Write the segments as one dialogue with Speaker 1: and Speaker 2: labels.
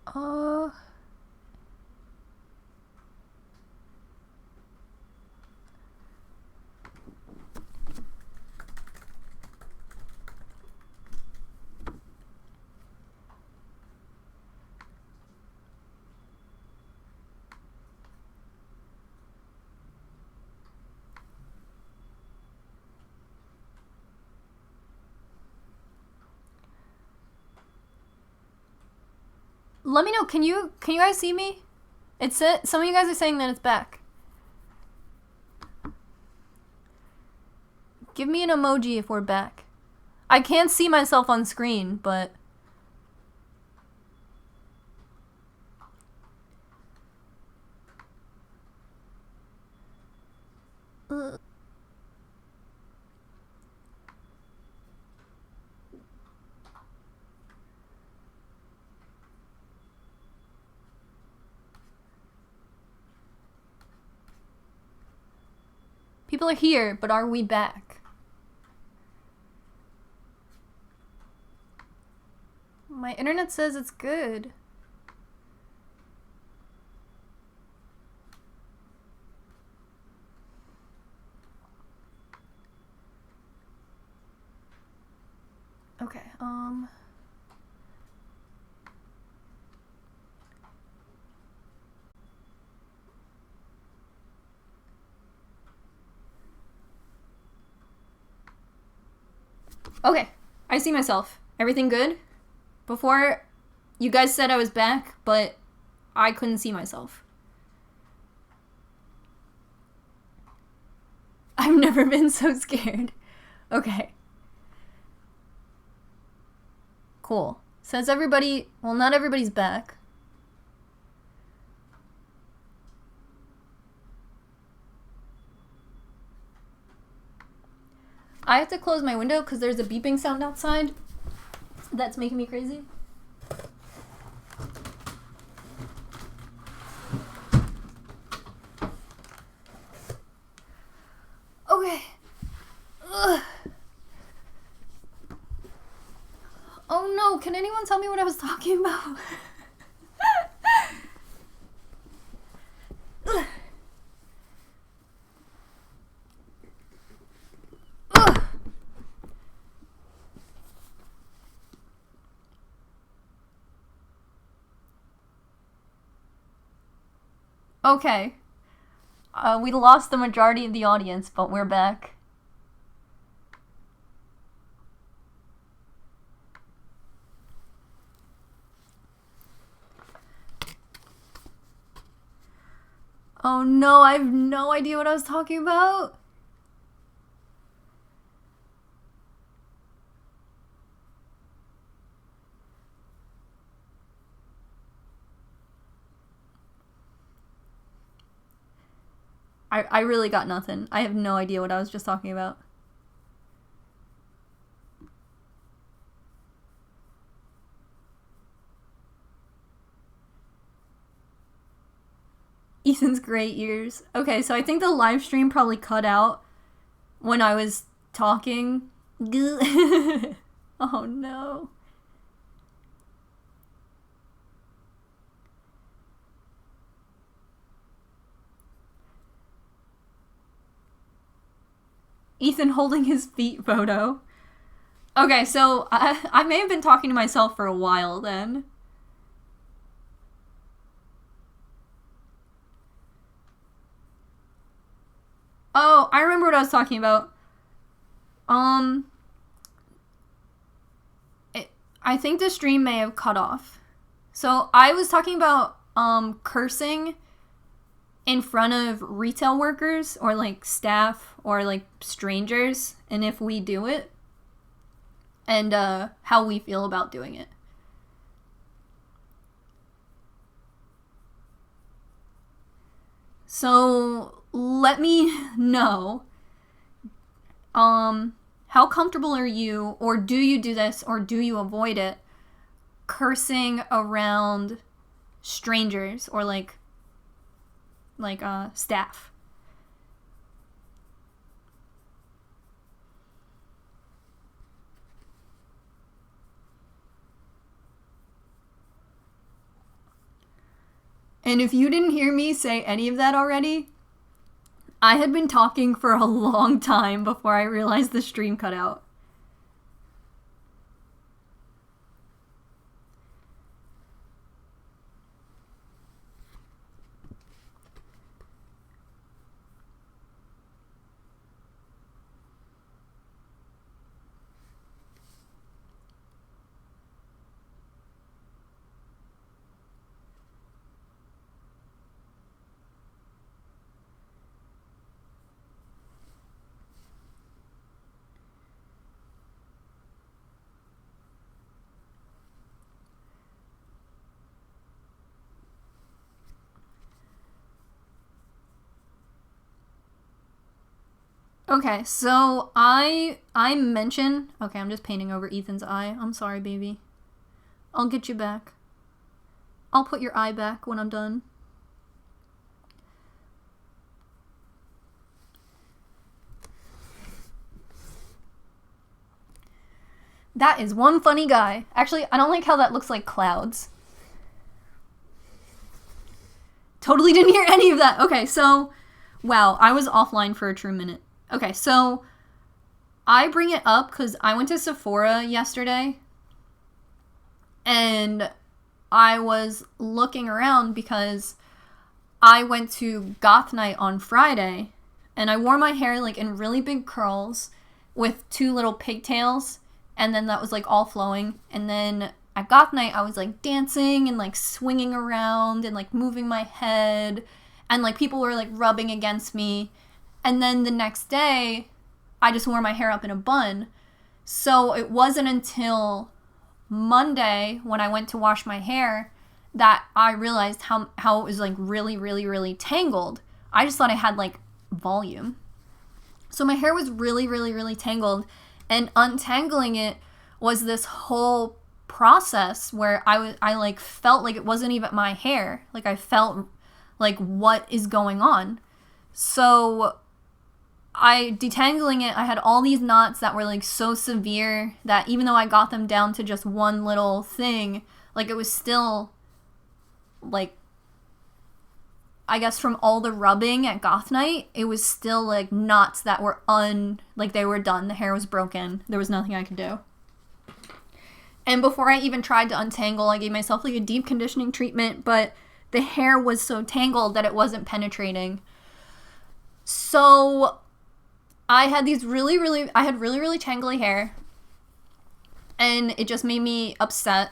Speaker 1: Uh... Let me know. Can you guys see me? It's it. Some of you guys are saying that it's back. Give me an emoji if we're back. I can't see myself on screen, but people are here, but are we back? My internet says it's good. Okay, Okay, I see myself. Everything good? Before, you guys said I was back, but I couldn't see myself. I've never been so scared. Okay. Cool. Says everybody... Well, not everybody's back. I have to close my window because there's a beeping sound outside that's making me crazy. Okay. Ugh. Oh no, can anyone tell me what I was talking about? Ugh. Ugh. Okay. We lost the majority of the audience, but we're back. Oh no, I have no idea what I was talking about. I really got nothing. I have no idea what I was just talking about. Ethan's great ears. Okay, so I think the live stream probably cut out when I was talking. Oh no. Ethan holding his feet photo. Okay, so I may have been talking to myself for a while then. Oh, I remember what I was talking about. I think the stream may have cut off. So I was talking about cursing in front of retail workers or like staff or like strangers, and if we do it, and how we feel about doing it. So let me know how comfortable are you, or do you do this, or do you avoid it, cursing around strangers or like staff. And if you didn't hear me say any of that already, I had been talking for a long time before I realized the stream cut out. Okay, so I mentioned... Okay, I'm just painting over Ethan's eye. I'm sorry, baby. I'll get you back. I'll put your eye back when I'm done. That is one funny guy. Actually, I don't like how that looks like clouds. Totally didn't hear any of that. Okay, so... Wow, I was offline for a true minute. Okay, so I bring it up because I went to Sephora yesterday and I was looking around because I went to Goth night on Friday and I wore my hair like in really big curls with 2 little pigtails, and then that was like all flowing. And then at Goth night I was like dancing and like swinging around and like moving my head, and like people were like rubbing against me. And then the next day, I just wore my hair up in a bun. So it wasn't until Monday when I went to wash my hair that I realized how it was like really, really, really tangled. I just thought I had like volume. So my hair was really, really, really tangled. And untangling it was this whole process where I like felt like it wasn't even my hair. Like I felt like, what is going on? So detangling it, I had all these knots that were like so severe that even though I got them down to just one little thing, like it was still like, I guess from all the rubbing at Goth night, it was still like knots that were like they were done. The hair was broken. There was nothing I could do. And before I even tried to untangle, I gave myself like a deep conditioning treatment, but the hair was so tangled that it wasn't penetrating. So I had really, really tangly hair, and it just made me upset.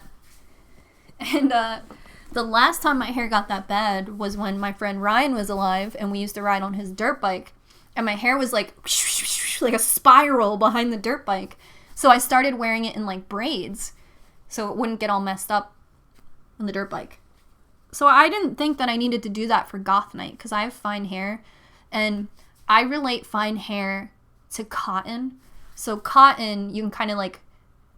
Speaker 1: And the last time my hair got that bad was when my friend Ryan was alive, and we used to ride on his dirt bike, and my hair was like a spiral behind the dirt bike. So I started wearing it in like braids so it wouldn't get all messed up on the dirt bike. So I didn't think that I needed to do that for Goth night because I have fine hair, and I relate fine hair to cotton. So cotton, you can kind of like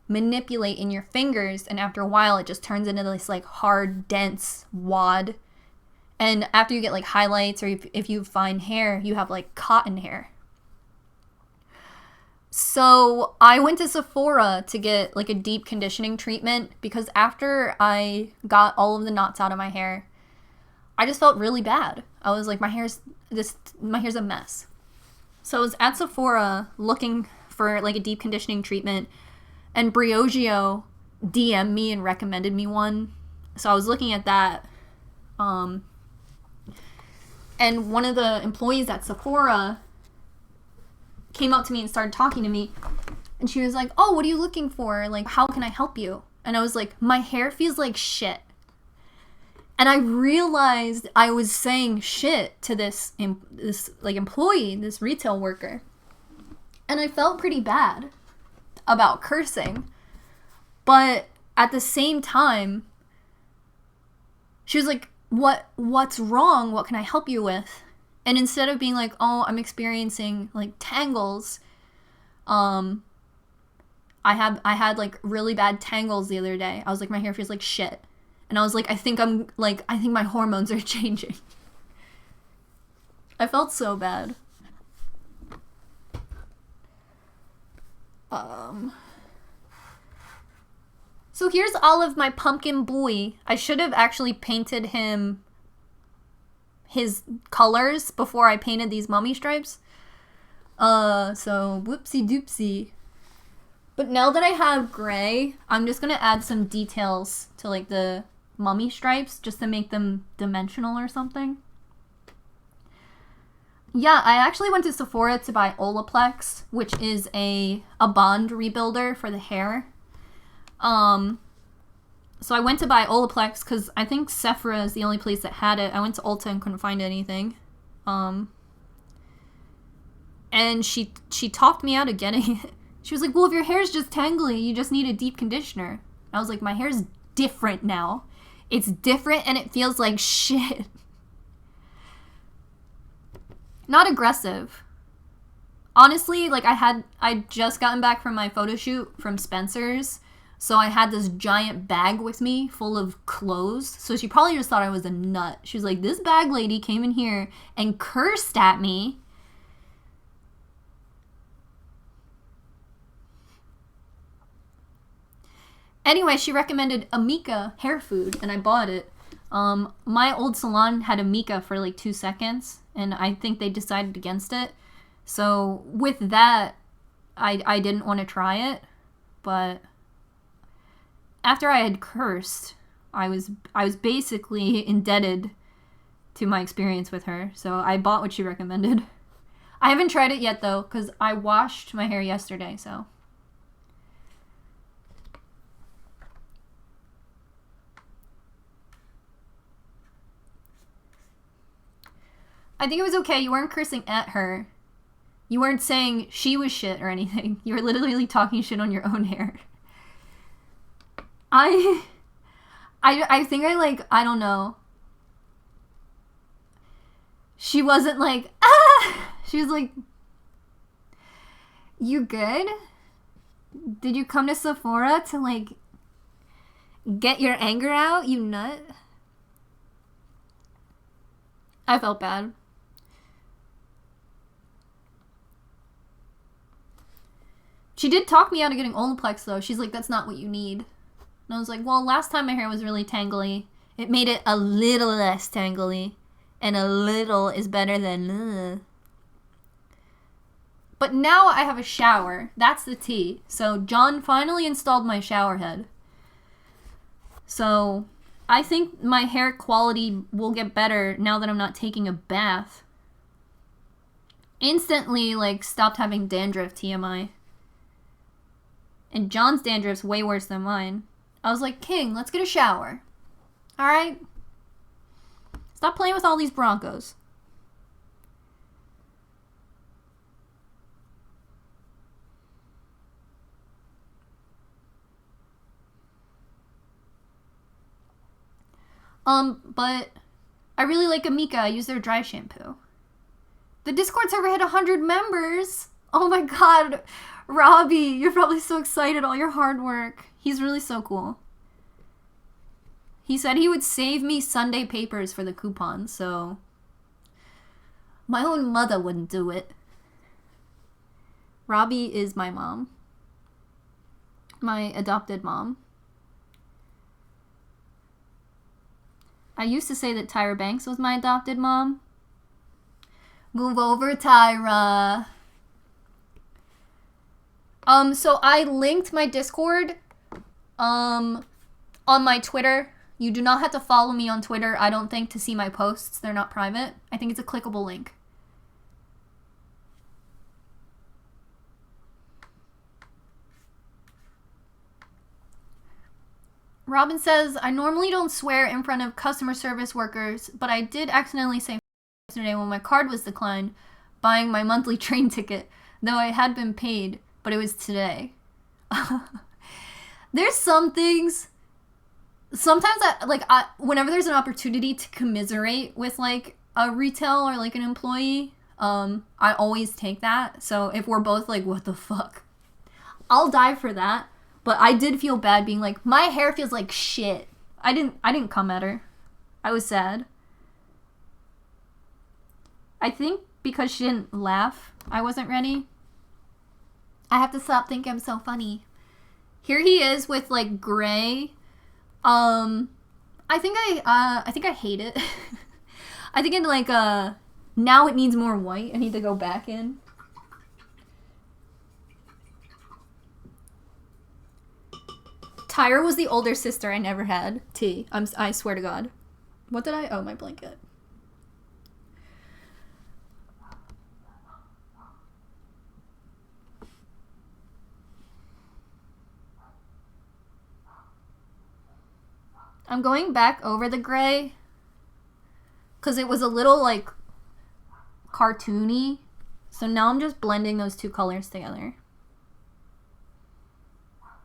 Speaker 1: manipulate in your fingers, and after a while it just turns into this like hard, dense wad. And after you get like highlights, or if you have fine hair, you have like cotton hair. So I went to Sephora to get like a deep conditioning treatment because after I got all of the knots out of my hair, I just felt really bad. I was like, my hair's a mess. So I was at Sephora looking for like a deep conditioning treatment, and Briogeo DM'd me and recommended me one. So I was looking at that. And one of the employees at Sephora came up to me and started talking to me, and she was like, "Oh, what are you looking for? Like, how can I help you?" And I was like, "My hair feels like shit." And I realized I was saying shit to this like employee, this retail worker. And I felt pretty bad about cursing. But at the same time, she was like, what's wrong? What can I help you with? And instead of being like, "Oh, I'm experiencing like tangles," I had like really bad tangles the other day. I was like, "My hair feels like shit." And I was like, I think my hormones are changing. I felt so bad. So here's all of my pumpkin boy. I should have actually painted him his colors before I painted these mummy stripes. So whoopsie doopsie. But now that I have gray, I'm just gonna add some details to like the mummy stripes just to make them dimensional or something. Yeah, I actually went to Sephora to buy Olaplex, which is a bond rebuilder for the hair. So I went to buy Olaplex because I think Sephora is the only place that had it. I went to Ulta and couldn't find anything. And she talked me out of getting it. She was like, well, if your hair's just tangly, you just need a deep conditioner. I was like, my hair's different now. It's different and it feels like shit. Not aggressive. Honestly, like I'd just gotten back from my photo shoot from Spencer's. So I had this giant bag with me full of clothes. So she probably just thought I was a nut. She was like, this bag lady came in here and cursed at me. Anyway, she recommended Amika hair food, and I bought it. My old salon had Amika for like 2 seconds, and I think they decided against it. So with that, I didn't want to try it, but after I had cursed, I was basically indebted to my experience with her, so I bought what she recommended. I haven't tried it yet though, because I washed my hair yesterday, so. I think it was okay. You weren't cursing at her. You weren't saying she was shit or anything. You were literally talking shit on your own hair. I think I don't know. She wasn't like, ah! She was like, you good? Did you come to Sephora to like get your anger out, you nut? I felt bad. She did talk me out of getting Olaplex though. She's like, that's not what you need. And I was like, well, last time my hair was really tangly. It made it a little less tangly. And a little is better than But now I have a shower. That's the tea. So John finally installed my shower head. So I think my hair quality will get better now that I'm not taking a bath. Instantly, like, stopped having dandruff, TMI. And John's dandruff's way worse than mine. I was like, King, let's get a shower. Alright? Stop playing with all these Broncos. But I really like Amika. I use their dry shampoo. The Discord server had 100 members. Oh my god. Robbie, you're probably so excited, all your hard work. He's really so cool. He said he would save me Sunday papers for the coupon, so my own mother wouldn't do it. Robbie is my mom. My adopted mom. I used to say that Tyra Banks was my adopted mom. Move over, Tyra. So I linked my Discord, on my Twitter. You do not have to follow me on Twitter, I don't think, to see my posts. They're not private. I think it's a clickable link. Robin says, I normally don't swear in front of customer service workers, but I did accidentally say yesterday when my card was declined, buying my monthly train ticket, though I had been paid, but it was today. There's some things, sometimes whenever there's an opportunity to commiserate with like a retail or like an employee, I always take that. So if we're both like, what the fuck, I'll die for that. But I did feel bad being like, my hair feels like shit. I didn't come at her. I was sad. I think because she didn't laugh, I wasn't ready. I have to stop thinking I'm so funny. Here he is with like gray. I think I hate it. I think it like, now it needs more white. I need to go back in. Tyra was the older sister I never had. T. I swear to God. What did I? Oh, my blanket. I'm going back over the gray because it was a little like cartoony. So now I'm just blending those two colors together.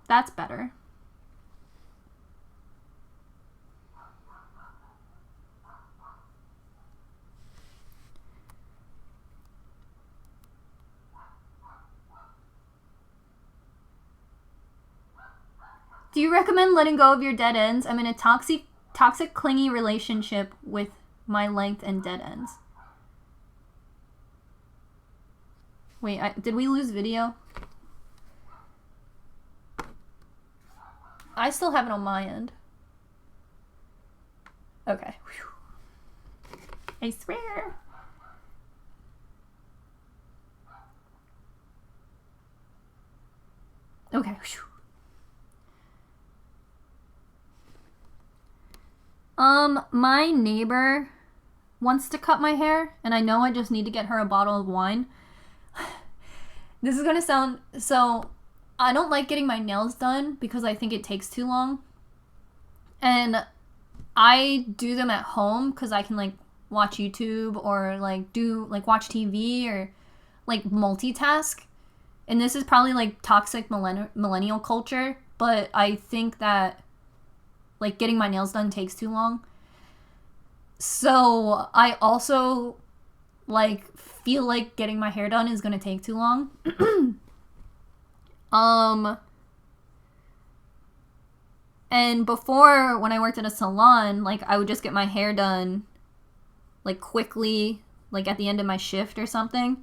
Speaker 1: That's better. Do you recommend letting go of your dead ends? I'm in a toxic, clingy relationship with my length and dead ends. Wait, did we lose video? I still have it on my end. Okay. Whew. I swear. Okay. Whew. My neighbor wants to cut my hair, and I know I just need to get her a bottle of wine. This is gonna sound... So, I don't like getting my nails done because I think it takes too long. And I do them at home because I can, like, watch YouTube or, like, watch TV or, like, multitask. And this is probably, like, toxic millennial culture, but I think that, like, getting my nails done takes too long. So I also, like, feel like getting my hair done is gonna take too long. And before, when I worked at a salon, like, I would just get my hair done, like, quickly, like, at the end of my shift or something.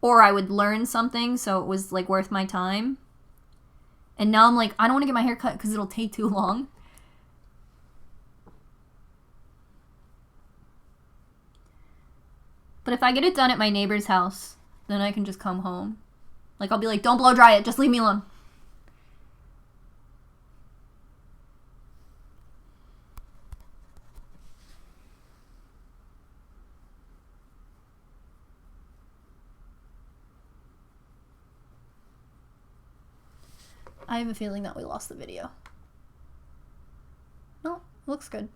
Speaker 1: Or I would learn something, so it was, like, worth my time. And now I'm like, I don't want to get my hair cut because it'll take too long. But if I get it done at my neighbor's house, then I can just come home. Like, I'll be like, don't blow dry it, just leave me alone. I have a feeling that we lost the video. No, looks good.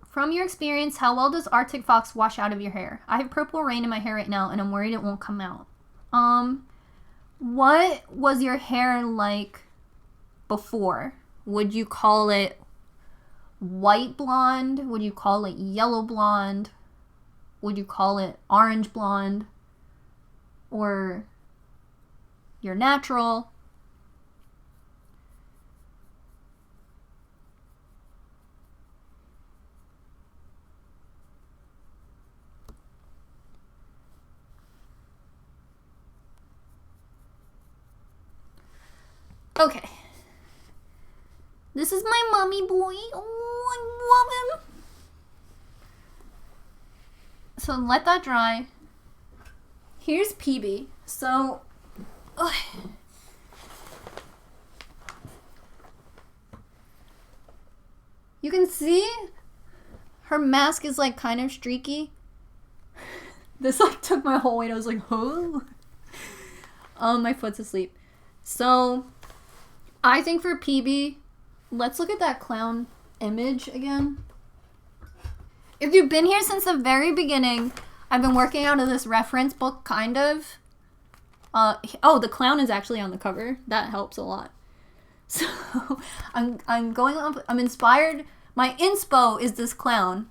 Speaker 1: From your experience, how well does Arctic Fox wash out of your hair? I have Purple Rain in my hair right now, and I'm worried it won't come out. What was your hair like before? Would you call it white blonde? Would you call it yellow blonde? Would you call it orange blonde? Or your natural? Okay. This is my mommy boy. Oh, I love him. So let that dry. Here's PB. So, you can see her mask is like kind of streaky. This like took my whole weight. I was like, oh. My foot's asleep. So, I think for PB, let's look at that clown image again. If you've been here since the very beginning, I've been working out of this reference book, kind of. Oh, the clown is actually on the cover. That helps a lot. So, I'm going up, I'm inspired. My inspo is this clown.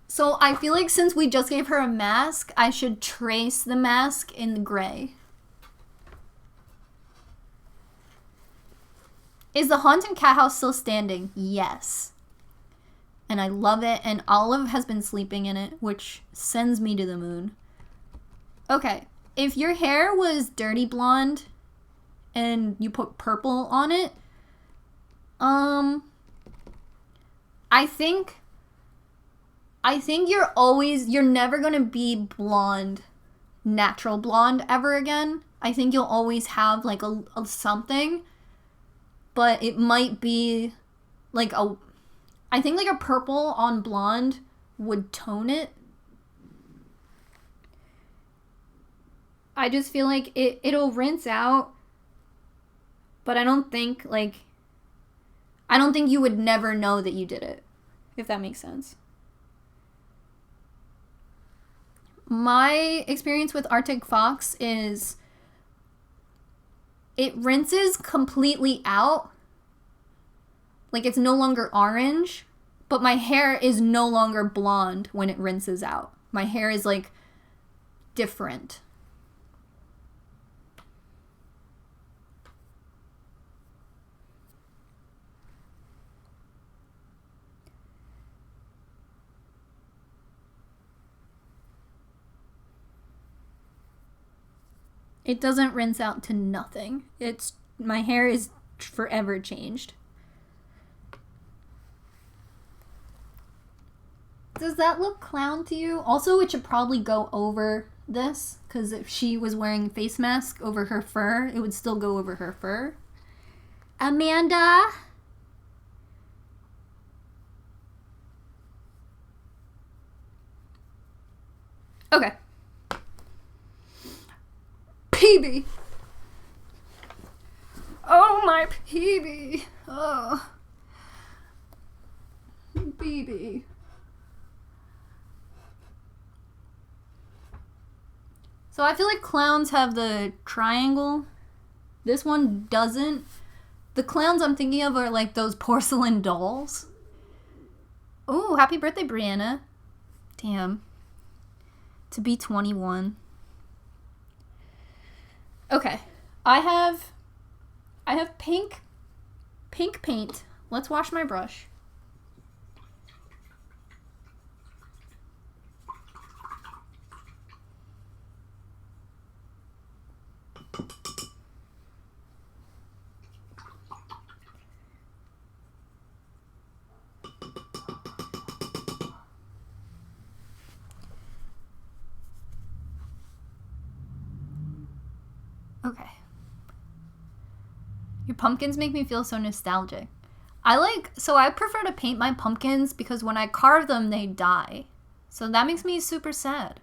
Speaker 1: So, I feel like since we just gave her a mask, I should trace the mask in the gray. Is the haunted cat house still standing? Yes. And I love it. And Olive has been sleeping in it, which sends me to the moon. Okay. if your hair was dirty blonde and you put purple on it, I think you're never gonna be blonde, natural blonde ever again. I think you'll always have like a something, but it might be like I think like a purple on blonde would tone it. I just feel like it'll rinse out, but I don't think you would never know that you did it, if that makes sense. My experience with Arctic Fox is it rinses completely out. Like, it's no longer orange, but my hair is no longer blonde when it rinses out. My hair is, like, different. It doesn't rinse out to nothing. My hair is forever changed. Does that look clown to you? Also, it should probably go over this, because if she was wearing a face mask over her fur, it would still go over her fur. Amanda? Okay. PB. Oh, my PB. Oh. BB. So I feel like clowns have the triangle. This one doesn't. The clowns I'm thinking of are like those porcelain dolls. Ooh, happy birthday, Brianna. Damn. To be 21. Okay. I have pink paint. Let's wash my brush. Okay. Your pumpkins make me feel so nostalgic. So I prefer to paint my pumpkins because when I carve them, they die. So that makes me super sad.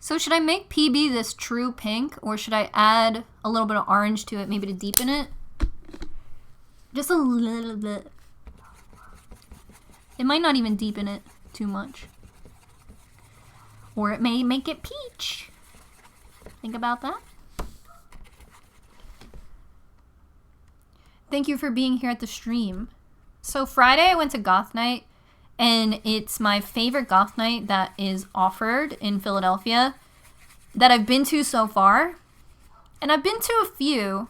Speaker 1: So should I make PB this true pink, or should I add a little bit of orange to it, maybe to deepen it? Just a little bit. It might not even deepen it too much. Or it may make it peach. Think about that. Thank you for being here at the stream. So Friday I went to Goth night, and it's my favorite Goth night that is offered in Philadelphia that I've been to so far. And I've been to a few,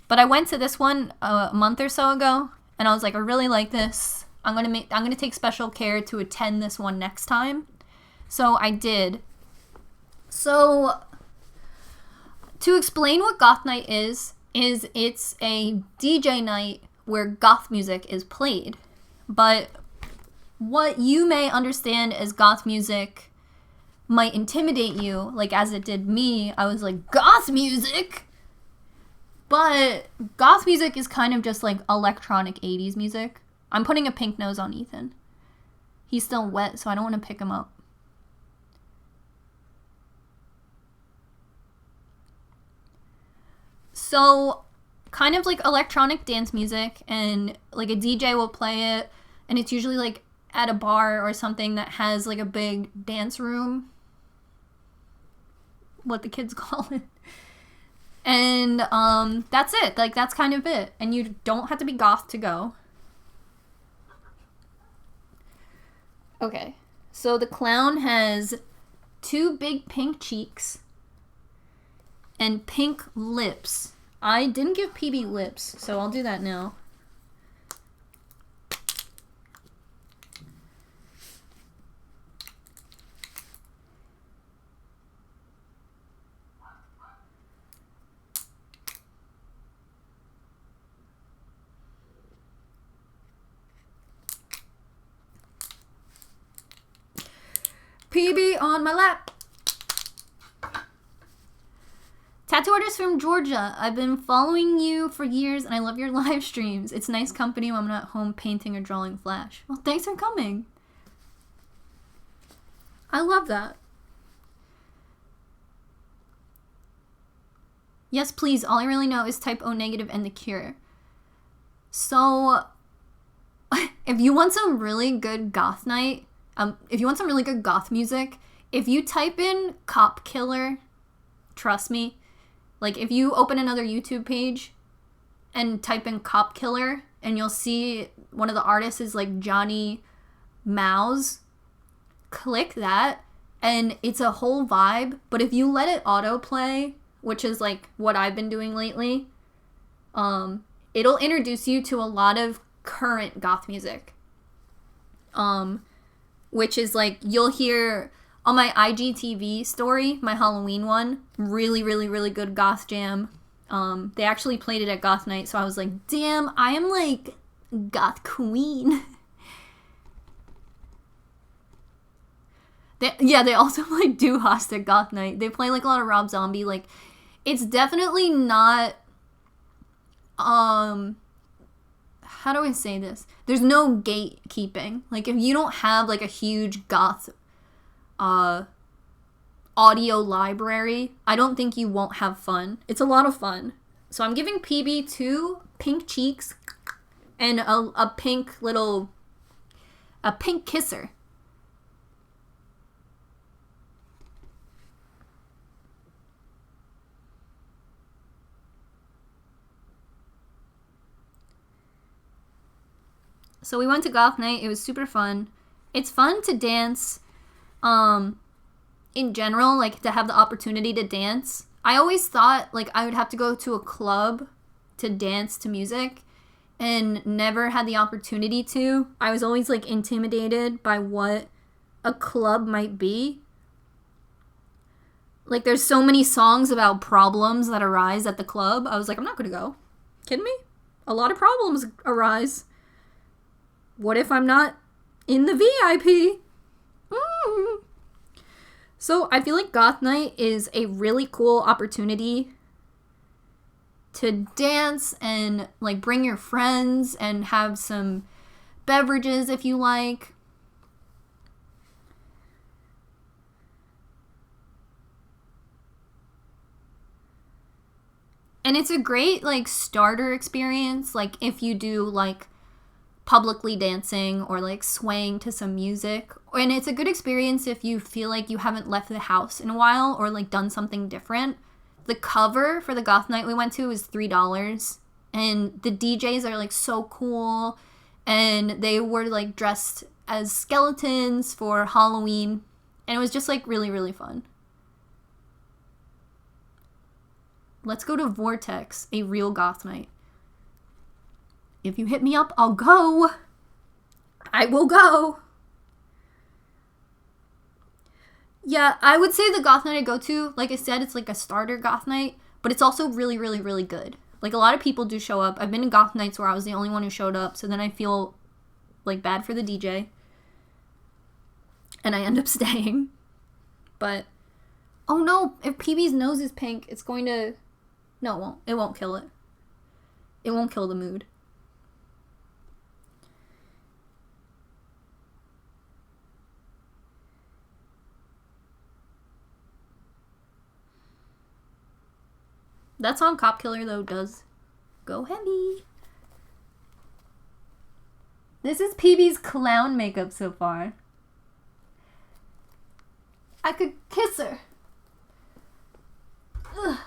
Speaker 1: but I went to this one a month or so ago, and I was like, I really like this. I'm gonna take special care to attend this one next time. So I did. So to explain what Goth night is it's a DJ night where goth music is played. But what you may understand as goth music might intimidate you, like as it did me. I was like, goth music? But goth music is kind of just like electronic 80s music. I'm putting a pink nose on Ethan. He's still wet, so I don't want to pick him up. So, kind of like electronic dance music, and like a DJ will play it, and it's usually like at a bar or something that has like a big dance room. What the kids call it. And that's it. Like, that's kind of it. And you don't have to be goth to go. Okay. So the clown has 2 big pink cheeks and pink lips. I didn't give PB lips, so I'll do that now. PB on my lap. Tattoo artist from Georgia. I've been following you for years and I love your live streams. It's nice company when I'm not home painting or drawing Flash. Well, thanks for coming. I love that. Yes, please. All I really know is type O negative and The Cure. So, if you want some really good goth night, if you want some really good goth music, if you type in Cop Killer, trust me, like if you open another YouTube page and type in Cop Killer and you'll see one of the artists is like Johnny Mouse, click that and it's a whole vibe. But if you let it autoplay, which is like what I've been doing lately, it'll introduce you to a lot of current goth music. Which is like, you'll hear on my IGTV story, my Halloween one, really, really, really good goth jam. They actually played it at goth night, so I was like, damn, I am like goth queen. They also like do host at goth night. They play like a lot of Rob Zombie. Like, it's definitely not, how do I say this? There's no gatekeeping. Like, if you don't have, like, a huge goth audio library, I don't think you won't have fun. It's a lot of fun. So I'm giving PB 2 pink cheeks and a pink kisser. So we went to goth night. It was super fun. It's fun to dance, in general, like to have the opportunity to dance. I always thought like I would have to go to a club to dance to music and never had the opportunity to. I was always like intimidated by what a club might be. Like there's so many songs about problems that arise at the club. I was like, I'm not gonna go. Kidding me? A lot of problems arise. What if I'm not in the VIP? So I feel like goth night is a really cool opportunity to dance and like bring your friends and have some beverages if you like. And it's a great like starter experience, like if you do like publicly dancing or like swaying to some music. And it's a good experience if you feel like you haven't left the house in a while or like done something different. The cover for the goth night we went to was $3 and the DJs are like so cool and they were like dressed as skeletons for Halloween and it was just like really, really fun. Let's go to Vortex, a real goth night. If you hit me up, I'll go. I will go. Yeah, I would say the goth night I go to, like I said, it's like a starter goth night, but it's also really, really, really good. Like a lot of people do show up. I've been in goth nights where I was the only one who showed up, so then I feel like bad for the DJ. And I end up staying. But, oh no, if PB's nose is pink, it's going to, no, it won't. It won't kill it. It won't kill the mood. That song Cop Killer, though, does go heavy. This is PB's clown makeup so far. I could kiss her. Ugh.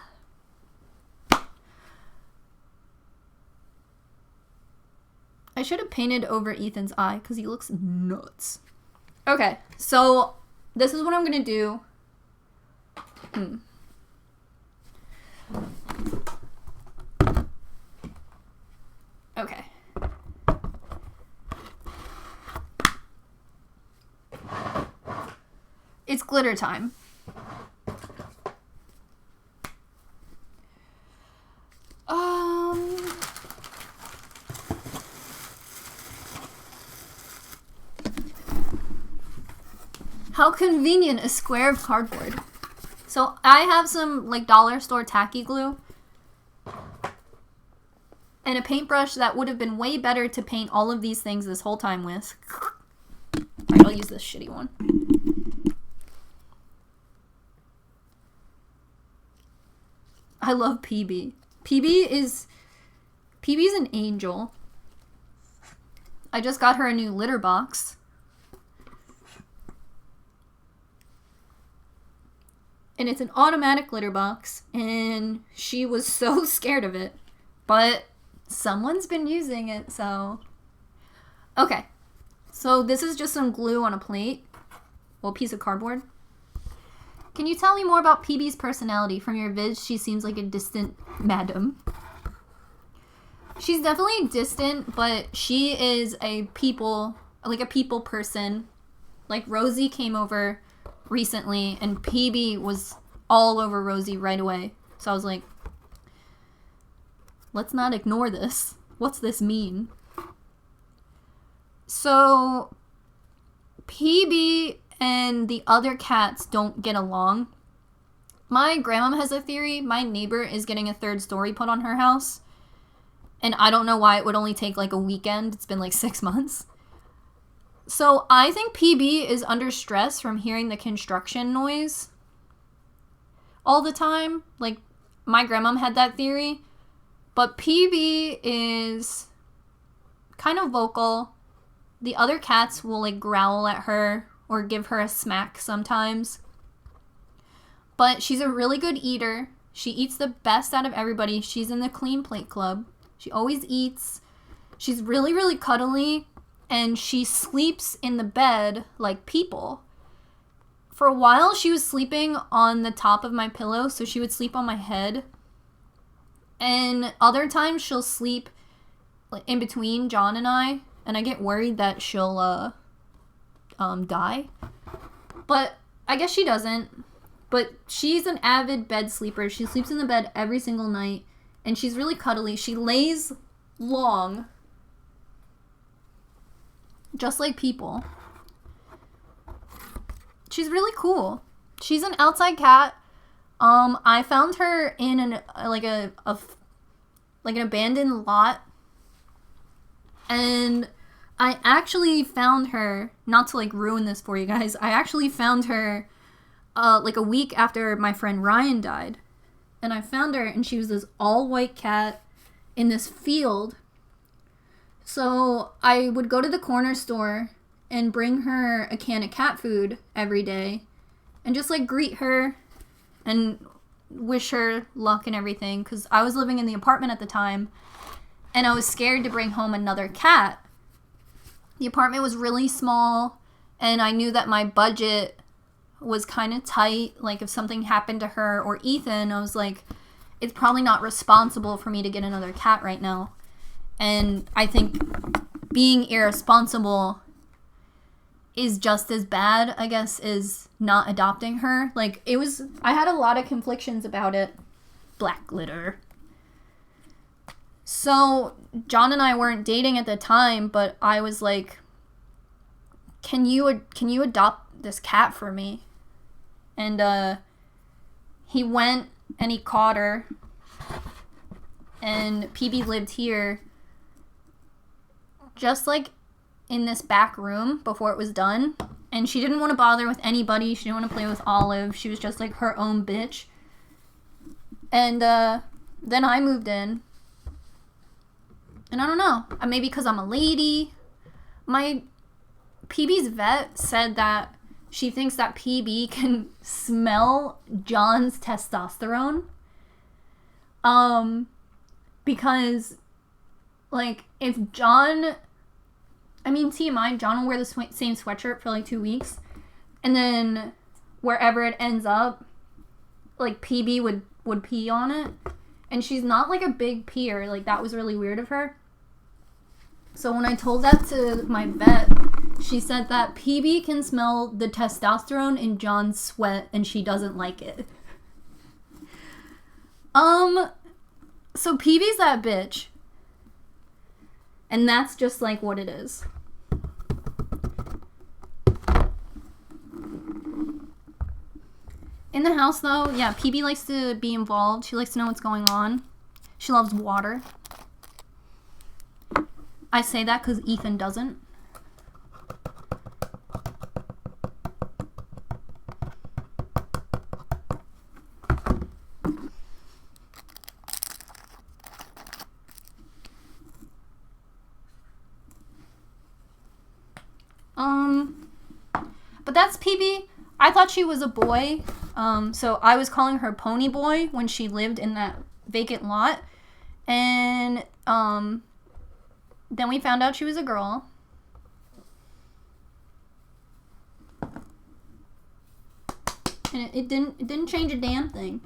Speaker 1: I should have painted over Ethan's eye because he looks nuts. Okay, so this is what I'm going to do. glitter time. How convenient, a square of cardboard. So I have some like dollar store tacky glue and a paintbrush that would have been way better to paint all of these things this whole time with. Alright, I'll use this shitty one. I love PB. PB's an angel. I just got her a new litter box. And it's an automatic litter box, and she was so scared of it. But someone's been using it, so... Okay. So this is just some glue on a plate. Well, a piece of cardboard. Can you tell me more about PB's personality? From your vids, she seems like a distant madam. She's definitely distant, but she is a people person. Like, Rosie came over recently, and PB was all over Rosie right away. So I was like, let's not ignore this. What's this mean? So PB and the other cats don't get along. My grandma has a theory. My neighbor is getting a third story put on her house. And I don't know why it would only take like a weekend. It's been like 6 months. So I think PB is under stress from hearing the construction noise all the time. Like, my grandma had that theory. But PB is kind of vocal. The other cats will like growl at her or give her a smack sometimes. But she's a really good eater. She eats the best out of everybody. She's in the clean plate club. She always eats. She's really, really cuddly. And she sleeps in the bed like people. For a while, she was sleeping on the top of my pillow, so she would sleep on my head. And other times, she'll sleep in between John and I get worried that she'll die. But I guess she doesn't. But she's an avid bed sleeper. She sleeps in the bed every single night, and she's really cuddly. She lays long. Just like people. She's really cool. She's an outside cat. I found her in an abandoned lot. And I actually found her, not to like ruin this for you guys, I actually found her like a week after my friend Ryan died. And I found her, and she was this all white cat in this field. So I would go to the corner store and bring her a can of cat food every day and just like greet her and wish her luck and everything, because I was living in the apartment at the time and I was scared to bring home another cat. The apartment was really small and I knew that my budget was kind of tight. Like, if something happened to her or Ethan, I was like, it's probably not responsible for me to get another cat right now. And I think being irresponsible is just as bad, I guess, as not adopting her. Like, I had a lot of conflictions about it. Black glitter. So, John and I weren't dating at the time, but I was like, can you adopt this cat for me? And, he went and he caught her. And PB lived here. Just like in this back room before it was done. And she didn't want to bother with anybody. She didn't want to play with Olive. She was just like her own bitch. And then I moved in. And I don't know. Maybe because I'm a lady. My PB's vet said that she thinks that PB can smell John's testosterone. Because, like, if John... TMI, John will wear the same sweatshirt for like 2 weeks. And then wherever it ends up, like, PB would pee on it. And she's not like a big peer. Like, that was really weird of her. So when I told that to my vet, She said that PB can smell the testosterone in John's sweat and she doesn't like it. So PB's that bitch. And that's just like what it is. In the house though, yeah, PB likes to be involved. She likes to know what's going on. She loves water. I say that because Ethan doesn't. But that's PB. I thought she was a boy. So I was calling her Pony Boy when she lived in that vacant lot. And then we found out she was a girl. And it didn't change a damn thing.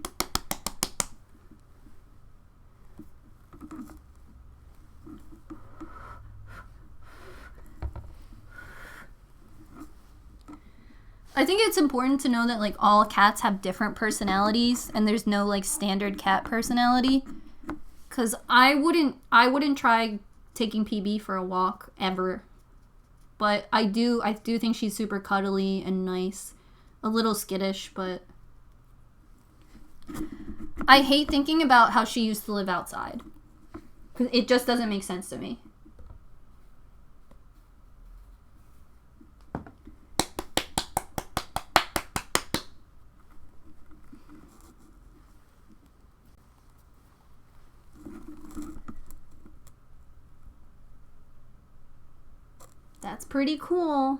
Speaker 1: I think it's important to know that like all cats have different personalities and there's no like standard cat personality. Cause I wouldn't try taking PB for a walk ever. But I do think she's super cuddly and nice. A little skittish, but I hate thinking about how she used to live outside. Cause it just doesn't make sense to me. That's pretty cool.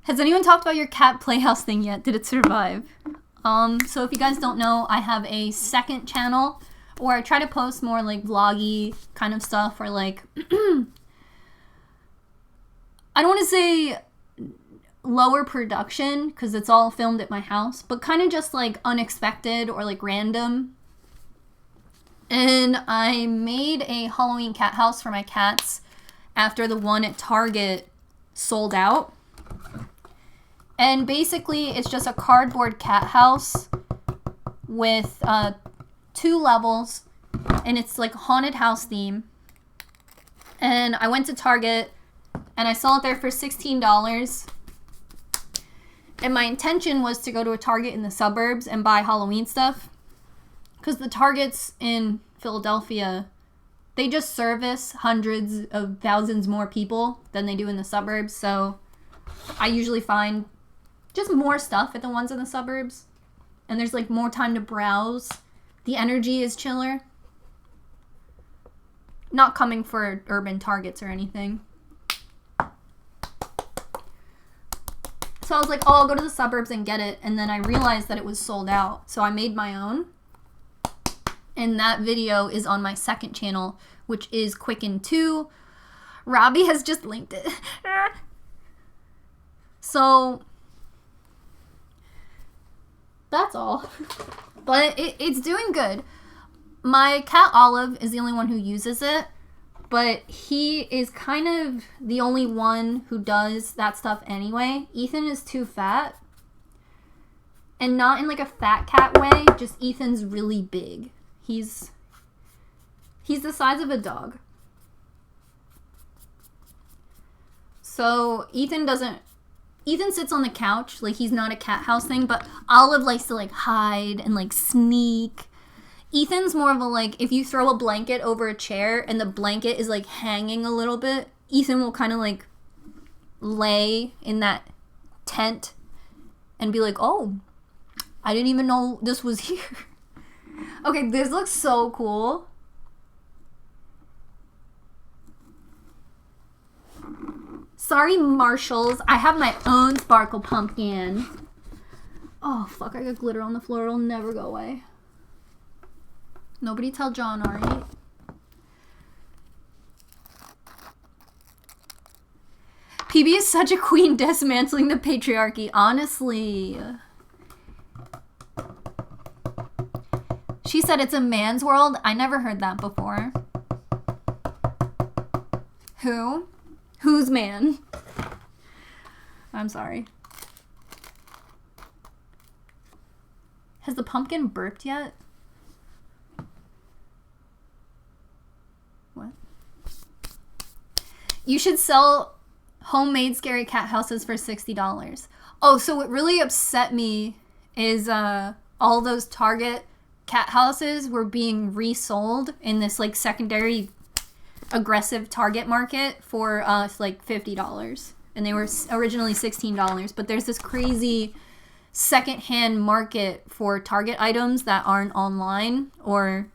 Speaker 1: Has anyone talked about your cat playhouse thing yet? Did it survive? So if you guys don't know, I have a second channel where I try to post more like vloggy kind of stuff or like I don't want to say lower production because it's all filmed at my house, but kind of just like unexpected or like random. And I made a Halloween cat house for my cats after the one at Target sold out. And basically it's just a cardboard cat house with 2 levels and it's like a haunted house theme. And I went to Target and I saw it there for $16. And my intention was to go to a Target in the suburbs and buy Halloween stuff. Because the Targets in Philadelphia, they just service hundreds of thousands more people than they do in the suburbs. So I usually find just more stuff at the ones in the suburbs. And there's like more time to browse. The energy is chiller. Not coming for urban Targets or anything. So I was like, oh, I'll go to the suburbs and get it. And then I realized that it was sold out. So I made my own. And that video is on my second channel, which is Quicken 2. Robbie has just linked it. So that's all. But it's doing good. My cat Olive is the only one who uses it. But he is kind of the only one who does that stuff anyway. Ethan is too fat. And not in like a fat cat way. Just Ethan's really big. He's the size of a dog. So Ethan sits on the couch. Like he's not a cat house thing. But Olive likes to like hide and like sneak. Ethan's more of a like, if you throw a blanket over a chair and the blanket is like hanging a little bit, Ethan will kind of like lay in that tent and be like, oh, I didn't even know this was here. Okay, this looks so cool. Sorry, Marshalls. I have my own sparkle pumpkin. Oh, fuck, I got glitter on the floor. It'll never go away. Nobody tell John, alright? PB is such a queen dismantling the patriarchy, honestly. She said it's a man's world. I never heard that before. Who? Who's man? I'm sorry. Has the pumpkin burped yet? What? You should sell homemade scary cat houses for $60. Oh, so what really upset me is all those Target cat houses were being resold in this like secondary aggressive Target market for like $50. And they were originally $16. But there's this crazy secondhand market for Target items that aren't online or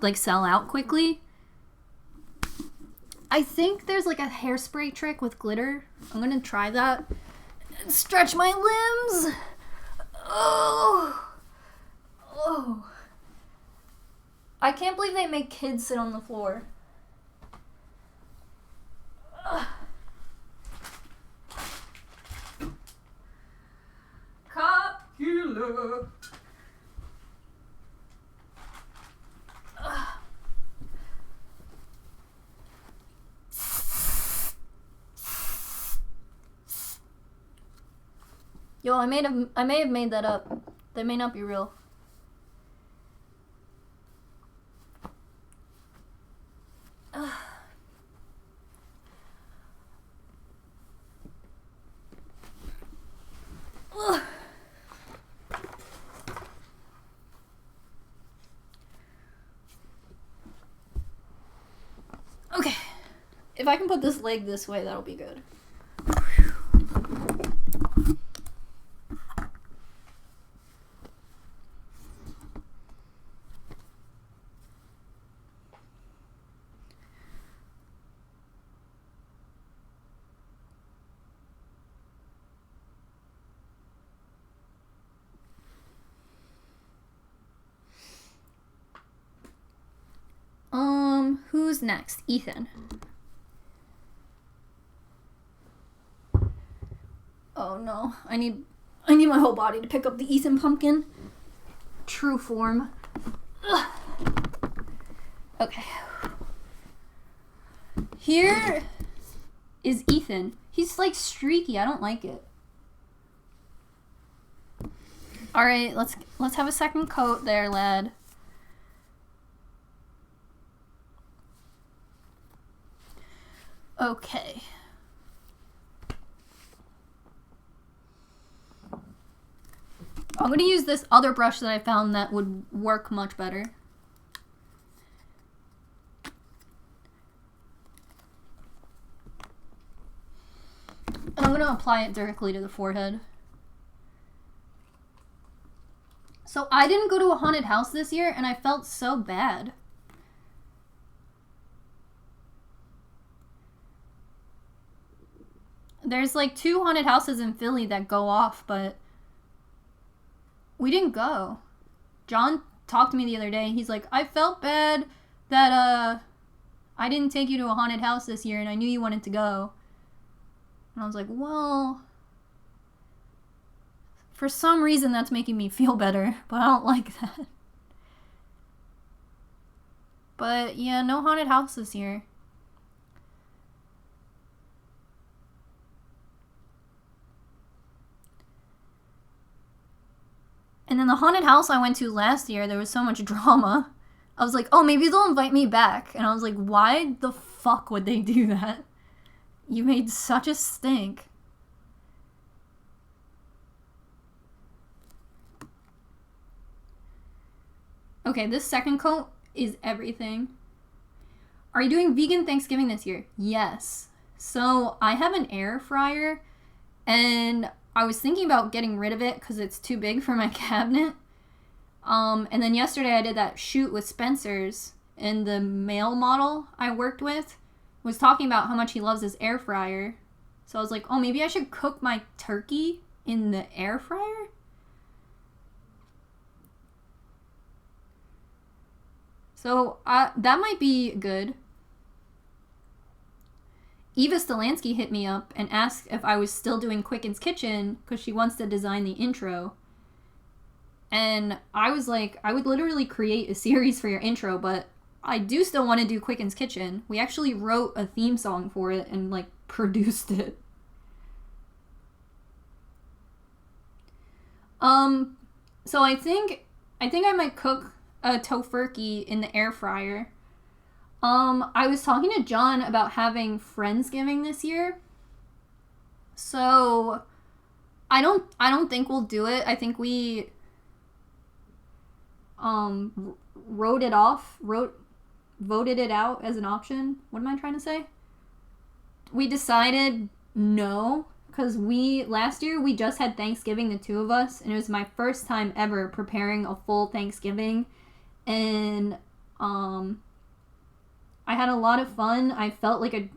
Speaker 1: like sell out quickly. I think there's like a hairspray trick with glitter. I'm gonna try that and stretch my limbs. Oh, I can't believe they make kids sit on the floor. Copula. Yo, I may have made that up. That may not be real. Okay. If I can put this leg this way, that'll be good. Who's next? Ethan. Oh no, I need my whole body to pick up the Ethan pumpkin. True form. Ugh. Okay. Here is Ethan. He's like streaky. I don't like it. All right, let's have a second coat there, lad. Okay. I'm going to use this other brush that I found that would work much better. And I'm going to apply it directly to the forehead. So I didn't go to a haunted house this year and I felt so bad. There's like 2 haunted houses in Philly that go off, but we didn't go. John talked to me the other day. He's like, I felt bad that I didn't take you to a haunted house this year and I knew you wanted to go. And I was like, well, for some reason that's making me feel better, but I don't like that. But yeah, no haunted house this year. And then the haunted house I went to last year, there was so much drama. I was like, oh, maybe they'll invite me back. And I was like, why the fuck would they do that? You made such a stink. Okay, this second coat is everything. Are you doing vegan Thanksgiving this year? Yes. So I have an air fryer and I was thinking about getting rid of it because it's too big for my cabinet. And then yesterday I did that shoot with Spencer's, and the male model I worked with was talking about how much he loves his air fryer. So I was like, oh, maybe I should cook my turkey in the air fryer? So that might be good. Eva Stolansky hit me up and asked if I was still doing Quicken's Kitchen because she wants to design the intro. And I was like, I would literally create a series for your intro, but I do still want to do Quicken's Kitchen. We actually wrote a theme song for it and like produced it. So I think I might cook a tofurkey in the air fryer. I was talking to John about having Friendsgiving this year. So I don't think we'll do it. I think we voted it out as an option. What am I trying to say? We decided no, because last year we just had Thanksgiving, the two of us, and it was my first time ever preparing a full Thanksgiving, and I had a lot of fun. I felt like a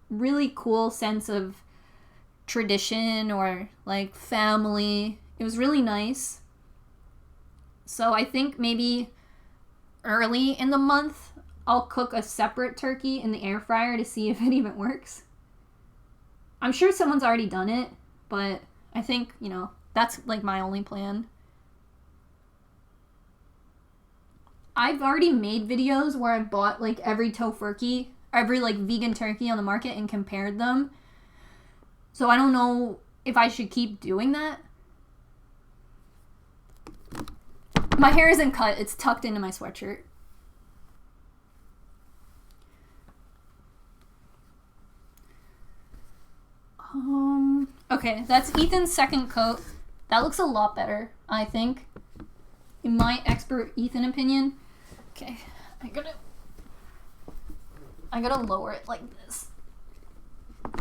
Speaker 1: really cool sense of tradition or like family. It was really nice. So I think maybe early in the month I'll cook a separate turkey in the air fryer to see if it even works. I'm sure someone's already done it, but I think, that's like my only plan. I've already made videos where I've bought like every tofurkey, every like vegan turkey on the market and compared them. So I don't know if I should keep doing that. My hair isn't cut, it's tucked into my sweatshirt. Okay, that's Ethan's second coat. That looks a lot better, I think, in my expert Ethan opinion. Okay, I gotta lower it like this.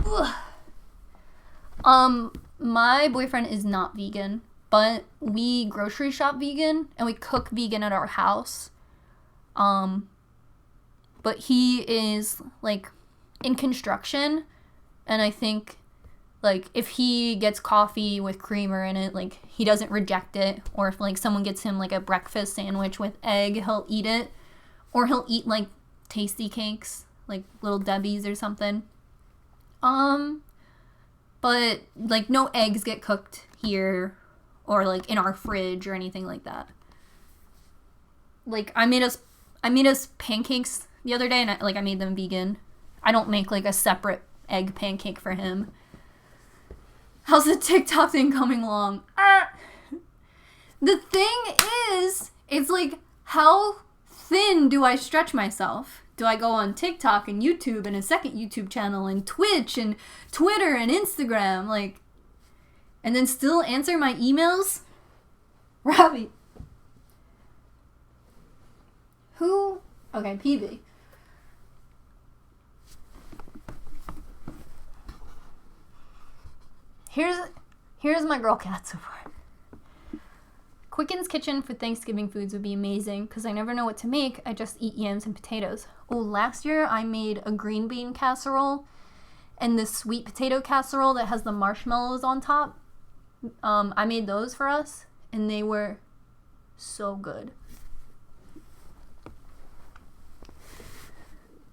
Speaker 1: Ugh. My boyfriend is not vegan, but we grocery shop vegan and we cook vegan at our house. But he is like in construction, and I think like if he gets coffee with creamer in it, like he doesn't reject it, or if like someone gets him like a breakfast sandwich with egg, he'll eat it, or he'll eat like tasty cakes, like Little Debbie's or something. But like no eggs get cooked here or like in our fridge or anything like that. Like I made us pancakes the other day, and I made them vegan. I don't make like a separate egg pancake for him. How's the TikTok thing coming along? The thing is, it's like, how thin do I stretch myself? Do I go on TikTok and YouTube and a second YouTube channel and Twitch and Twitter and Instagram, like, and then still answer my emails? Robbie. Who? Okay, PV. Here's my girl cat so far. Quicken's Kitchen for Thanksgiving foods would be amazing because I never know what to make. I just eat yams and potatoes. Oh, last year I made a green bean casserole and this sweet potato casserole that has the marshmallows on top. I made those for us and they were so good.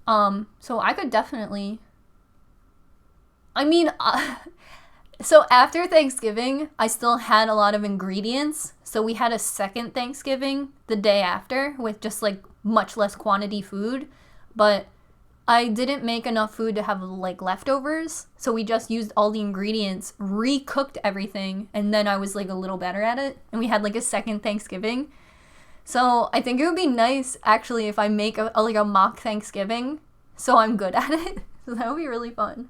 Speaker 1: So I could definitely... So after Thanksgiving, I still had a lot of ingredients. So we had a second Thanksgiving the day after with just like much less quantity food. But I didn't make enough food to have like leftovers. So we just used all the ingredients, recooked everything, and then I was like a little better at it. And we had like a second Thanksgiving. So I think it would be nice actually if I make a mock Thanksgiving so I'm good at it. So that would be really fun.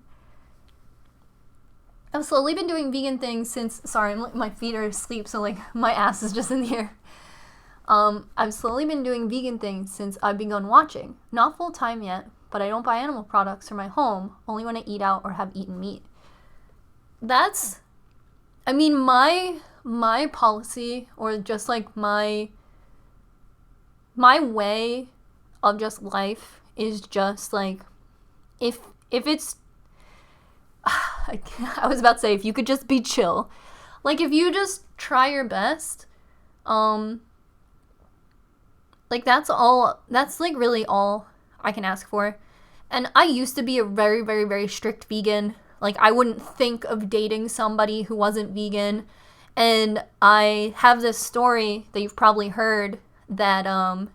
Speaker 1: I've slowly been doing vegan things since, sorry, my feet are asleep, so like my ass is just in the air. I've slowly been doing vegan things since I've begun watching. Not full time yet, but I don't buy animal products for my home, only when I eat out or have eaten meat. That's, my policy, or just like my way of just life is just like, if it's, I was about to say, if you could just be chill. Like, if you just try your best, like, that's like really all I can ask for. And I used to be a very, very, very strict vegan. Like, I wouldn't think of dating somebody who wasn't vegan. And I have this story that you've probably heard that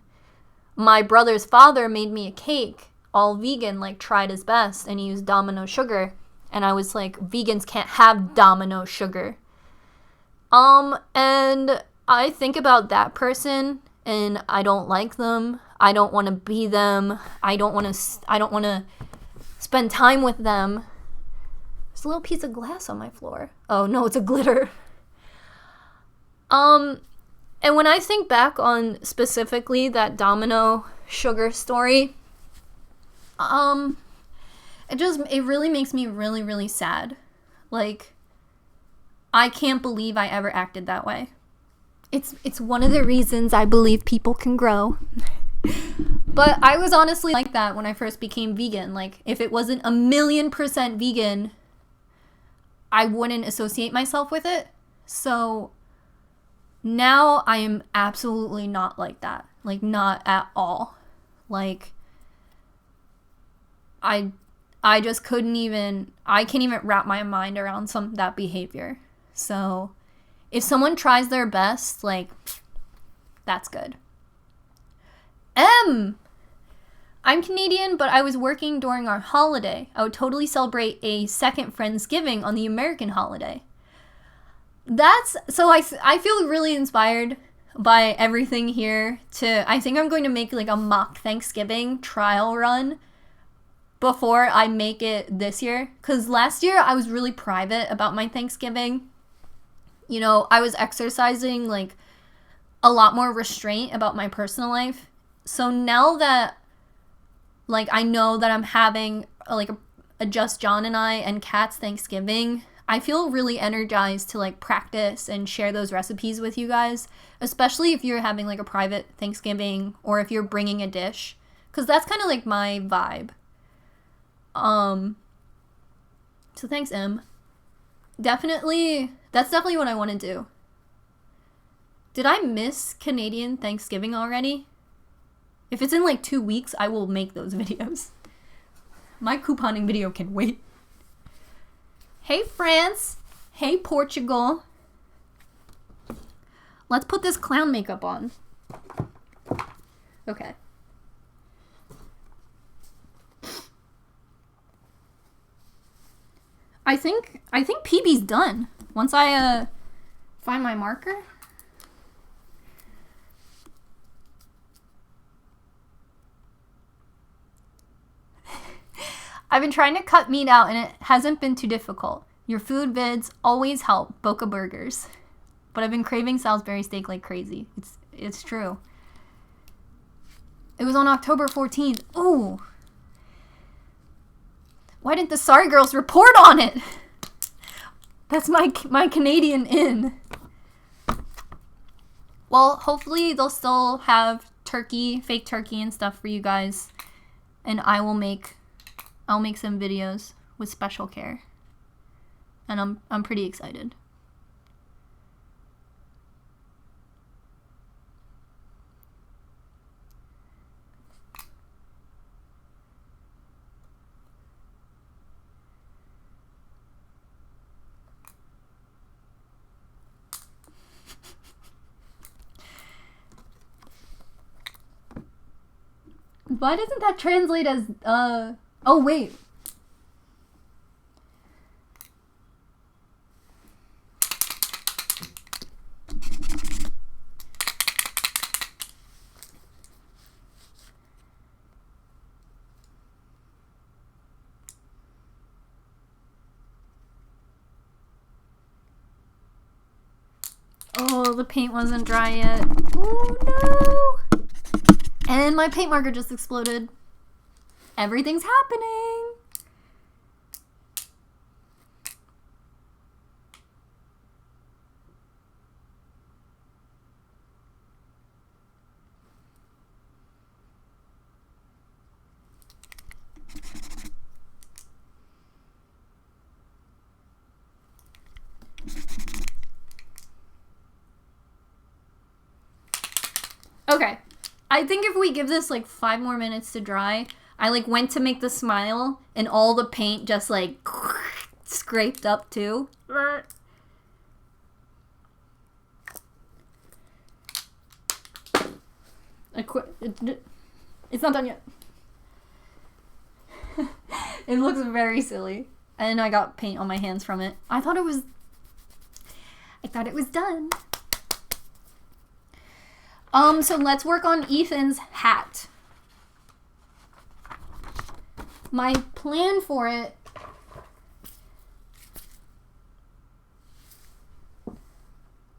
Speaker 1: my brother's father made me a cake, all vegan, like tried his best, and he used Domino sugar. And I was like, vegans can't have Domino sugar. And I think about that person, and I don't like them. I don't want to be them. I don't want to spend time with them. There's a little piece of glass on my floor. Oh no, it's a glitter. And when I think back on specifically that Domino sugar story, it really makes me really, really sad. Like, I can't believe I ever acted that way. It's one of the reasons I believe people can grow. But I was honestly like that when I first became vegan. Like, if it wasn't 1,000,000% vegan, I wouldn't associate myself with it. So now I am absolutely not like that. Like, not at all. Like, I just couldn't even, I can't even wrap my mind around that behavior. So if someone tries their best, like, that's good. I'm Canadian, but I was working during our holiday. I would totally celebrate a second Friendsgiving on the American holiday. So I feel really inspired by everything here I think I'm going to make like a mock Thanksgiving trial run before I make it this year. Because last year I was really private about my Thanksgiving. You know, I was exercising like a lot more restraint about my personal life. So now that like I know that I'm having like a Just John and I and Kat's Thanksgiving, I feel really energized to like practice and share those recipes with you guys, especially if you're having like a private Thanksgiving or if you're bringing a dish, because that's kind of like my vibe. So thanks, Em. That's definitely what I want to do. Did I miss Canadian Thanksgiving already? If it's in like 2 weeks, I will make those videos. My couponing video can wait. Hey, France. Hey, Portugal. Let's put this clown makeup on. Okay. I think PB's done. Once I find my marker. I've been trying to cut meat out and it hasn't been too difficult. Your food vids always help. Boca Burgers. But I've been craving Salisbury steak like crazy. It's true. It was on October 14th. Ooh. Why didn't the Sorry Girls report on it? That's my Canadian in. Well, hopefully they'll still have turkey, fake turkey and stuff for you guys. And I'll make some videos with special care. And I'm pretty excited. Why doesn't that translate as, oh wait. Oh, the paint wasn't dry yet. Oh no! And my paint marker just exploded. Everything's happening! Okay, I think if we give this like 5 more minutes to dry, I like went to make the smile and all the paint just like scraped up too. It's not done yet. It looks very silly. And I got paint on my hands from it. I thought it was done. So let's work on Ethan's hat. My plan for it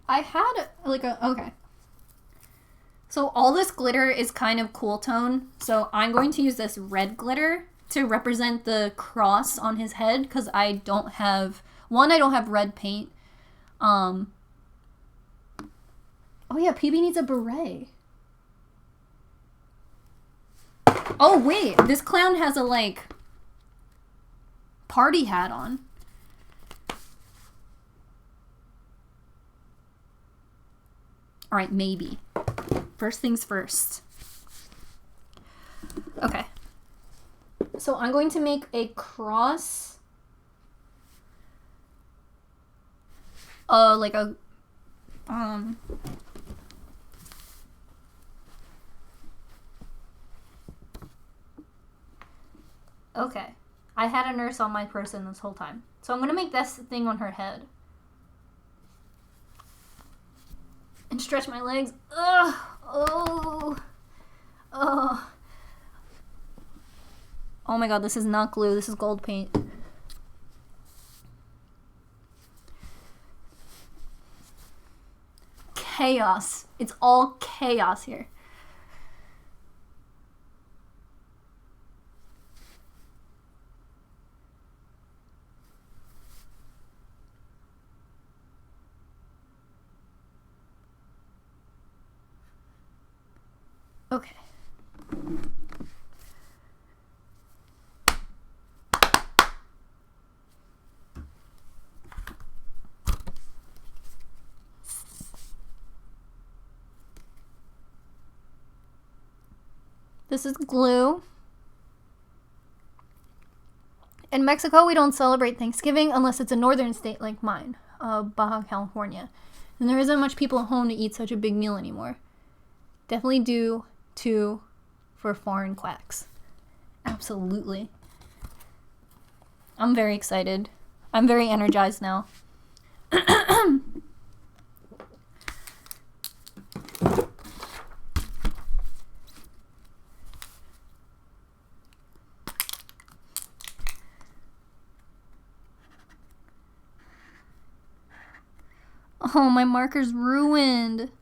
Speaker 1: I had like okay. So all this glitter is kind of cool tone. So I'm going to use this red glitter to represent the cross on his head because I don't have red paint. Oh yeah, PB needs a beret. Oh wait, this clown has a like party hat on. All right, maybe. First things first. Okay. So I'm going to make a cross. Like a Okay. I had a nurse on my person this whole time. So I'm going to make this thing on her head. And stretch my legs. Ugh. Oh. Oh. Oh my god, this is not glue. This is gold paint. Chaos. It's all chaos here. Okay. This is glue. In Mexico, we don't celebrate Thanksgiving unless it's a northern state like mine, Baja California. And there isn't much people at home to eat such a big meal anymore. Definitely due to for foreign quacks. Absolutely. I'm very excited. I'm very energized now. Oh, my marker's ruined.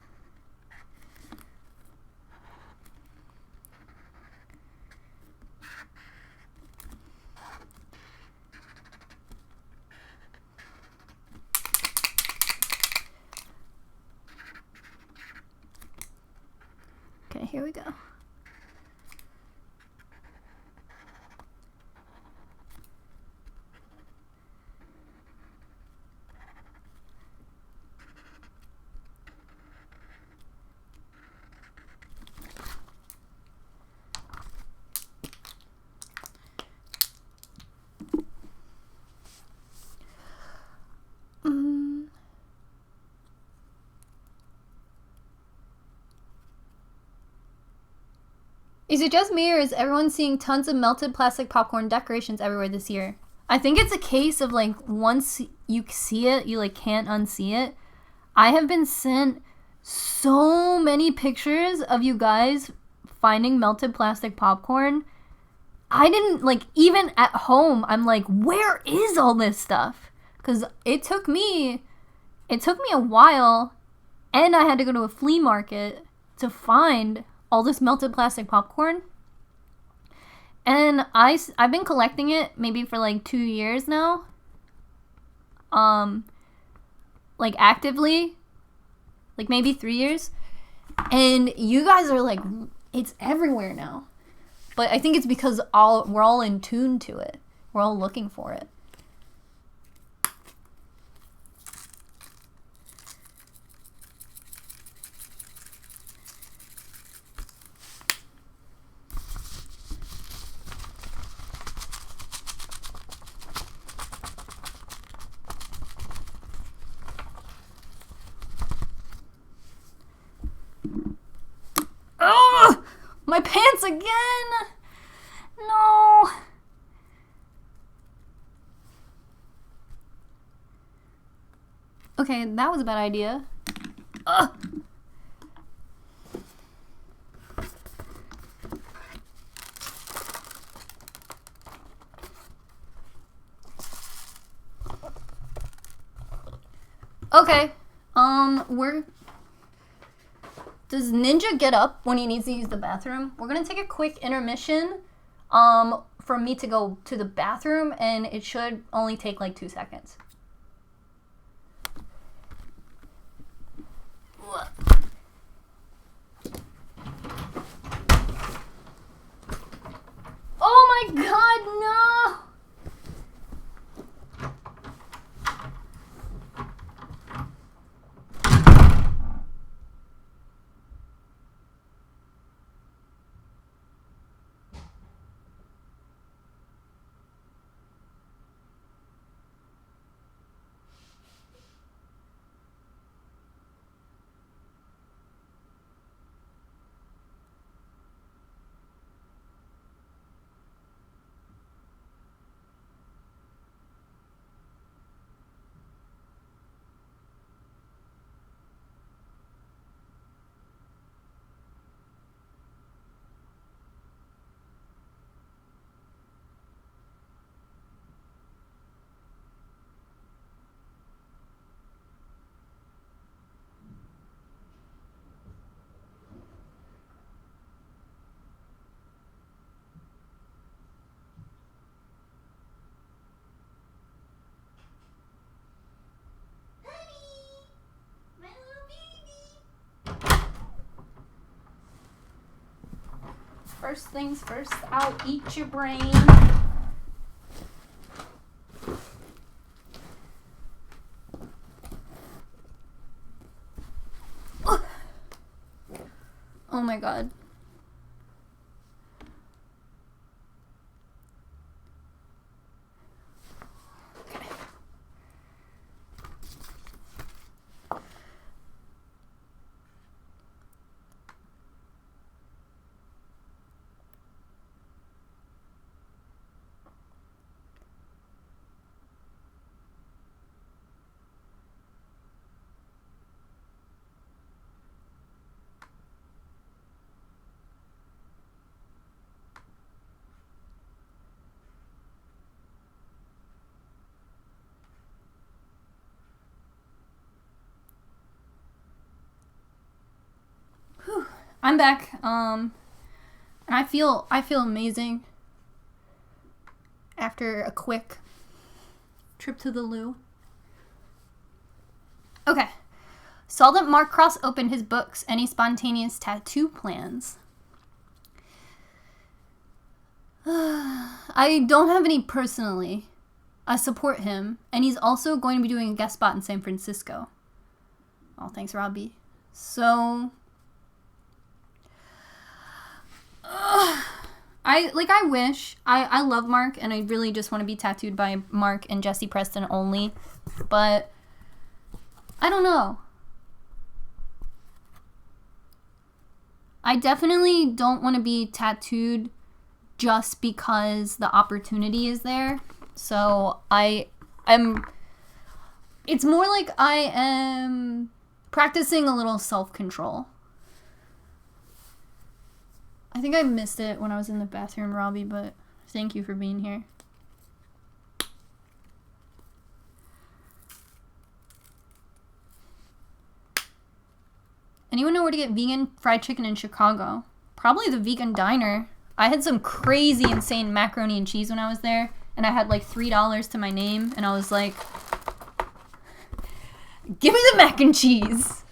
Speaker 1: Okay, here we go. Is it just me or is everyone seeing tons of melted plastic popcorn decorations everywhere this year? I think it's a case of like once you see it, you like can't unsee it. I have been sent so many pictures of you guys finding melted plastic popcorn. I didn't like, even at home, I'm like, where is all this stuff? Because it took me a while, and I had to go to a flea market to find all this melted plastic popcorn. And I've been collecting it maybe for like 2 years now. Like actively. Like maybe 3 years. And you guys are like, it's everywhere now. But I think it's because we're all in tune to it. We're all looking for it. Oh! my pants again! No! Okay, that was a bad idea. Ugh! Okay, does Ninja get up when he needs to use the bathroom? We're gonna take a quick intermission, for me to go to the bathroom, and it should only take like 2 seconds. Oh my god, no! First things first, I'll eat your brain. Oh my god. I'm back. And I feel amazing after a quick trip to the loo. Okay. Saw that Mark Cross opened his books. Any spontaneous tattoo plans? I don't have any personally. I support him, and he's also going to be doing a guest spot in San Francisco. Oh, thanks, Robbie. So I wish. I love Mark, and I really just want to be tattooed by Mark and Jesse Preston only. But I don't know. I definitely don't want to be tattooed just because the opportunity is there. So it's more like I am practicing a little self-control. I think I missed it when I was in the bathroom, Robbie, but thank you for being here. Anyone know where to get vegan fried chicken in Chicago? Probably the Vegan Diner. I had some crazy, insane macaroni and cheese when I was there, and I had like $3 to my name, and I was like, give me the mac and cheese.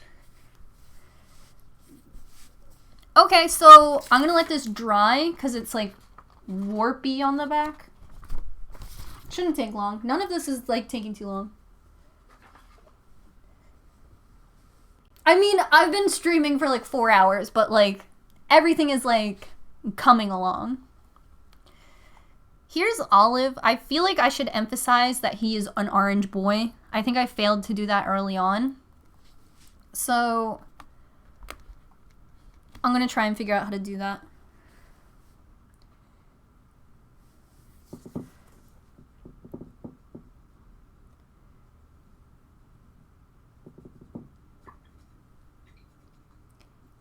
Speaker 1: Okay, so I'm gonna let this dry because it's like warpy on the back. Shouldn't take long. None of this is like taking too long. I mean, I've been streaming for like 4 hours, but like everything is like coming along. Here's Olive. I feel like I should emphasize that he is an orange boy. I think I failed to do that early on. So I'm gonna try and figure out how to do that.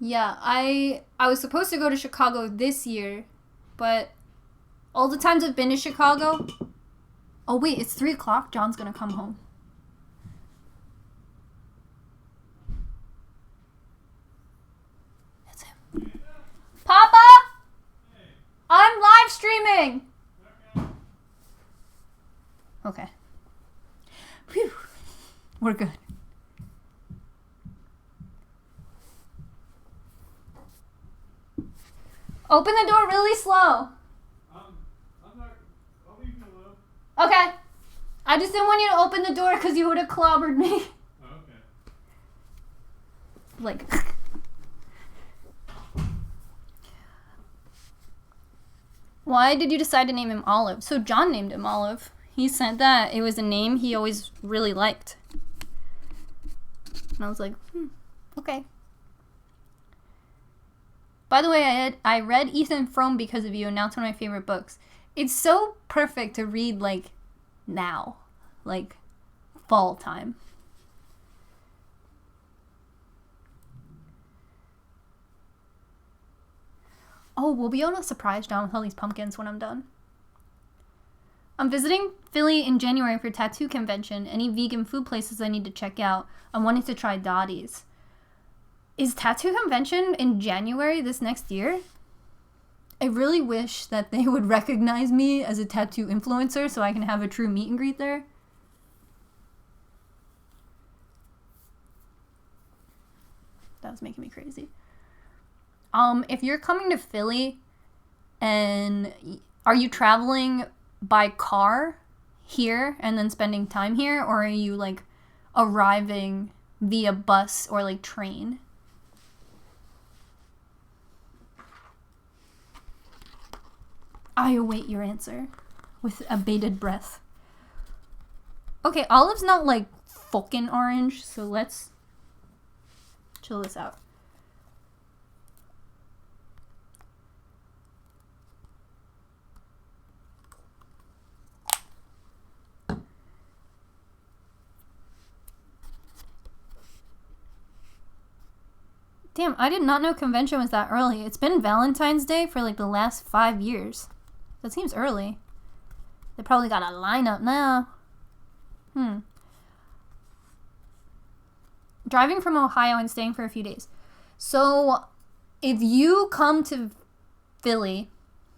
Speaker 1: Yeah, I was supposed to go to Chicago this year, but all the times I've been to Chicago... Oh, wait, it's 3 o'clock. John's gonna come home. That's him. Papa! I'm live streaming! Okay. Phew. We're good. Open the door really slow. Okay. I just didn't want you to open the door because you would have clobbered me.
Speaker 2: Oh, okay.
Speaker 1: Like. Why did you decide to name him Olive? So John named him Olive. He said that it was a name he always really liked. And I was like, okay. By the way, I read Ethan Frome because of you, and now it's one of my favorite books. It's so perfect to read, like, now. Like, fall time. Oh, we'll be on a surprise, John, with all these pumpkins when I'm done. I'm visiting Philly in January for a tattoo convention. Any vegan food places I need to check out? I'm wanting to try Dottie's. Is tattoo convention in January this next year? I really wish that they would recognize me as a tattoo influencer so I can have a true meet and greet there. That was making me crazy. If you're coming to Philly and are you traveling by car here and then spending time here, or are you like arriving via bus or like train? I await your answer with a bated breath. Okay, Olive's not like fucking orange, so let's chill this out. Damn, I did not know convention was that early. It's been Valentine's Day for like the last 5 years. That seems early. They probably got a lineup now. Driving from Ohio and staying for a few days. So, if you come to Philly,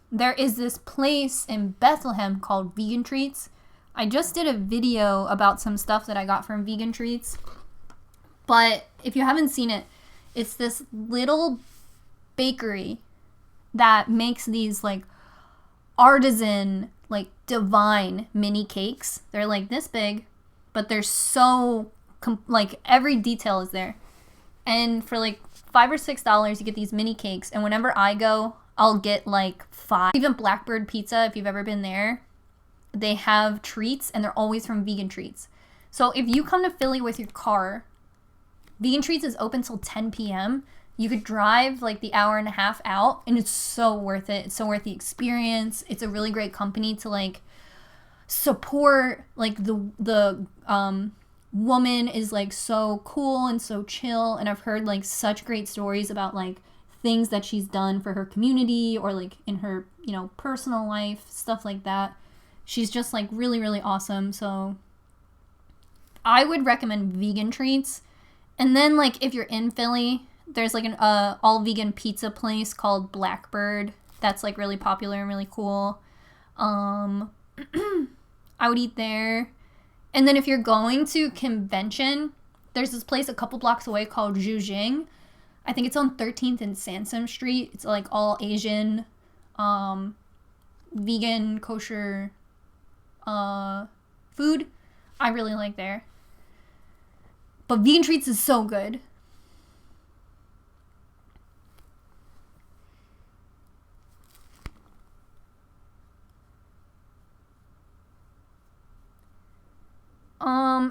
Speaker 1: there is this place in Bethlehem called Vegan Treats. I just did a video about some stuff that I got from Vegan Treats. But if you haven't seen it, it's this little bakery that makes these like artisan, like divine mini cakes. They're like this big, but they're so like every detail is there. And for like $5 or $6 you get these mini cakes, and whenever I go I'll get like 5. Even Blackbird Pizza, if you've ever been there, they have treats and they're always from Vegan Treats. So if you come to Philly with your car, Vegan Treats is open till 10 p.m. You could drive like the hour and a half out, and it's so worth it. It's so worth the experience. It's a really great company to like support. Like the woman is like so cool and so chill, and I've heard like such great stories about like things that she's done for her community or like in her, you know, personal life, stuff like that. She's just like really, really awesome. So I would recommend Vegan Treats. And then like if you're in Philly, there's like an all vegan pizza place called Blackbird that's like really popular and really cool. I would eat there. And then if you're going to convention, there's this place a couple blocks away called Zhuzhing. I think it's on 13th and Sansom Street. It's like all Asian, vegan, kosher food. I really like there. But Vegan Treats is so good.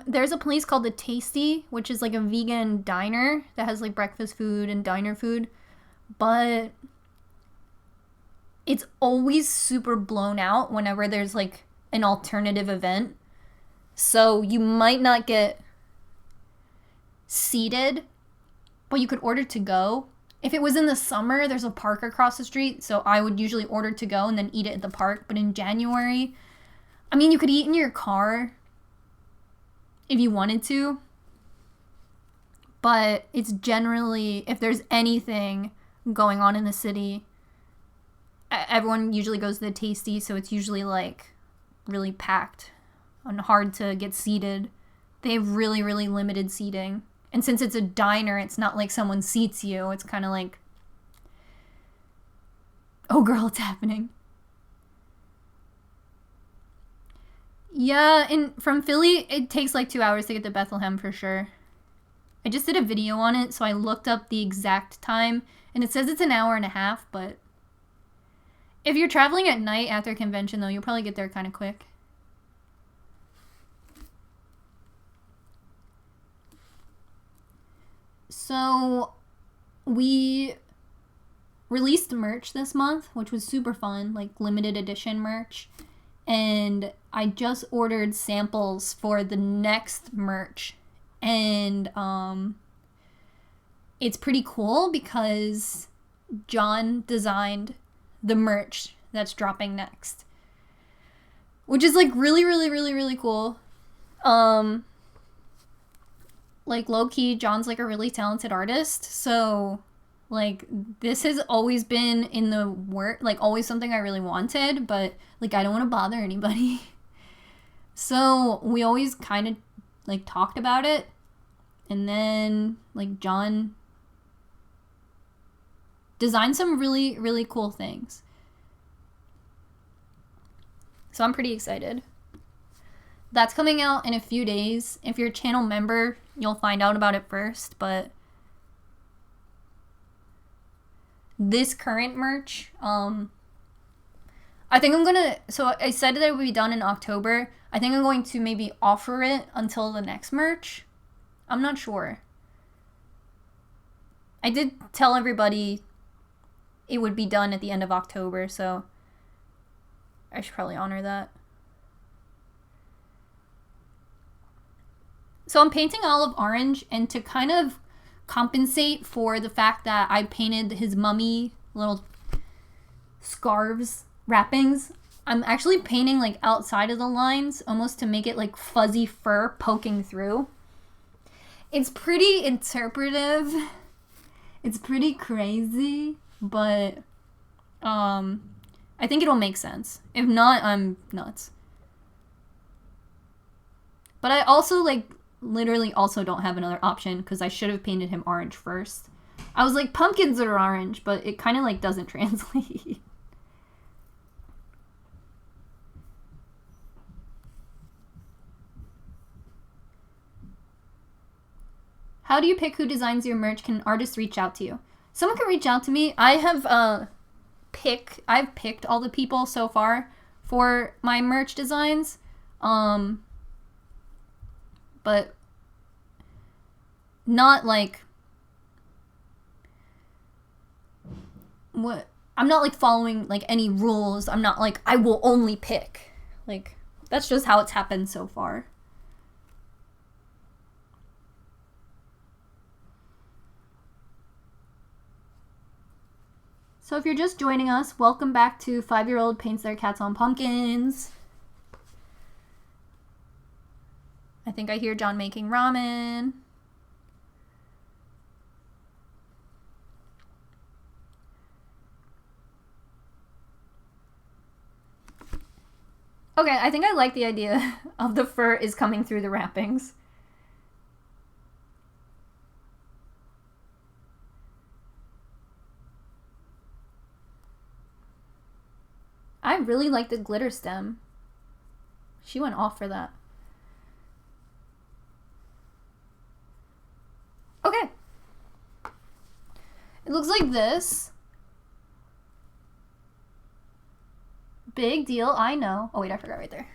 Speaker 1: There's a place called The Tasty, which is like a vegan diner that has like breakfast food and diner food, but it's always super blown out whenever there's like an alternative event. So you might not get seated, but you could order to go. If it was in the summer, there's a park across the street, so I would usually order to go and then eat it at the park. But in January, I mean, you could eat in your car if you wanted to. But it's generally, if there's anything going on in the city, everyone usually goes to the Tasty, so it's usually like really packed and hard to get seated. They have really, really limited seating. And since it's a diner, it's not like someone seats you. It's kind of like, oh girl, it's happening. Yeah, and from Philly, it takes like 2 hours to get to Bethlehem for sure. I just did a video on it, so I looked up the exact time, and it says it's an hour and a half, but if you're traveling at night after a convention, though, you'll probably get there kind of quick. So, we released merch this month, which was super fun, like limited edition merch. And I just ordered samples for the next merch. And it's pretty cool because John designed the merch that's dropping next. Which is like really, really, really, really cool. Like low-key, John's like a really talented artist, so like this has always been in the work, like always something I really wanted, but like I don't want to bother anybody. So we always kind of like talked about it, and then like John designed some really, really cool things. So I'm pretty excited. That's coming out in a few days. If you're a channel member, you'll find out about it first, but this current merch, I think I'm gonna, so I said that it would be done in October. I think I'm going to maybe offer it until the next merch. I'm not sure. I did tell everybody it would be done at the end of October, so I should probably honor that. So I'm painting olive orange, and to kind of compensate for the fact that I painted his mummy little scarves, wrappings, I'm actually painting like outside of the lines, almost to make it like fuzzy fur poking through. It's pretty interpretive. It's pretty crazy, but I think it'll make sense. If not, I'm nuts. But I also like literally also don't have another option because I should have painted him orange first. I was like, pumpkins are orange, but it kind of like doesn't translate. How do you pick who designs your merch? Can an artist reach out to you? Someone can reach out to me. I have I've picked all the people so far for my merch designs. But not like what, I'm not like following like any rules. I'm not like I will only pick. Like that's just how it's happened so far. So if you're just joining us, welcome back to 5-Year-Old Paints Their Cats on Pumpkins. I think I hear John making ramen. Okay, I think I like the idea of the fur is coming through the wrappings. I really like the glitter stem. She went off for that. Okay. It looks like this. Big deal, I know. Oh wait, I forgot right there.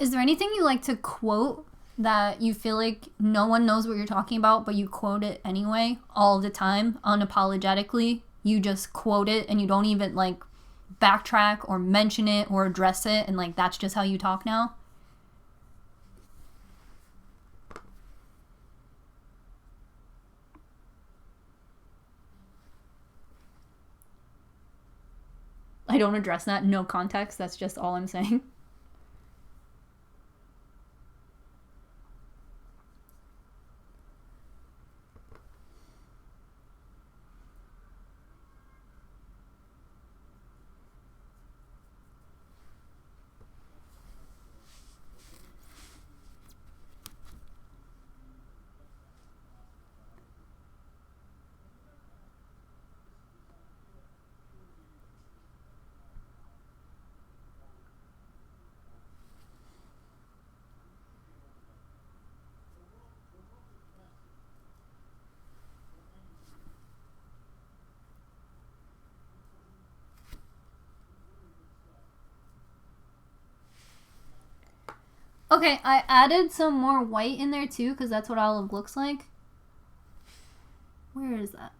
Speaker 1: Is there anything you like to quote that you feel like no one knows what you're talking about, but you quote it anyway all the time, unapologetically? You just quote it and you don't even like backtrack or mention it or address it, and like that's just how you talk now? I don't address that. No context. That's just all I'm saying. Okay, I added some more white in there too, because that's what olive looks like. Where is that?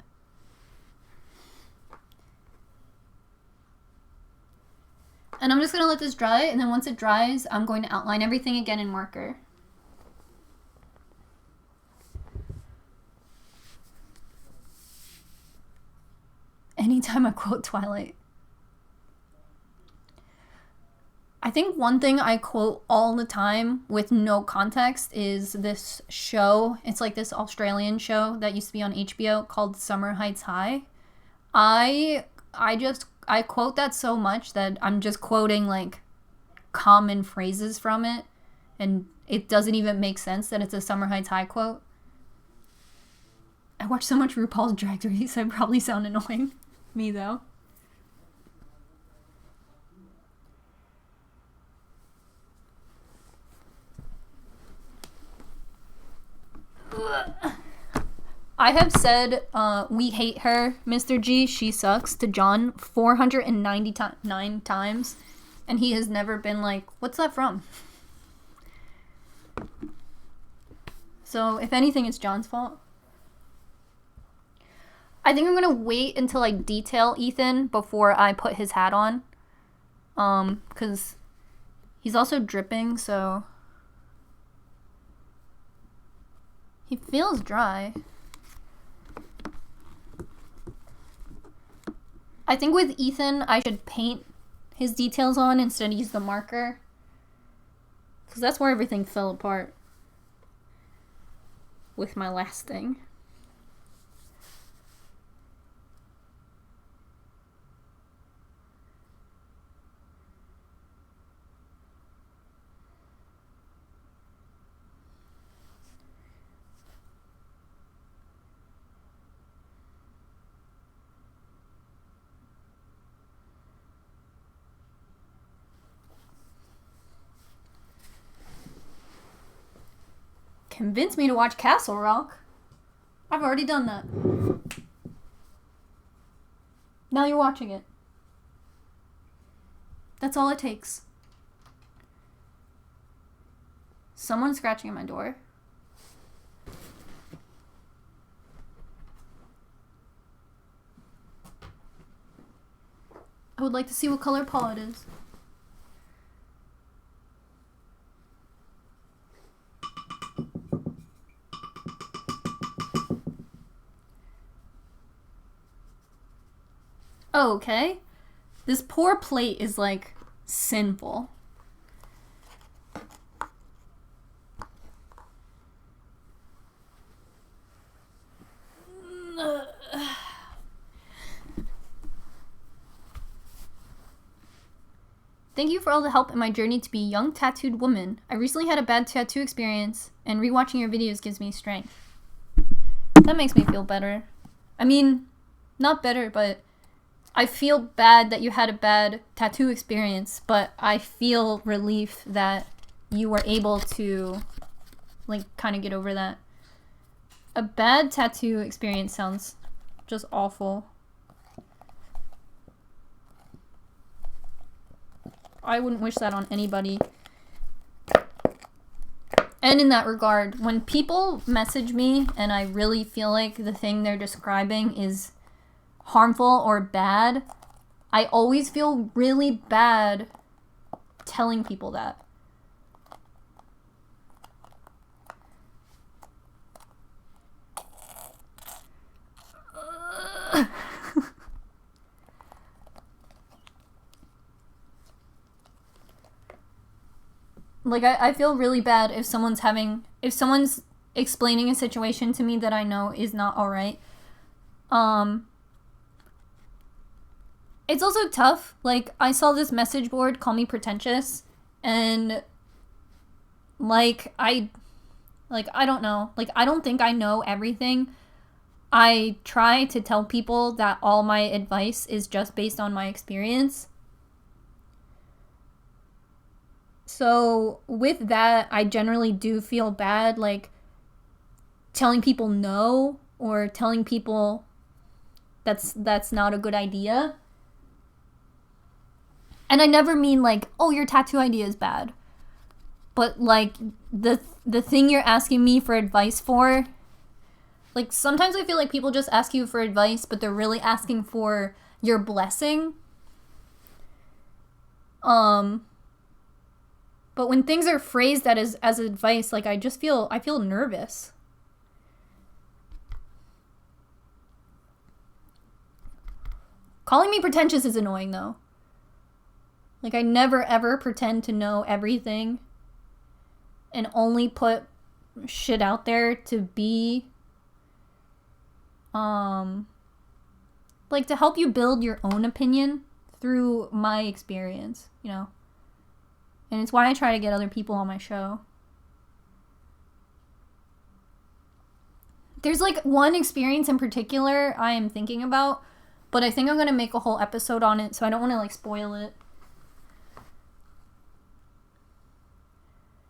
Speaker 1: And I'm just going to let this dry, and then once it dries, I'm going to outline everything again in marker. Anytime I quote Twilight. I think one thing I quote all the time with no context is this show. It's like this Australian show that used to be on HBO called Summer Heights High. I quote that so much that I'm just quoting like common phrases from it, and it doesn't even make sense that it's a Summer Heights High quote. I watch so much RuPaul's Drag Race, I probably sound annoying. Me though. I have said, we hate her, Mr. G, she sucks, to John 499 times, and he has never been like, what's that from? So, if anything, it's John's fault. I think I'm gonna wait until I detail Ethan before I put his hat on. Because he's also dripping, so... He feels dry. I think with Ethan, I should paint his details on instead of use the marker. Because that's where everything fell apart. With my last thing. Convince me to watch Castle Rock. I've already done that. Now you're watching it. That's all it takes. Someone's scratching at my door. I would like to see what color paw it is. Okay. This poor plate is like sinful. Thank you for all the help in my journey to be a young tattooed woman. I recently had a bad tattoo experience, and rewatching your videos gives me strength. That makes me feel better. I mean, not better, but I feel bad that you had a bad tattoo experience, but I feel relief that you were able to, like, kind of get over that. A bad tattoo experience sounds just awful. I wouldn't wish that on anybody. And in that regard, when people message me and I really feel like the thing they're describing is harmful or bad, I always feel really bad telling people that. Like, I feel really bad if someone's explaining a situation to me that I know is not alright. It's also tough. Like, I saw this message board call me pretentious, and I don't know. Like, I don't think I know everything. I try to tell people that all my advice is just based on my experience. So with that, I generally do feel bad, like, telling people no, or telling people that's not a good idea. And I never mean like, oh, your tattoo idea is bad. But like, the thing you're asking me for advice for, like, sometimes I feel like people just ask you for advice, but they're really asking for your blessing. But when things are phrased that as advice, like, I feel nervous. Calling me pretentious is annoying, though. Like, I never ever pretend to know everything and only put shit out there to be, like, to help you build your own opinion through my experience, you know? And it's why I try to get other people on my show. There's, like, one experience in particular I am thinking about, but I think I'm going to make a whole episode on it, so I don't want to, like, spoil it.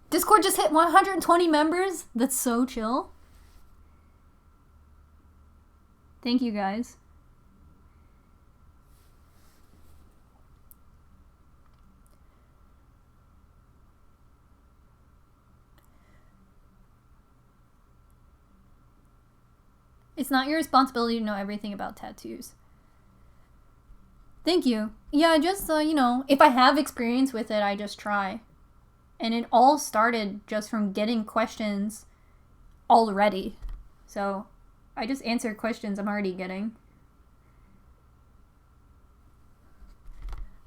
Speaker 1: Discord just hit 120 members? That's so chill. Thank you, guys. It's not your responsibility to know everything about tattoos. Thank you. Yeah, just, you know, if I have experience with it, I just try. And it all started just from getting questions already. So, I just answer questions I'm already getting.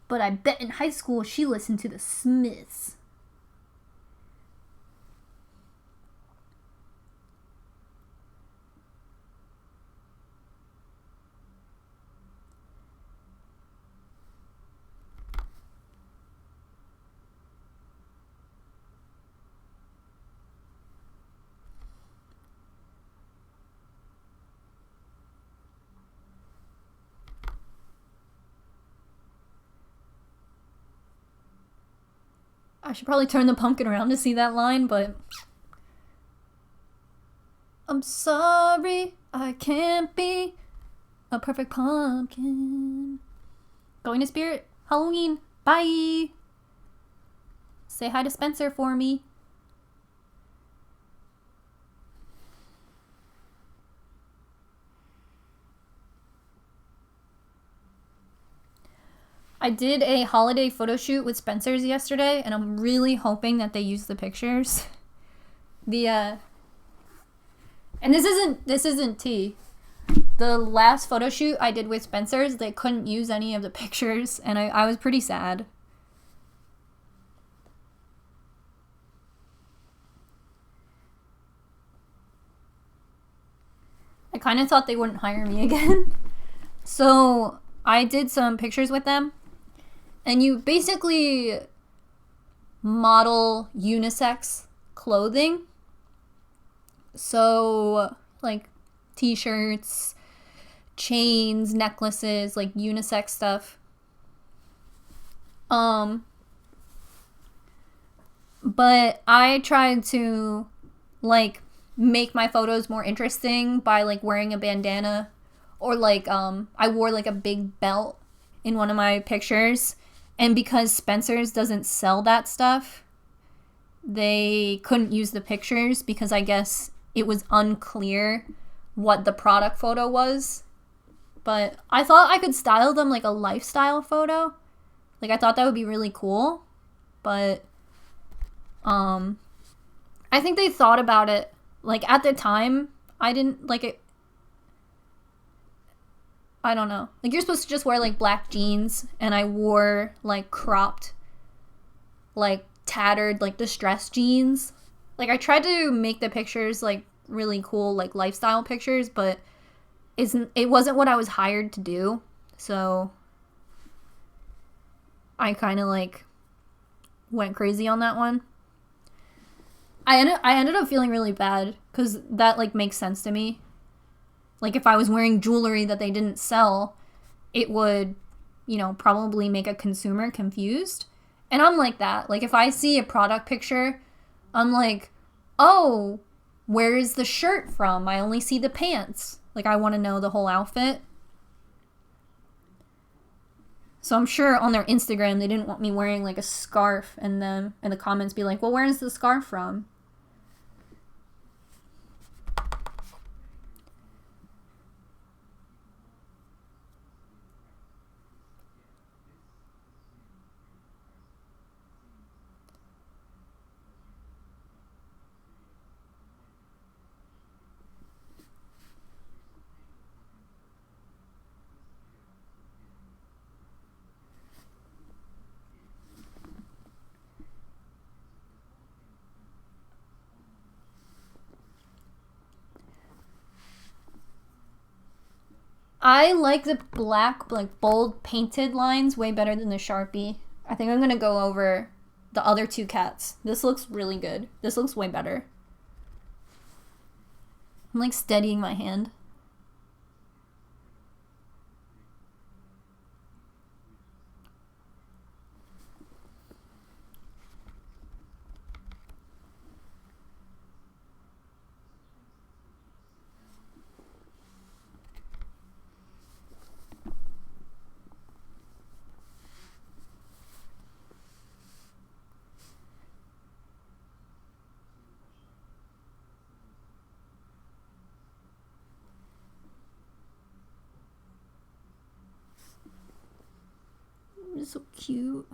Speaker 1: But I bet in high school she listened to the Smiths. I should probably turn the pumpkin around to see that line, but I'm sorry, I can't be a perfect pumpkin. Going to Spirit, Halloween, bye! Say hi to Spencer for me. I did a holiday photo shoot with Spencer's yesterday, and I'm really hoping that they use the pictures. And this isn't tea. The last photo shoot I did with Spencer's, they couldn't use any of the pictures, and I was pretty sad. I kind of thought they wouldn't hire me again. So I did some pictures with them. And you basically model unisex clothing. So, like, t-shirts, chains, necklaces, like, unisex stuff. But I tried to, like, make my photos more interesting by, like, wearing a bandana. Or, like, I wore, like, a big belt in one of my pictures. And because Spencer's doesn't sell that stuff, they couldn't use the pictures because I guess it was unclear what the product photo was. But I thought I could style them like a lifestyle photo. Like, I thought that would be really cool. But, I think they thought about it. Like, at the time, I didn't, like, it. I don't know. Like, you're supposed to just wear, like, black jeans. And I wore, like, cropped, like, tattered, like, distressed jeans. Like, I tried to make the pictures, like, really cool, like, lifestyle pictures. But it wasn't what I was hired to do. So I kind of, like, went crazy on that one. I ended up feeling really bad because that, like, makes sense to me. Like, if I was wearing jewelry that they didn't sell, it would, you know, probably make a consumer confused. And I'm like that. Like, if I see a product picture, I'm like, oh, where is the shirt from? I only see the pants. Like, I want to know the whole outfit. So I'm sure on their Instagram, they didn't want me wearing, like, a scarf and then in the comments be like, well, where is the scarf from? I like the black, like, bold painted lines way better than the Sharpie. I think I'm going to go over the other two cats. This looks really good. This looks way better. I'm, like, steadying my hand. It's so cute.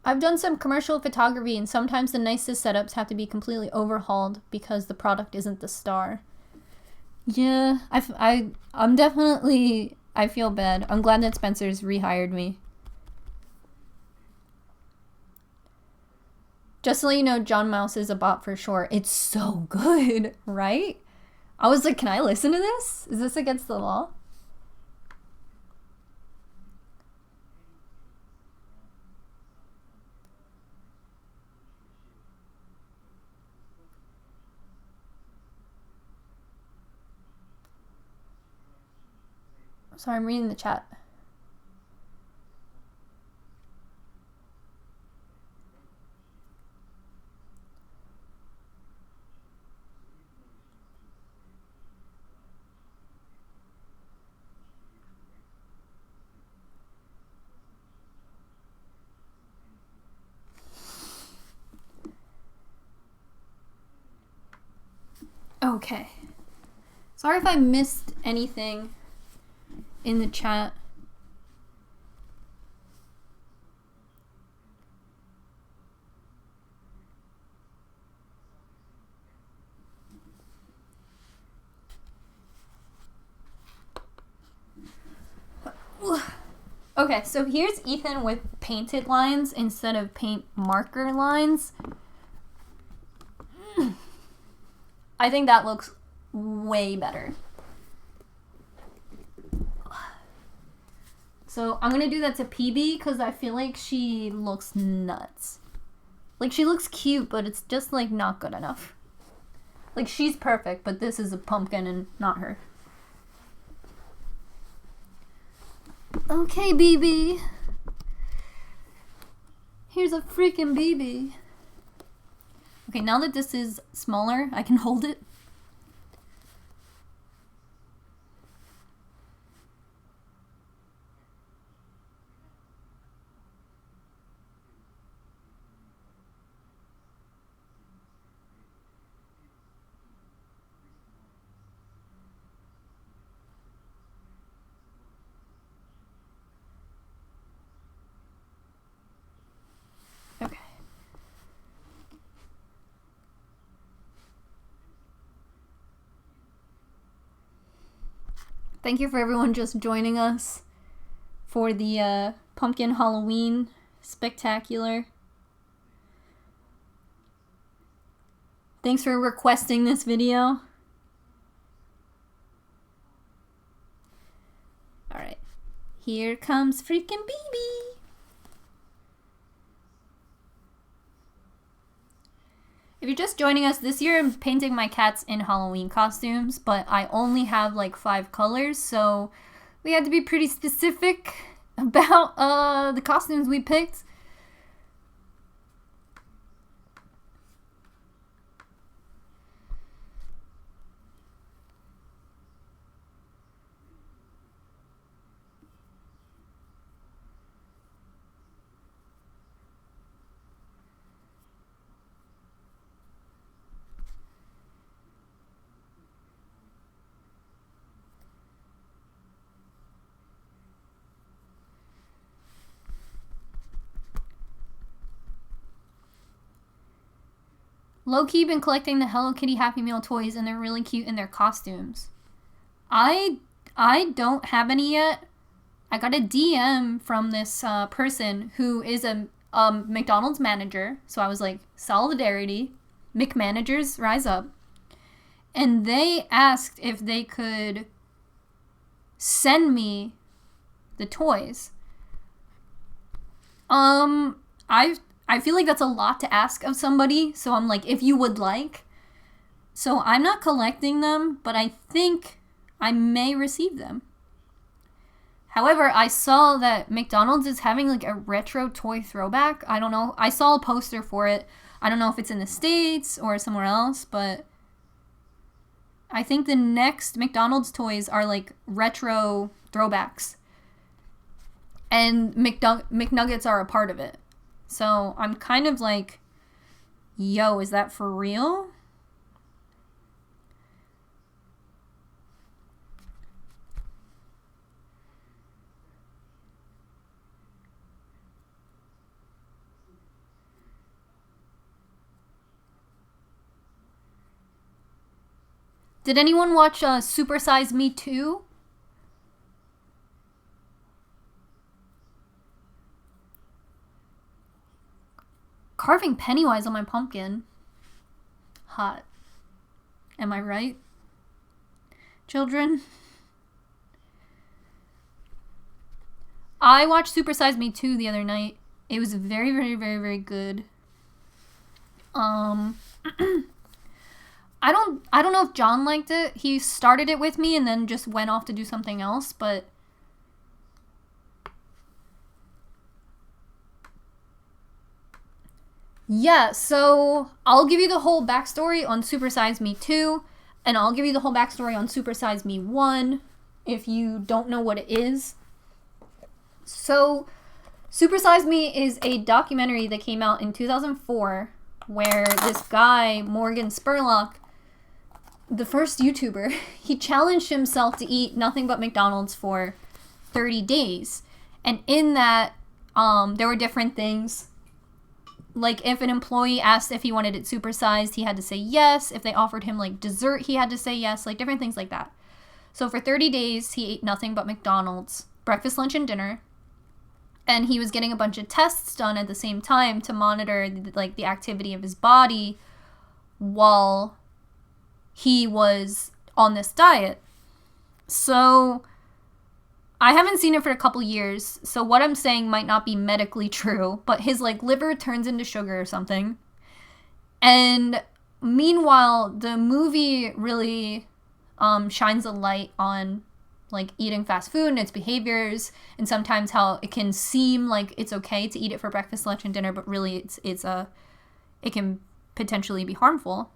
Speaker 1: I've done some commercial photography, and sometimes the nicest setups have to be completely overhauled because the product isn't the star. Yeah, I'm definitely, I feel bad. I'm glad that Spencer's rehired me. Just to let you know, John Mouse is a bot for sure. It's so good, right? I was like, can I listen to this? Is this against the law? Sorry, I'm reading the chat. Okay. Sorry if I missed anything in the chat. Okay, so here's Ethan with painted lines instead of paint marker lines. I think that looks way better. So I'm going to do that to PB because I feel like she looks nuts. Like, she looks cute, but it's just, like, not good enough. Like, she's perfect, but this is a pumpkin and not her. Okay, BB. Here's a freaking BB. Okay, now that this is smaller, I can hold it. Okay. Thank you for everyone just joining us for the pumpkin Halloween spectacular. Thanks for requesting this video. Alright. Here comes freaking BB. If you're just joining us, this year I'm painting my cats in Halloween costumes, but I only have like 5 colors, so we had to be pretty specific about the costumes we picked. Low-key been collecting the Hello Kitty Happy Meal toys, and they're really cute in their costumes. I don't have any yet. I got a DM from this person who is a McDonald's manager. So I was like, solidarity, McManagers rise up. And they asked if they could send me the toys. I feel like that's a lot to ask of somebody, so I'm like, if you would like. So I'm not collecting them, but I think I may receive them. However, I saw that McDonald's is having like a retro toy throwback. I don't know. I saw a poster for it. I don't know if it's in the States or somewhere else, but I think the next McDonald's toys are like retro throwbacks. And McNuggets are a part of it. So I'm kind of like, yo, is that for real? Did anyone watch Super Size Me 2? Carving Pennywise on my pumpkin. Hot. Am I right? Children? I watched Super Size Me 2 the other night. It was very, very, very, very good. I don't know if John liked it. He started it with me and then just went off to do something else, but yeah, so I'll give you the whole backstory on Super Size Me 2, and I'll give you the whole backstory on Super Size Me 1, if you don't know what it is. So, Super Size Me is a documentary that came out in 2004, where this guy, Morgan Spurlock, the first YouTuber, he challenged himself to eat nothing but McDonald's for 30 days. And in that, there were different things. Like, if an employee asked if he wanted it supersized, he had to say yes. If they offered him, like, dessert, he had to say yes. Like, different things like that. So for 30 days, he ate nothing but McDonald's, breakfast, lunch, and dinner. And he was getting a bunch of tests done at the same time to monitor, like, the activity of his body while he was on this diet. So I haven't seen it for a couple years, so what I'm saying might not be medically true, but his, like, liver turns into sugar or something. And meanwhile, the movie really shines a light on, like, eating fast food and its behaviors, and sometimes how it can seem like it's okay to eat it for breakfast, lunch, and dinner, but really it can potentially be harmful.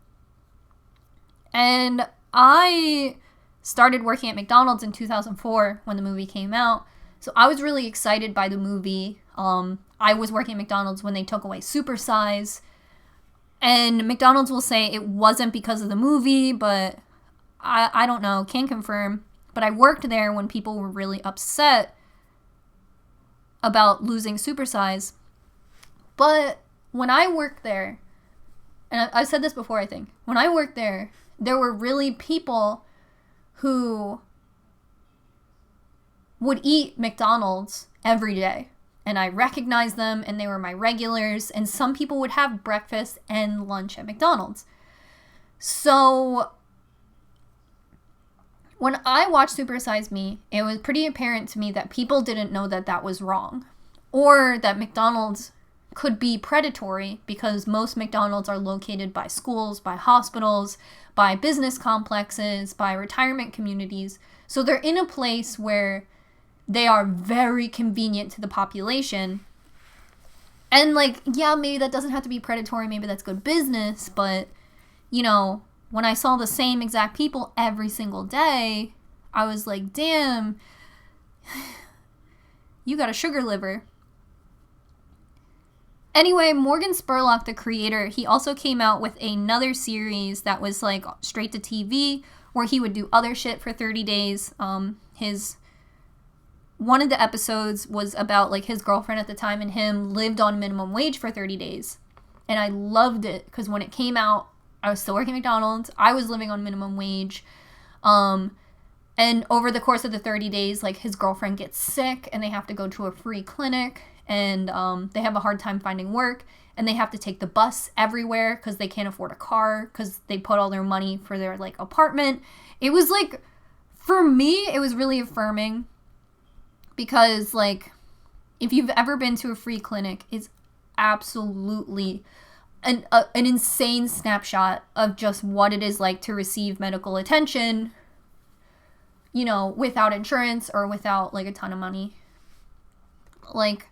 Speaker 1: And I started working at McDonald's in 2004 when the movie came out. So I was really excited by the movie. I was working at McDonald's when they took away Supersize. And McDonald's will say it wasn't because of the movie, but I don't know, can't confirm. But I worked there when people were really upset about losing Supersize. But when I worked there, and I've said this before, I think, when I worked there were really people who would eat McDonald's every day. And I recognized them, and they were my regulars. And some people would have breakfast and lunch at McDonald's. So when I watched Super Size Me, it was pretty apparent to me that people didn't know that that was wrong. Or that McDonald's could be predatory, because most McDonald's are located by schools, by hospitals, by business complexes, by retirement communities. So they're in a place where they are very convenient to the population. And, like, yeah, maybe that doesn't have to be predatory, maybe that's good business, but, you know, when I saw the same exact people every single day, I was like, damn, you got a sugar liver. Anyway, Morgan Spurlock, the creator, he also came out with another series that was, like, straight to TV, where he would do other shit for 30 days. One of the episodes was about, like, his girlfriend at the time and him lived on minimum wage for 30 days. And I loved it, because when it came out, I was still working at McDonald's. I was living on minimum wage. And over the course of the 30 days, like, his girlfriend gets sick and they have to go to a free clinic. And they have a hard time finding work, and they have to take the bus everywhere because they can't afford a car because they put all their money for their, like, apartment. It was, like, for me, it was really affirming because, like, if you've ever been to a free clinic, it's absolutely an insane snapshot of just what it is like to receive medical attention, you know, without insurance or without, like, a ton of money. Like,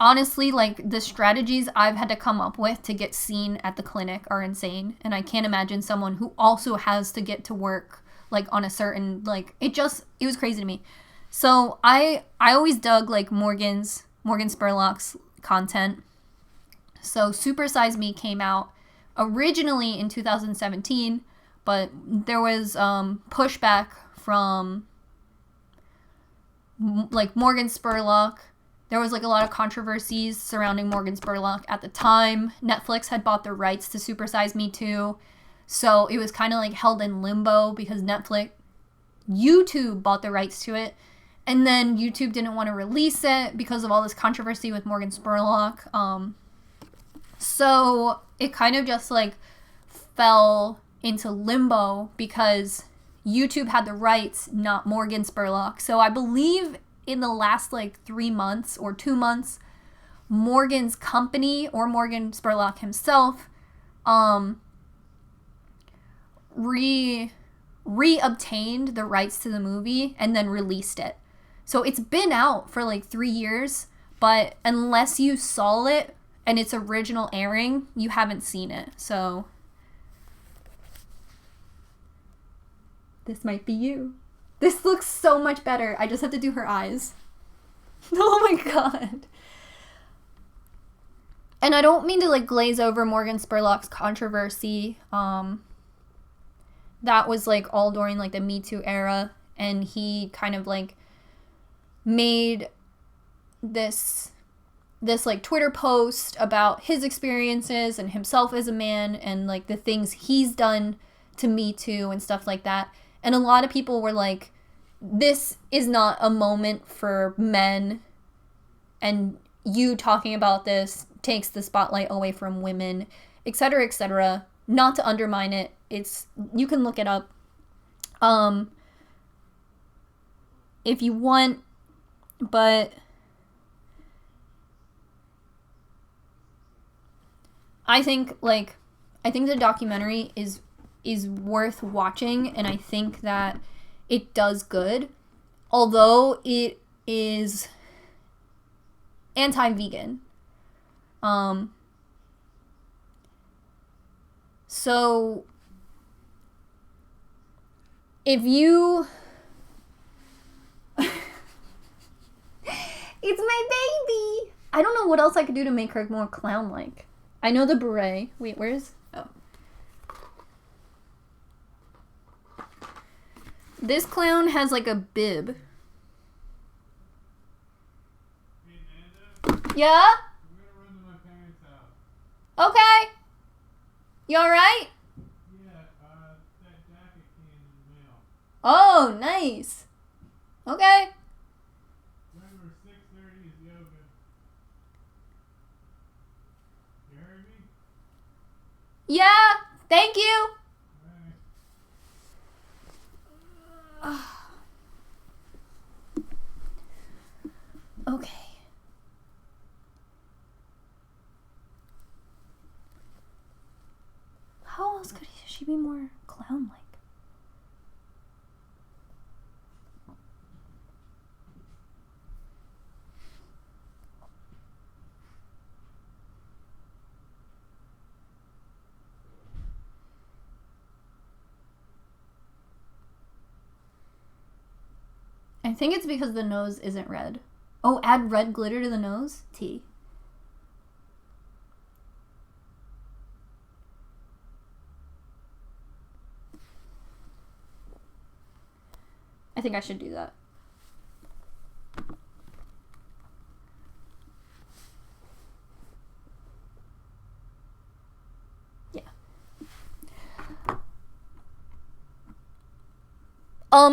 Speaker 1: honestly, like, the strategies I've had to come up with to get seen at the clinic are insane. And I can't imagine someone who also has to get to work, like, on a certain, like, it was crazy to me. So I always dug, like, Morgan Spurlock's content. So Super Size Me came out originally in 2017, but there was pushback from, like, Morgan Spurlock. There was, like, a lot of controversies surrounding Morgan Spurlock at the time. Netflix had bought the rights to Super Size Me too. So it was kind of, like, held in limbo because YouTube bought the rights to it. And then YouTube didn't want to release it because of all this controversy with Morgan Spurlock. So it kind of just, like, fell into limbo because YouTube had the rights, not Morgan Spurlock. So I believe in the last, like, 3 months or 2 months, Morgan's company or Morgan Spurlock himself reobtained the rights to the movie and then released it. So it's been out for, like, 3 years, but unless you saw it and its original airing, you haven't seen it. So this might be you. This looks so much better. I just have to do her eyes. Oh my god. And I don't mean to, like, glaze over Morgan Spurlock's controversy. That was, like, all during, like, the Me Too era. And he kind of, like, made this like, Twitter post about his experiences and himself as a man and, like, the things he's done to Me Too and stuff like that. And a lot of people were like, this is not a moment for men, and you talking about this takes the spotlight away from women, etc., etc. Not to undermine it. You can look it up. if you want, but I think the documentary is worth watching, and I think that it does good, although it is anti-vegan. So if you it's my baby. I don't know what else I could do to make her more clown-like. I know the beret. Wait, where's... Oh. This clown has like a bib.
Speaker 2: Hey, Nanda,
Speaker 1: Yeah?
Speaker 2: I'm gonna run to my parents' house.
Speaker 1: Okay. You alright?
Speaker 2: Yeah, that jacket came in the mail.
Speaker 1: Oh, nice. Okay.
Speaker 2: Remember, 6:30 is yoga. You heard me?
Speaker 1: Yeah, thank you.
Speaker 2: Alright.
Speaker 1: Okay. How else could she be more clown-like? I think it's because the nose isn't red. Oh, add red glitter to the nose? T. I think I should do that. Yeah.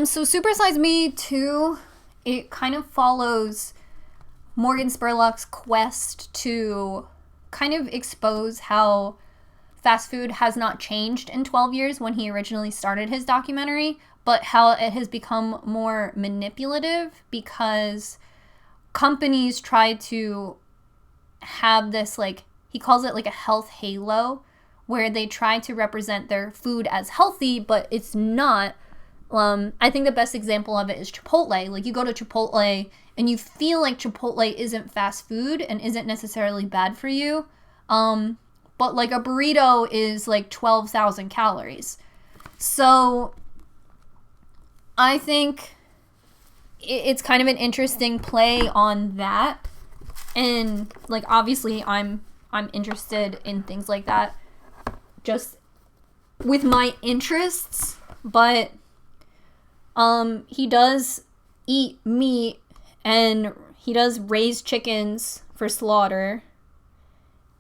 Speaker 1: So Super Size Me 2, it kind of follows Morgan Spurlock's quest to kind of expose how fast food has not changed in 12 years when he originally started his documentary, but how it has become more manipulative because companies try to have this, like, he calls it like a health halo, where they try to represent their food as healthy, but it's not. I think the best example of it is Chipotle. Like, you go to Chipotle and you feel like Chipotle isn't fast food and isn't necessarily bad for you. But like a burrito is like 12,000 calories. So I think it's kind of an interesting play on that. And like, obviously I'm interested in things like that just with my interests, but he does eat meat and he does raise chickens for slaughter,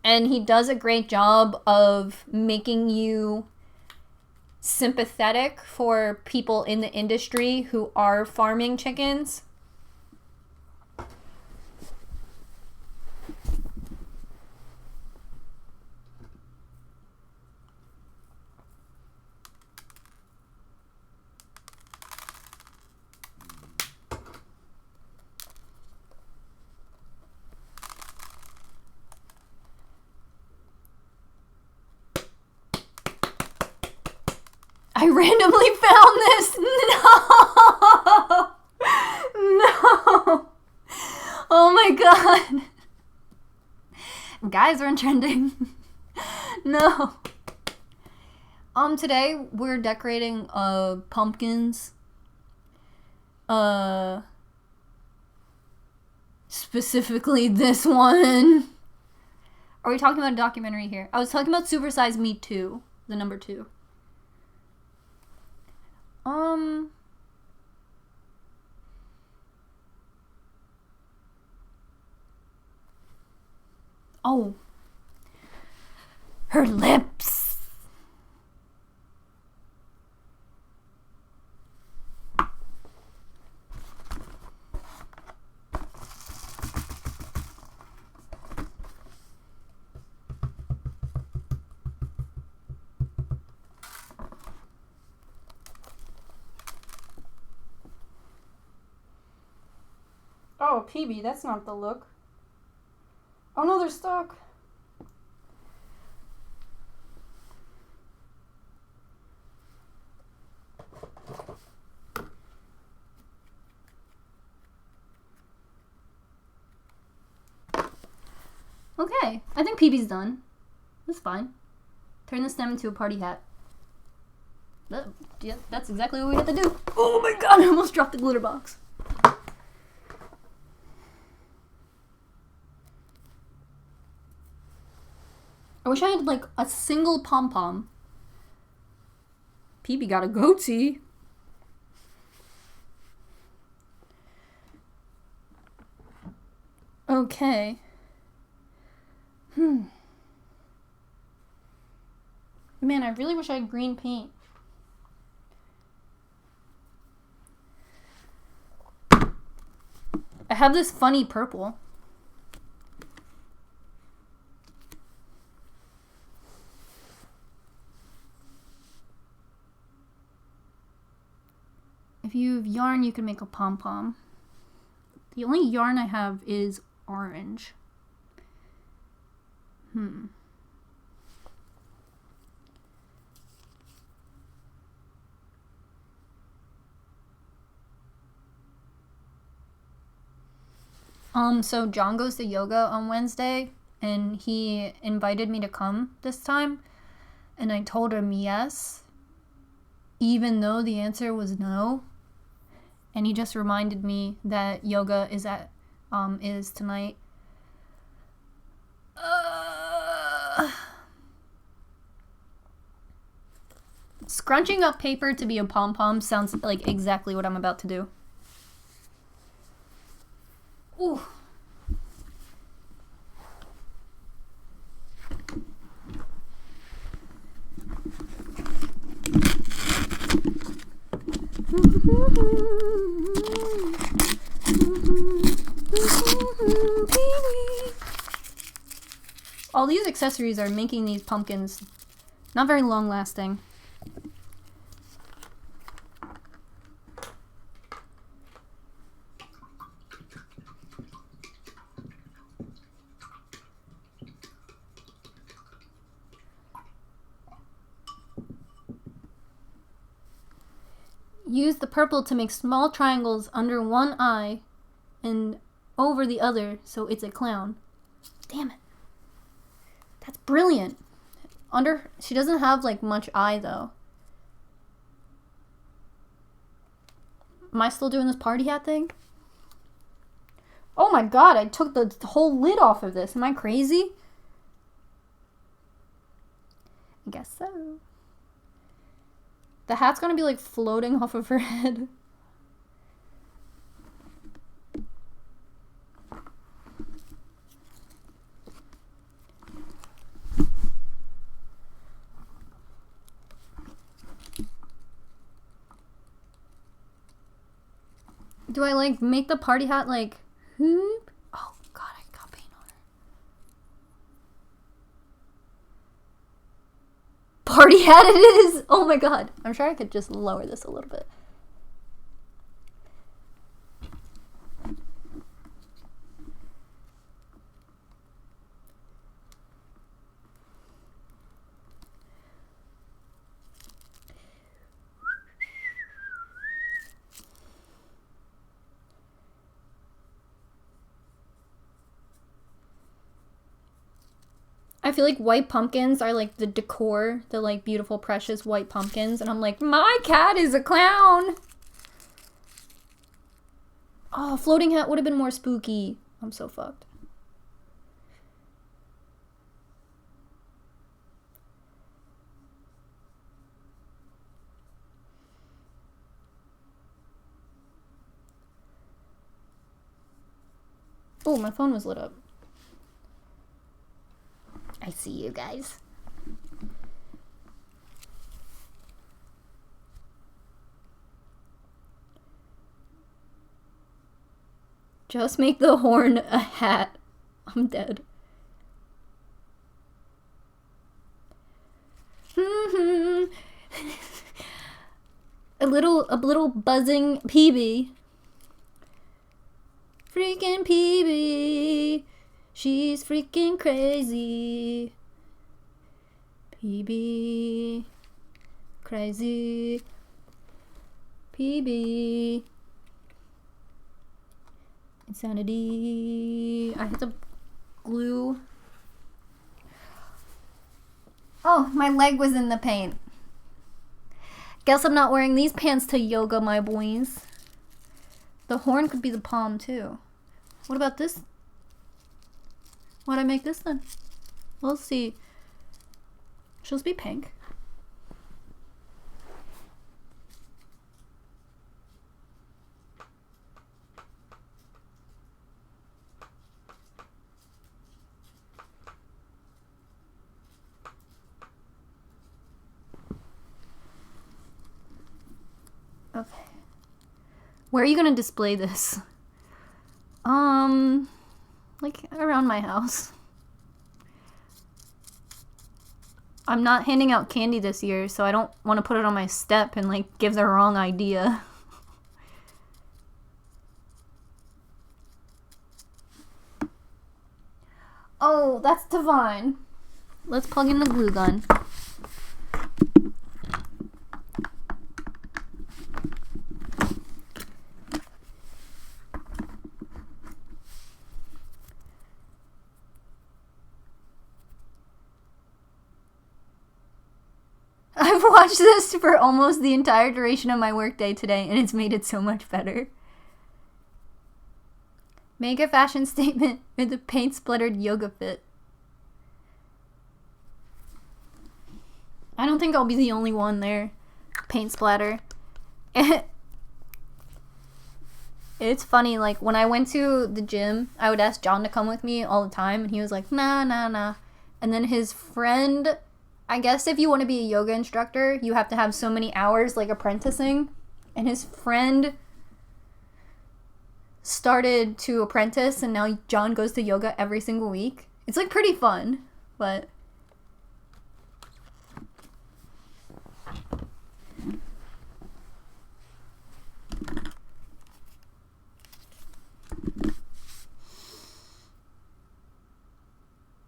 Speaker 1: and he does a great job of making you sympathetic for people in the industry who are farming chickens. I randomly found this. No. No. Oh my god. Guys are trending. No. Today we're decorating pumpkins. Specifically this one. Are we talking about a documentary here? I was talking about Super Size Me 2, the number 2. Oh. Her lips. Oh, PB, that's not the look. Oh no, they're stuck. Okay, I think PB's done. That's fine. Turn the stem into a party hat. Yeah, that's exactly what we had to do. Oh my god, I almost dropped the glitter box. I wish I had like a single pom-pom. PB got a goatee. Okay. Man, I really wish I had green paint. I have this funny purple. If you have yarn, you can make a pom-pom. The only yarn I have is orange. So John goes to yoga on Wednesday, and he invited me to come this time, and I told him yes, even though the answer was no, and he just reminded me that yoga is tonight. Scrunching up paper to be a pom-pom sounds like exactly what I'm about to do. Ooh. All these accessories are making these pumpkins not very long lasting. Use the purple to make small triangles under one eye and over the other so it's a clown. Damn it. That's brilliant. She doesn't have like much eye though. Am I still doing this party hat thing? Oh my god, I took the whole lid off of this. Am I crazy? I guess so. The hat's gonna be like floating off of her head. Do I like make the party hat like whoop? Oh god, I got paint on her. Party hat it is! Oh my god. I'm sure I could just lower this a little bit. I feel like white pumpkins are like the decor, the like beautiful, precious white pumpkins. And I'm like, my cat is a clown. Oh, floating hat would have been more spooky. I'm so fucked. Oh, my phone was lit up. I see you guys. Just make the horn a hat. I'm dead. a little buzzing PB. freaking PB. She's freaking crazy. PB. Crazy. PB. Insanity. I hit the glue. Oh, my leg was in the paint. Guess I'm not wearing these pants to yoga, my boys. The horn could be the palm, too. What about this? Why'd I make this then? We'll see. Should this be pink? Okay. Where are you gonna display this? Like around my house. I'm not handing out candy this year, so I don't want to put it on my step and like give the wrong idea. Oh, that's divine. Let's plug in the glue gun. I've watched this for almost the entire duration of my workday today, and it's made it so much better. Make a fashion statement with a paint splattered yoga fit. I don't think I'll be the only one there. Paint splatter. It's funny, like, when I went to the gym, I would ask John to come with me all the time, and he was like, nah. And then his friend... I guess if you want to be a yoga instructor, you have to have so many hours, like, apprenticing. And his friend started to apprentice, and now John goes to yoga every single week. It's, like, pretty fun, but...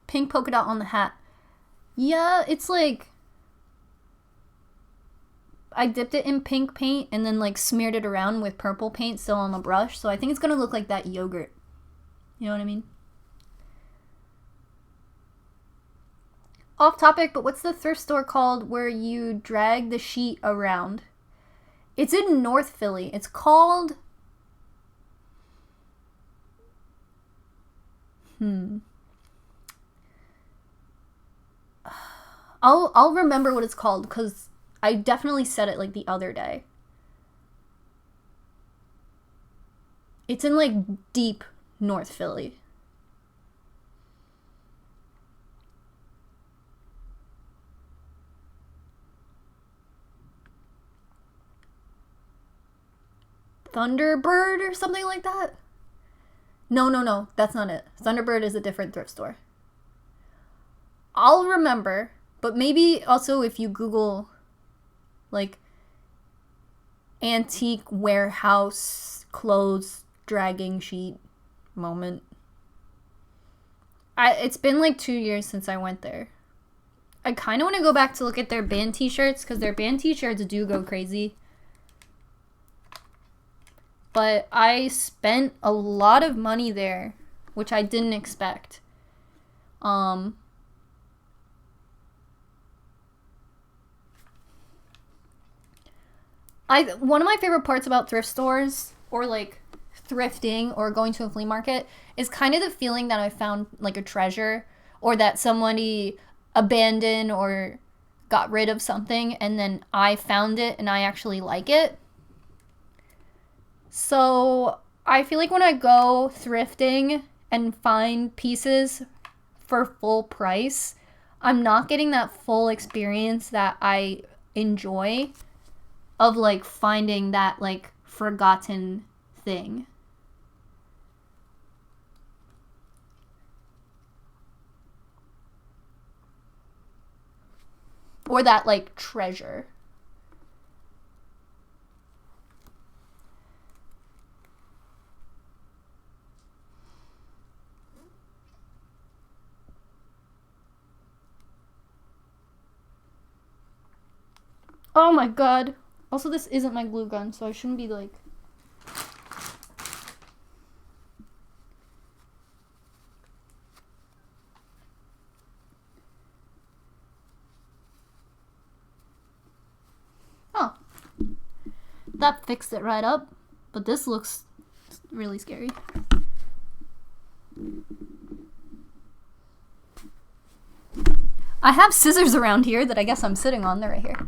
Speaker 1: Pink polka dot on the hat. Yeah, it's like... I dipped it in pink paint and then like smeared it around with purple paint still on the brush. So I think it's gonna look like that yogurt. You know what I mean? Off topic, but what's the thrift store called where you drag the sheet around? It's in North Philly. It's called... I'll remember what it's called because I definitely said it like the other day. It's in like deep North Philly. Thunderbird or something like that? No, that's not it. Thunderbird is a different thrift store. I'll remember, but maybe also if you Google, like, antique warehouse clothes dragging sheet moment. It's been like 2 years since I went there. I kind of want to go back to look at their band t-shirts because their band t-shirts do go crazy. But I spent a lot of money there, which I didn't expect. One of my favorite parts about thrift stores, or like thrifting, or going to a flea market, is kind of the feeling that I found like a treasure, or that somebody abandoned or got rid of something, and then I found it and I actually like it. So I feel like when I go thrifting and find pieces for full price, I'm not getting that full experience that I enjoy of like finding that like forgotten thing. Or that like treasure. Oh my god. Also, this isn't my glue gun, so I shouldn't be like... Oh. That fixed it right up. But this looks really scary. I have scissors around here that I guess I'm sitting on. They're right here.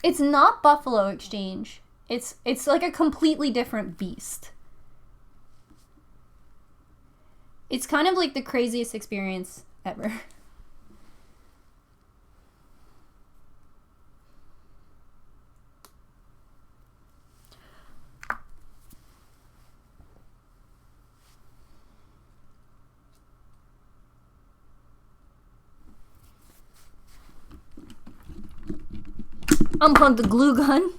Speaker 1: It's not Buffalo Exchange. It's like a completely different beast. It's kind of like the craziest experience ever. Unplug the glue gun.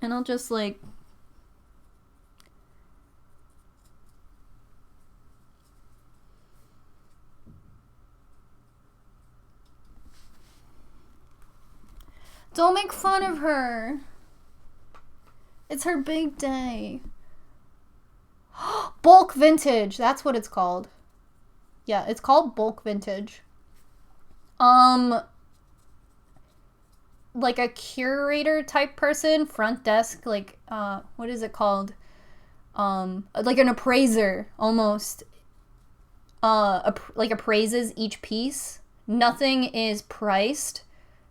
Speaker 1: And I'll just like... Don't make fun of her. It's her big day. Bulk vintage. That's what it's called. Yeah, it's called bulk vintage. Like a curator type person, front desk, like, what is it called? Like an appraiser, almost. Like appraises each piece. Nothing is priced.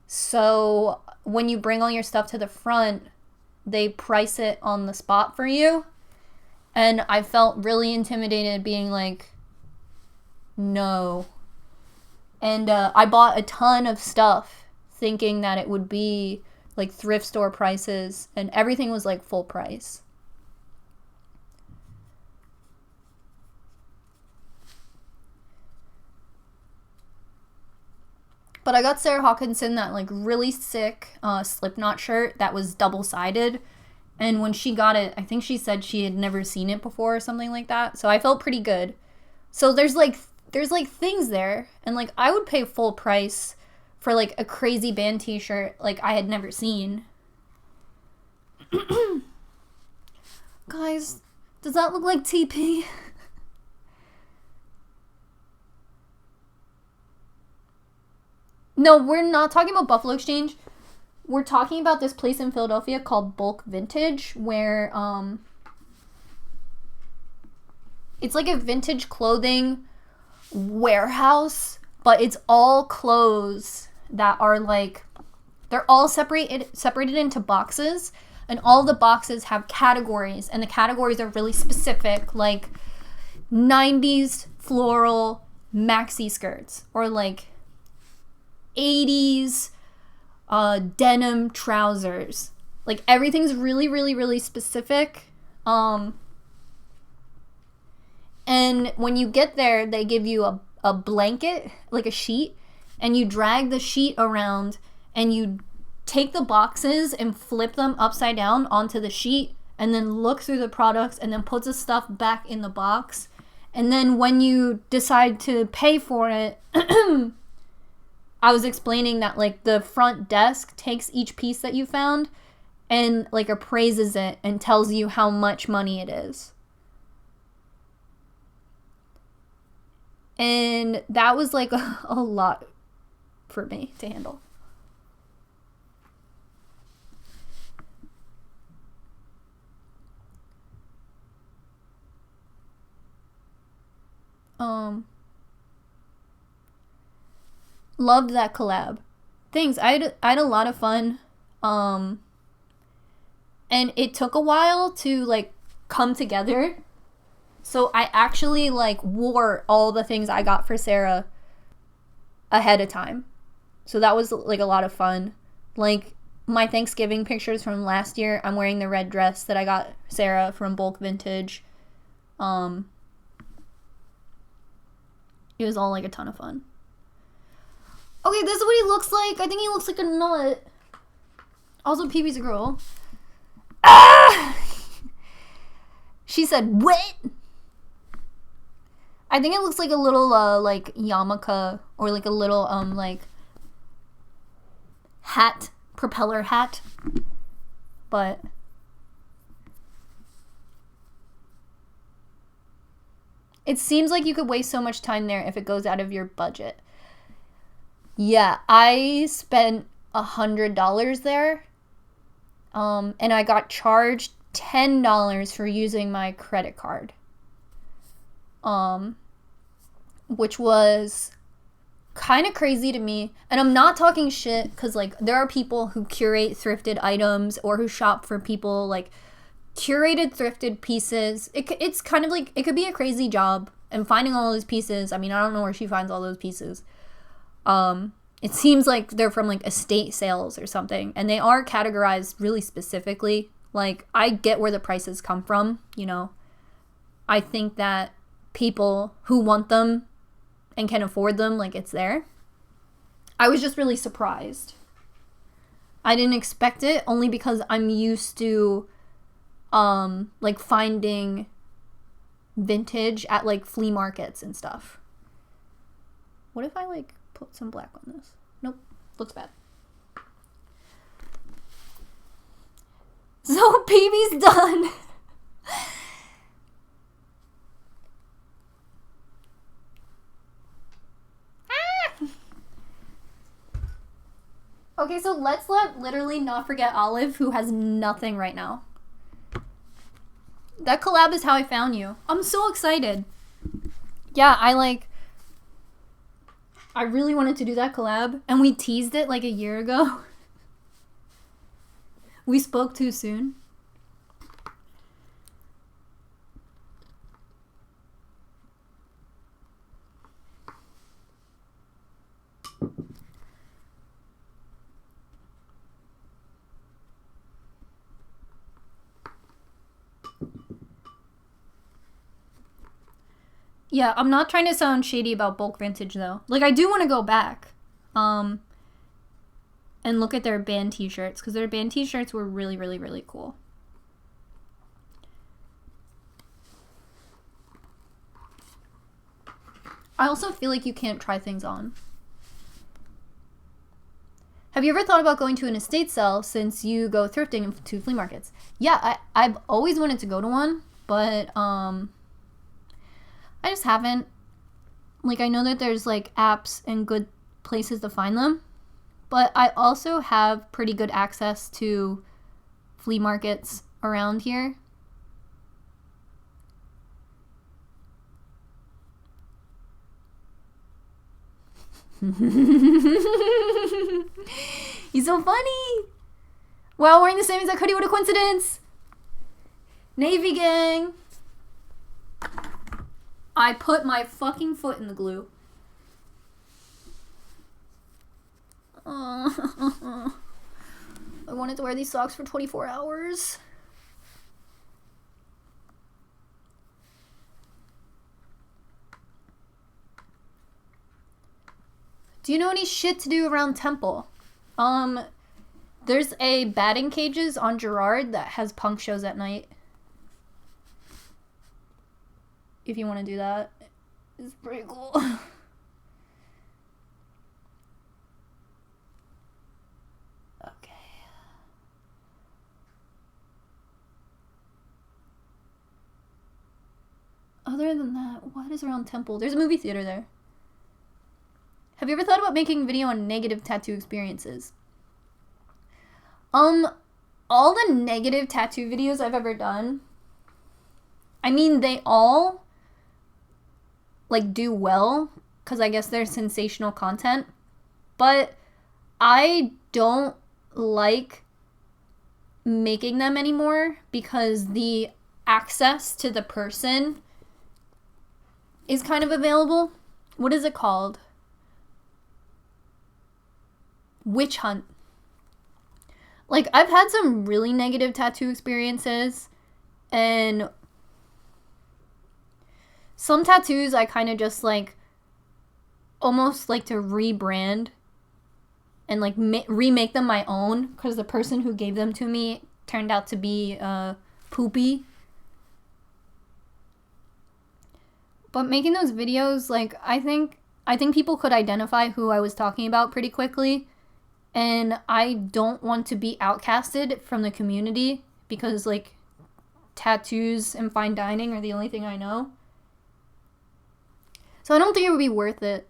Speaker 1: So when you bring all your stuff to the front, they price it on the spot for you. And I felt really intimidated being like, no. And I bought a ton of stuff thinking that it would be like thrift store prices, and everything was like full price. But I got Sarah Hawkinson that like really sick Slipknot shirt that was double-sided, and when she got it, I think she said she had never seen it before or something like that, so I felt pretty good. So there's like things there, and like I would pay full price for like a crazy band t-shirt like I had never seen. Guys, does that look like TP? No, we're not talking about Buffalo Exchange. We're talking about this place in Philadelphia called Bulk Vintage, where it's like a vintage clothing warehouse, but it's all clothes that are like, they're all separated into boxes, and all the boxes have categories, and the categories are really specific, like 90s floral maxi skirts, or like 80s denim trousers. Like everything's really, really, really specific. And when you get there, they give you a blanket, like a sheet, and you drag the sheet around, and you take the boxes and flip them upside down onto the sheet, and then look through the products, and then put the stuff back in the box. And then when you decide to pay for it, I was explaining that like the front desk takes each piece that you found and like appraises it and tells you how much money it is. And that was like a lot for me to handle. Loved that collab. Thanks. I had a lot of fun. And it took a while to like come together. So I actually like wore all the things I got for Sarah ahead of time. So that was like a lot of fun. Like my Thanksgiving pictures from last year, I'm wearing the red dress that I got Sarah from Bulk Vintage. It was all like a ton of fun. Okay, this is what he looks like. I think he looks like a nut. Also, Peewee's a girl. Ah! She said, "What?" I think it looks like a little, like, yarmulke, or like a little, like, hat, propeller hat, but it seems like you could waste so much time there if it goes out of your budget. Yeah, I spent $100 there, and I got charged $10 for using my credit card, which was kind of crazy to me. And I'm not talking shit, because like there are people who curate thrifted items or who shop for people, like curated thrifted pieces. It's kind of like, it could be a crazy job, and finding all those pieces, I mean, I don't know where she finds all those pieces. It seems like they're from like estate sales or something, and they are categorized really specifically. Like, I get where the prices come from, you know. I think that people who want them and can afford them, like, it's there. I was just really surprised. I didn't expect it, only because I'm used to like finding vintage at like flea markets and stuff. What if I like put some black on this? Nope, looks bad. So baby's done. Okay, so let's literally not forget Olive, who has nothing right now. That collab is how I found you. I'm so excited. Yeah, I really wanted to do that collab, and we teased it like a year ago. We spoke too soon. Yeah, I'm not trying to sound shady about bulk vintage though. Like, I do want to go back and look at their band t-shirts, because their band t-shirts were really, really, really cool. I also feel like you can't try things on. Have you ever thought about going to an estate sale since you go thrifting to flea markets? Yeah, I've always wanted to go to one, but I just haven't. Like, I know that there's like apps and good places to find them, but I also have pretty good access to flea markets around here. He's so funny. Wow, wearing the same exact hoodie, what a coincidence. Navy gang. I put my fucking foot in the glue. I wanted to wear these socks for 24 hours. Do you know any shit to do around Temple? There's a batting cages on Girard that has punk shows at night. If you want to do that, it's pretty cool. Okay. Other than that, what is around Temple? There's a movie theater there. Have you ever thought about making a video on negative tattoo experiences? All the negative tattoo videos I've ever done, I mean, they all like do well, because I guess they're sensational content, but I don't like making them anymore because the access to the person is kind of available. What is it called? Witch hunt. Like, I've had some really negative tattoo experiences, and some tattoos I kind of just like almost like to rebrand and like remake them my own, because the person who gave them to me turned out to be poopy. But making those videos, like, I think people could identify who I was talking about pretty quickly. And I don't want to be outcasted from the community because, like, tattoos and fine dining are the only thing I know. So I don't think it would be worth it.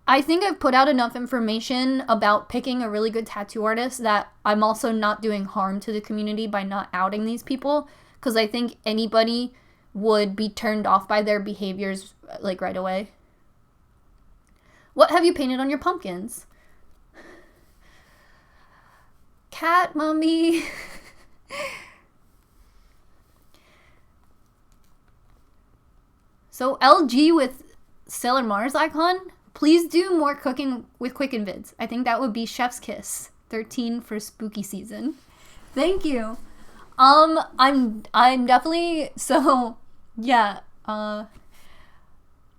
Speaker 1: I think I've put out enough information about picking a really good tattoo artist that I'm also not doing harm to the community by not outing these people, because I think anybody would be turned off by their behaviors, like, right away. What have you painted on your pumpkins? Cat, mommy. So LG with Sailor Mars icon, please do more cooking with Quicken vids. I think that would be chef's kiss. 13 for spooky season. Thank you. I'm definitely, so yeah,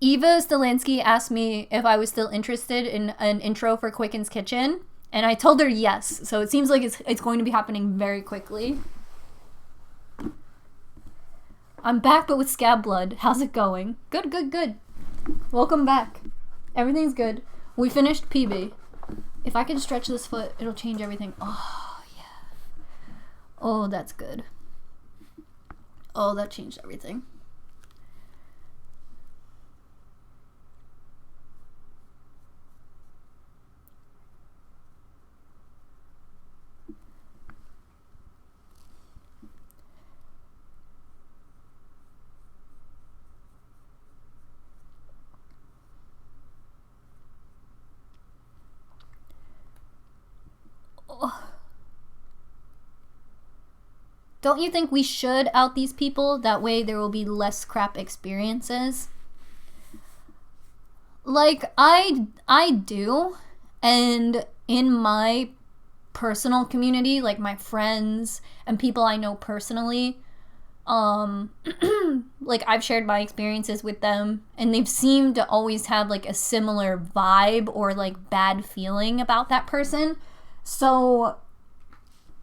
Speaker 1: Eva Stalinsky asked me if I was still interested in an intro for Quicken's Kitchen, and I told her yes. So it seems like it's going to be happening very quickly. I'm back, but with scab blood. How's it going? Good, good, good. Welcome back. Everything's good. We finished PB. If I can stretch this foot, it'll change everything. Oh, yeah. Oh, that's good. Oh, that changed everything. Don't you think we should out these people? That way there will be less crap experiences. Like, I do. And in my personal community, like my friends and people I know personally, like I've shared my experiences with them, and they've seemed to always have like a similar vibe or like bad feeling about that person. So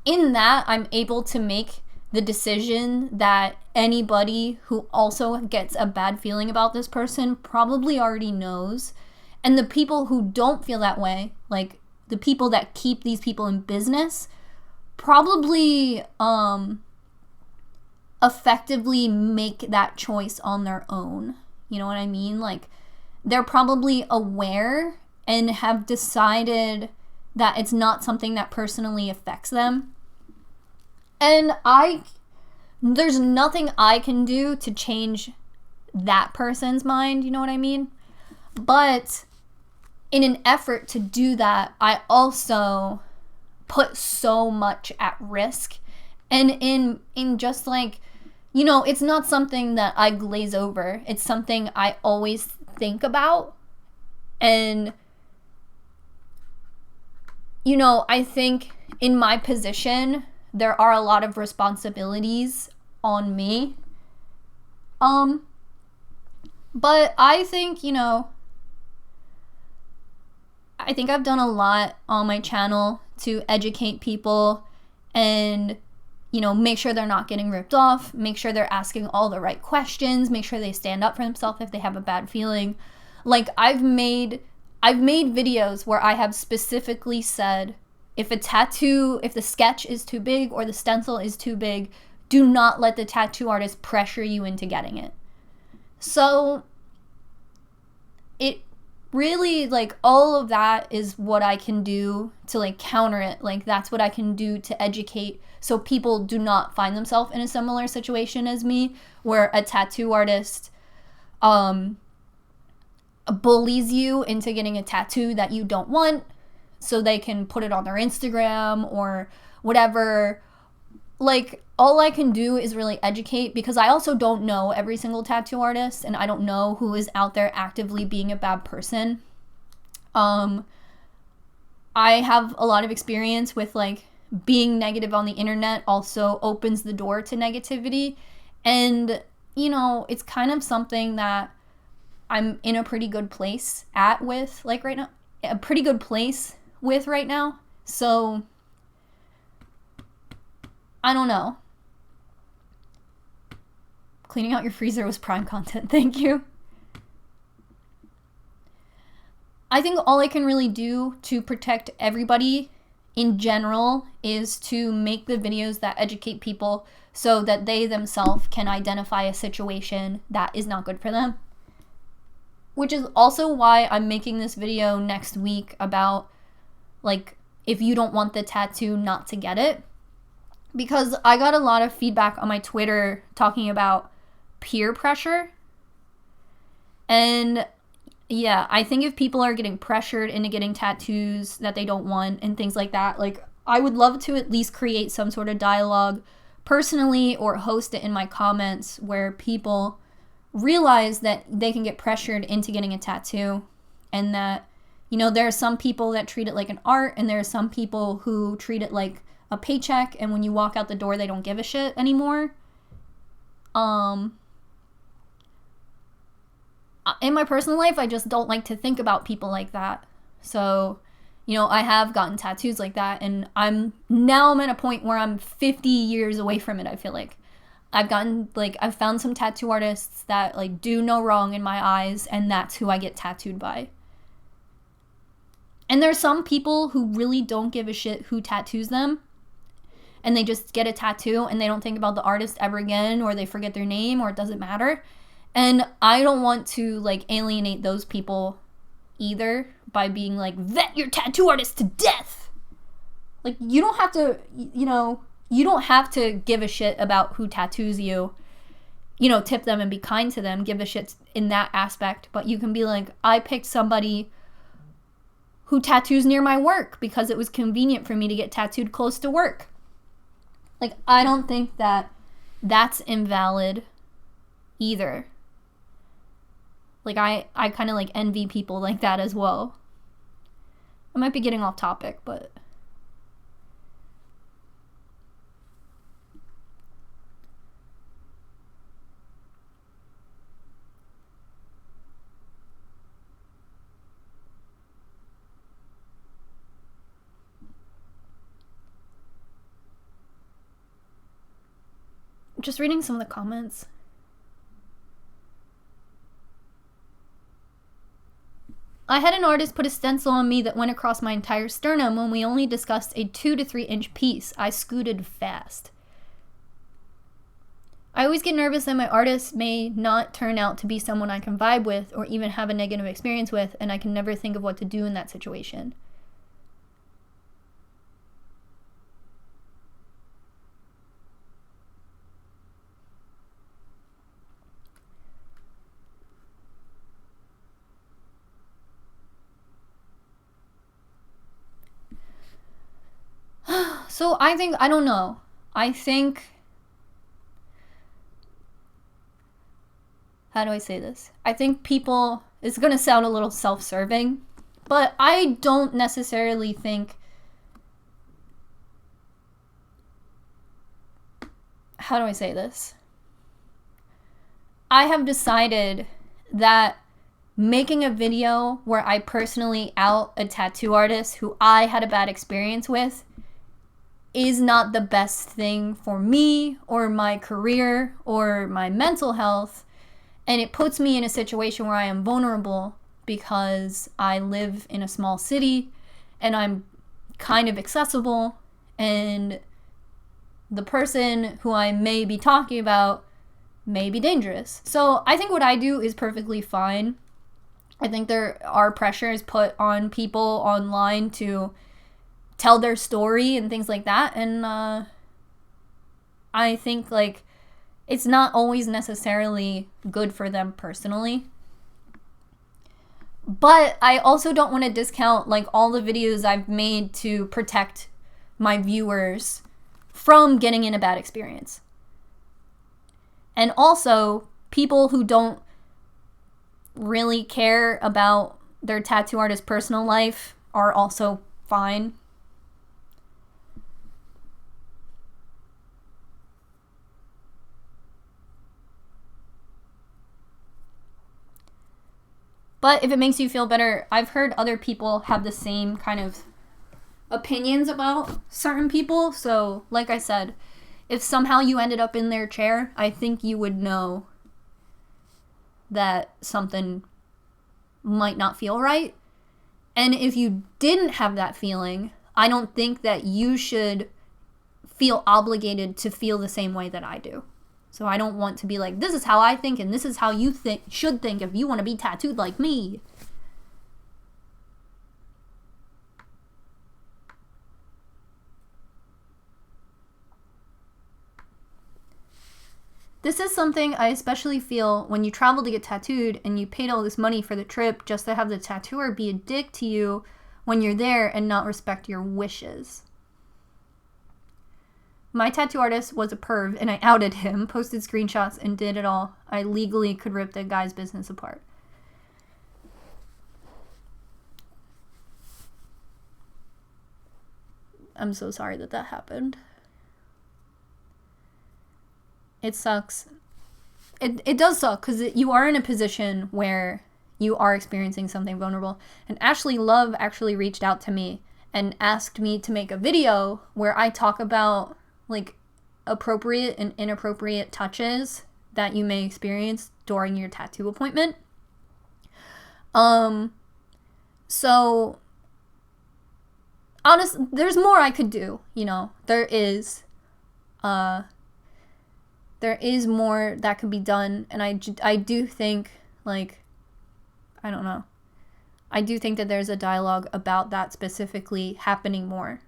Speaker 1: in that, I'm able to make the decision that anybody who also gets a bad feeling about this person probably already knows. And the people who don't feel that way, like the people that keep these people in business, probably effectively make that choice on their own. You know what I mean? Like, they're probably aware and have decided that it's not something that personally affects them. And there's nothing I can do to change that person's mind, you know what I mean? But in an effort to do that, I also put so much at risk. And in just like, you know, it's not something that I glaze over. It's something I always think about. And, you know, I think in my position, there are a lot of responsibilities on me. But I think, you know, I think I've done a lot on my channel to educate people and, you know, make sure they're not getting ripped off, make sure they're asking all the right questions, make sure they stand up for themselves if they have a bad feeling. Like, I've made videos where I have specifically said, if the sketch is too big or the stencil is too big, do not let the tattoo artist pressure you into getting it. So it really, like, all of that is what I can do to, like, counter it. Like, that's what I can do to educate so people do not find themselves in a similar situation as me, where a tattoo artist bullies you into getting a tattoo that you don't want, so they can put it on their Instagram or whatever. Like, all I can do is really educate, because I also don't know every single tattoo artist, and I don't know who is out there actively being a bad person. I have a lot of experience with, like, being negative on the internet also opens the door to negativity. And, you know, it's kind of something that I'm in a pretty good place with, like, right now. A pretty good place with right now. So I don't know. Cleaning out your freezer was prime content. Thank you. I think all I can really do to protect everybody in general is to make the videos that educate people so that they themselves can identify a situation that is not good for them. Which is also why I'm making this video next week about, like, if you don't want the tattoo, not to get it. Because I got a lot of feedback on my Twitter talking about peer pressure. And yeah, I think if people are getting pressured into getting tattoos that they don't want and things like that, like, I would love to at least create some sort of dialogue personally or host it in my comments where people realize that they can get pressured into getting a tattoo, and that, you know, there are some people that treat it like an art, and there are some people who treat it like a paycheck, and when you walk out the door they don't give a shit anymore. In my personal life, I just don't like to think about people like that. So, you know, I have gotten tattoos like that, and I'm at a point where I'm 50 years away from it. I feel like I've found some tattoo artists that, like, do no wrong in my eyes, and that's who I get tattooed by. And there's some people who really don't give a shit who tattoos them, and they just get a tattoo and they don't think about the artist ever again, or they forget their name, or it doesn't matter. And I don't want to, like, alienate those people either by being like, vet your tattoo artist to death. Like, you don't have to, you know, you don't have to give a shit about who tattoos you. You know, tip them and be kind to them, give a shit in that aspect. But you can be like, I picked somebody who tattoos near my work because it was convenient for me to get tattooed close to work. Like, I don't think that that's invalid either. Like, I kind of, like, envy people like that as well. I might be getting off topic, but just reading some of the comments. I had an artist put a stencil on me that went across my entire sternum when we only discussed a 2 to 3 inch piece. I scooted fast. I always get nervous that my artist may not turn out to be someone I can vibe with or even have a negative experience with, and I can never think of what to do in that situation. So I don't know. I think, how do I say this? I think people, it's going to sound a little self-serving, but I don't necessarily think, how do I say this? I have decided that making a video where I personally out a tattoo artist who I had a bad experience with is not the best thing for me or my career or my mental health, and it puts me in a situation where I am vulnerable because I live in a small city and I'm kind of accessible, and the person who I may be talking about may be dangerous. So I think what I do is perfectly fine. I think there are pressures put on people online to tell their story and things like that, and I think, like, it's not always necessarily good for them personally. But I also don't want to discount, like, all the videos I've made to protect my viewers from getting in a bad experience. And also, people who don't really care about their tattoo artist's personal life are also fine. But if it makes you feel better, I've heard other people have the same kind of opinions about certain people. So, like I said, if somehow you ended up in their chair, I think you would know that something might not feel right. And if you didn't have that feeling, I don't think that you should feel obligated to feel the same way that I do. So I don't want to be like, this is how I think and this is how you should think if you want to be tattooed like me. This is something I especially feel when you travel to get tattooed and you paid all this money for the trip just to have the tattooer be a dick to you when you're there and not respect your wishes. My tattoo artist was a perv and I outed him, posted screenshots, and did it all. I legally could rip the guy's business apart. I'm so sorry that happened. It sucks. It does suck because you are in a position where you are experiencing something vulnerable. And Ashley Love actually reached out to me and asked me to make a video where I talk about like appropriate and inappropriate touches that you may experience during your tattoo appointment. So honestly, there's more I could do, you know. There is more that could be done, and I do think, like, I don't know. I do think that there's a dialogue about that specifically happening more.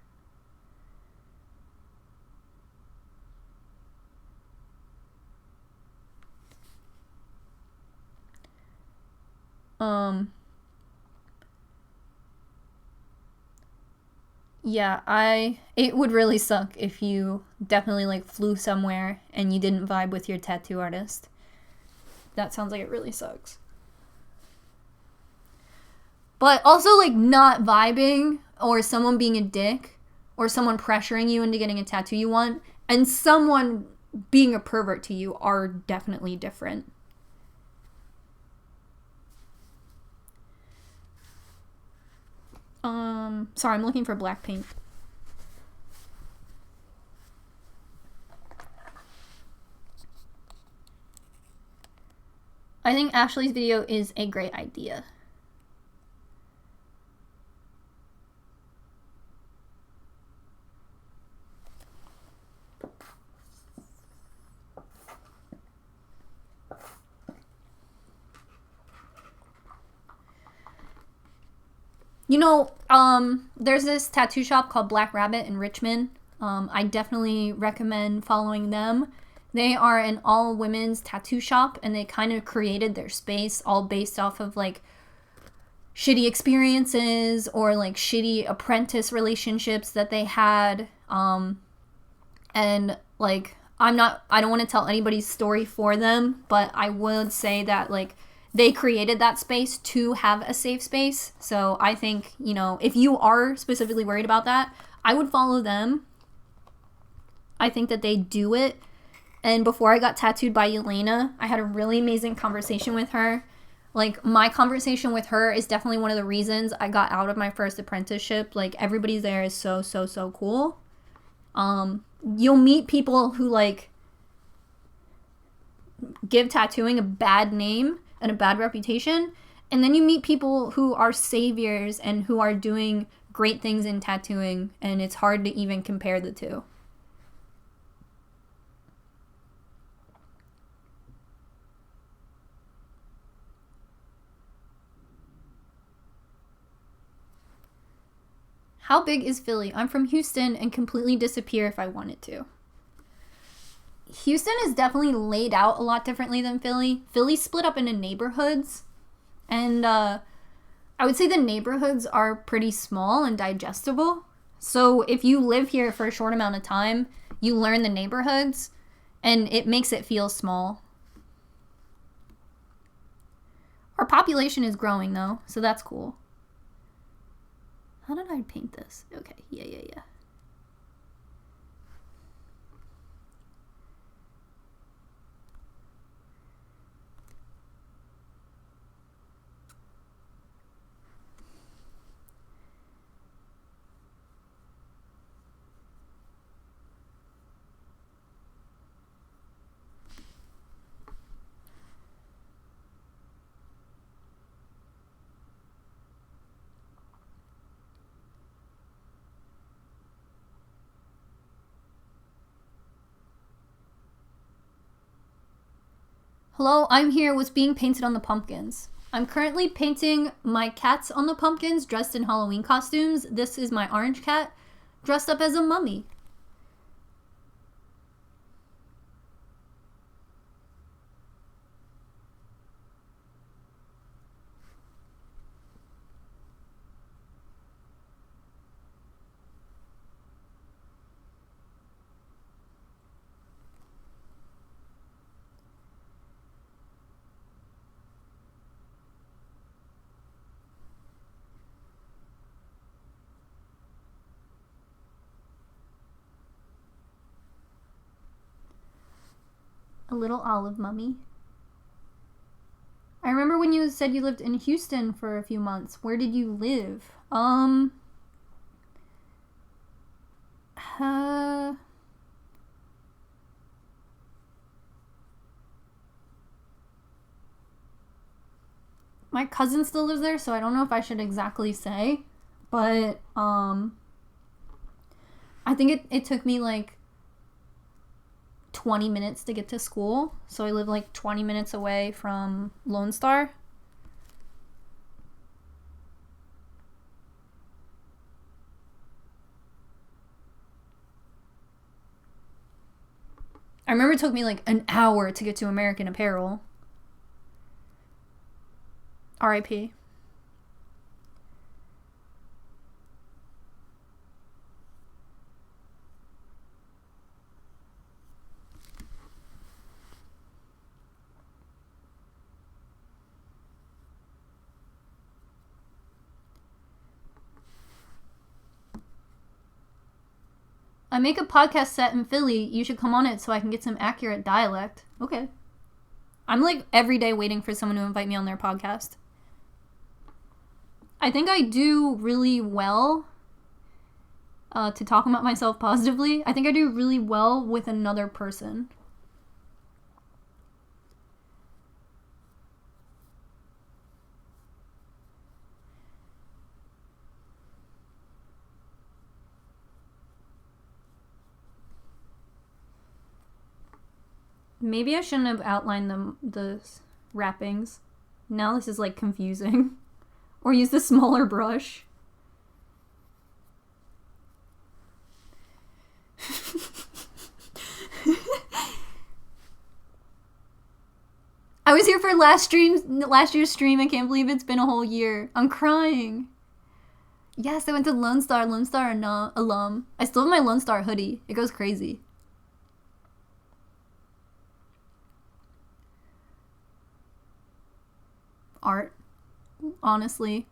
Speaker 1: Yeah, it would really suck if you definitely like flew somewhere and you didn't vibe with your tattoo artist. That sounds like it really sucks. But also like not vibing or someone being a dick or someone pressuring you into getting a tattoo you want and someone being a pervert to you are definitely different. Sorry, I'm looking for black paint. I think Ashley's video is a great idea. You know, there's this tattoo shop called Black Rabbit in Richmond. I definitely recommend following them. They are an all-women's tattoo shop, and they kind of created their space all based off of, like, shitty experiences or, like, shitty apprentice relationships that they had. And, like, I don't want to tell anybody's story for them, but I would say that, like, they created that space to have a safe space. So I think, you know, if you are specifically worried about that, I would follow them. I think that they do it. And before I got tattooed by Elena, I had a really amazing conversation with her. Like, my conversation with her is definitely one of the reasons I got out of my first apprenticeship. Like, everybody there is so, so, so cool. You'll meet people who, like, give tattooing a bad name and a bad reputation, and then you meet people who are saviors and who are doing great things in tattooing, and it's hard to even compare the two. How big is Philly? I'm from Houston and completely disappear if I wanted to. Houston is definitely laid out a lot differently than Philly. Philly's split up into neighborhoods. And I would say the neighborhoods are pretty small and digestible. So if you live here for a short amount of time, you learn the neighborhoods and it makes it feel small. Our population is growing though, so that's cool. How did I paint this? Okay, yeah. Hello, I'm here. What's being painted on the pumpkins? I'm currently painting my cats on the pumpkins dressed in Halloween costumes. This is my orange cat dressed up as a mummy. A little olive mummy. I remember when you said you lived in Houston for a few months. Where did you live? My cousin still lives there, so I don't know if I should exactly say, but I think it took me like 20 minutes to get to school, so I live like 20 minutes away from Lone Star. I remember it took me like an hour to get to American Apparel. R.I.P. I make a podcast set in Philly. You should come on it so I can get some accurate dialect. Okay. I'm like every day waiting for someone to invite me on their podcast. I think I do really well to talk about myself positively. I think I do really well with another person. Maybe I shouldn't have outlined the wrappings. Now this is like confusing. Or use the smaller brush. I was here for last year's stream. I can't believe it's been a whole year. I'm crying. Yes, I went to Lone Star alum. I still have my Lone Star hoodie. It goes crazy. Art, honestly.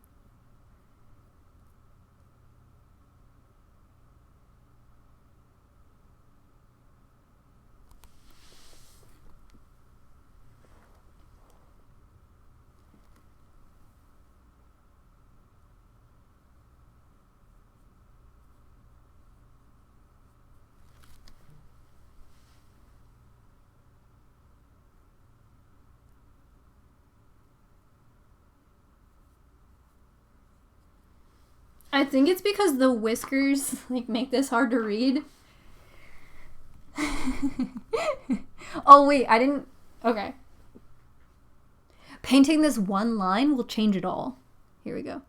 Speaker 1: I think it's because the whiskers like make this hard to read. Oh wait, I didn't. Okay. Painting this one line will change it all. Here we go.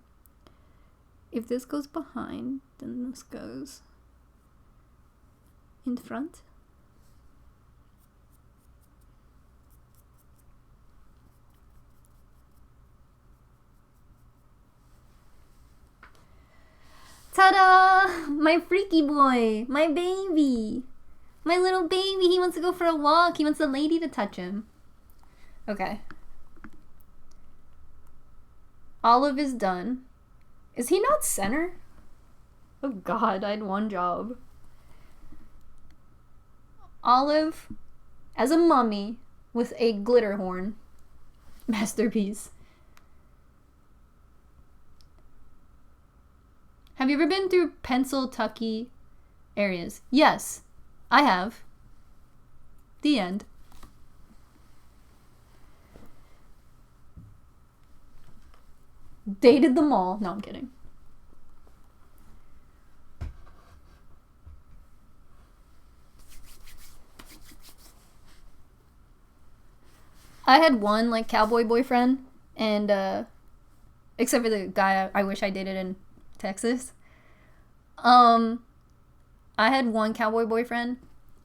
Speaker 1: If this goes behind, then this goes in front. Ta-da! My freaky boy! My baby! My little baby! He wants to go for a walk. He wants a lady to touch him. Okay. Olive is done. Is he not center? Oh god, I had one job. Olive as a mummy with a glitter horn. Masterpiece. Have you ever been through Pennsyltucky areas? Yes, I have. The end. Dated them all. No, I'm kidding. I had one like cowboy boyfriend, and except for the guy I wish I dated in Texas. I had one cowboy boyfriend,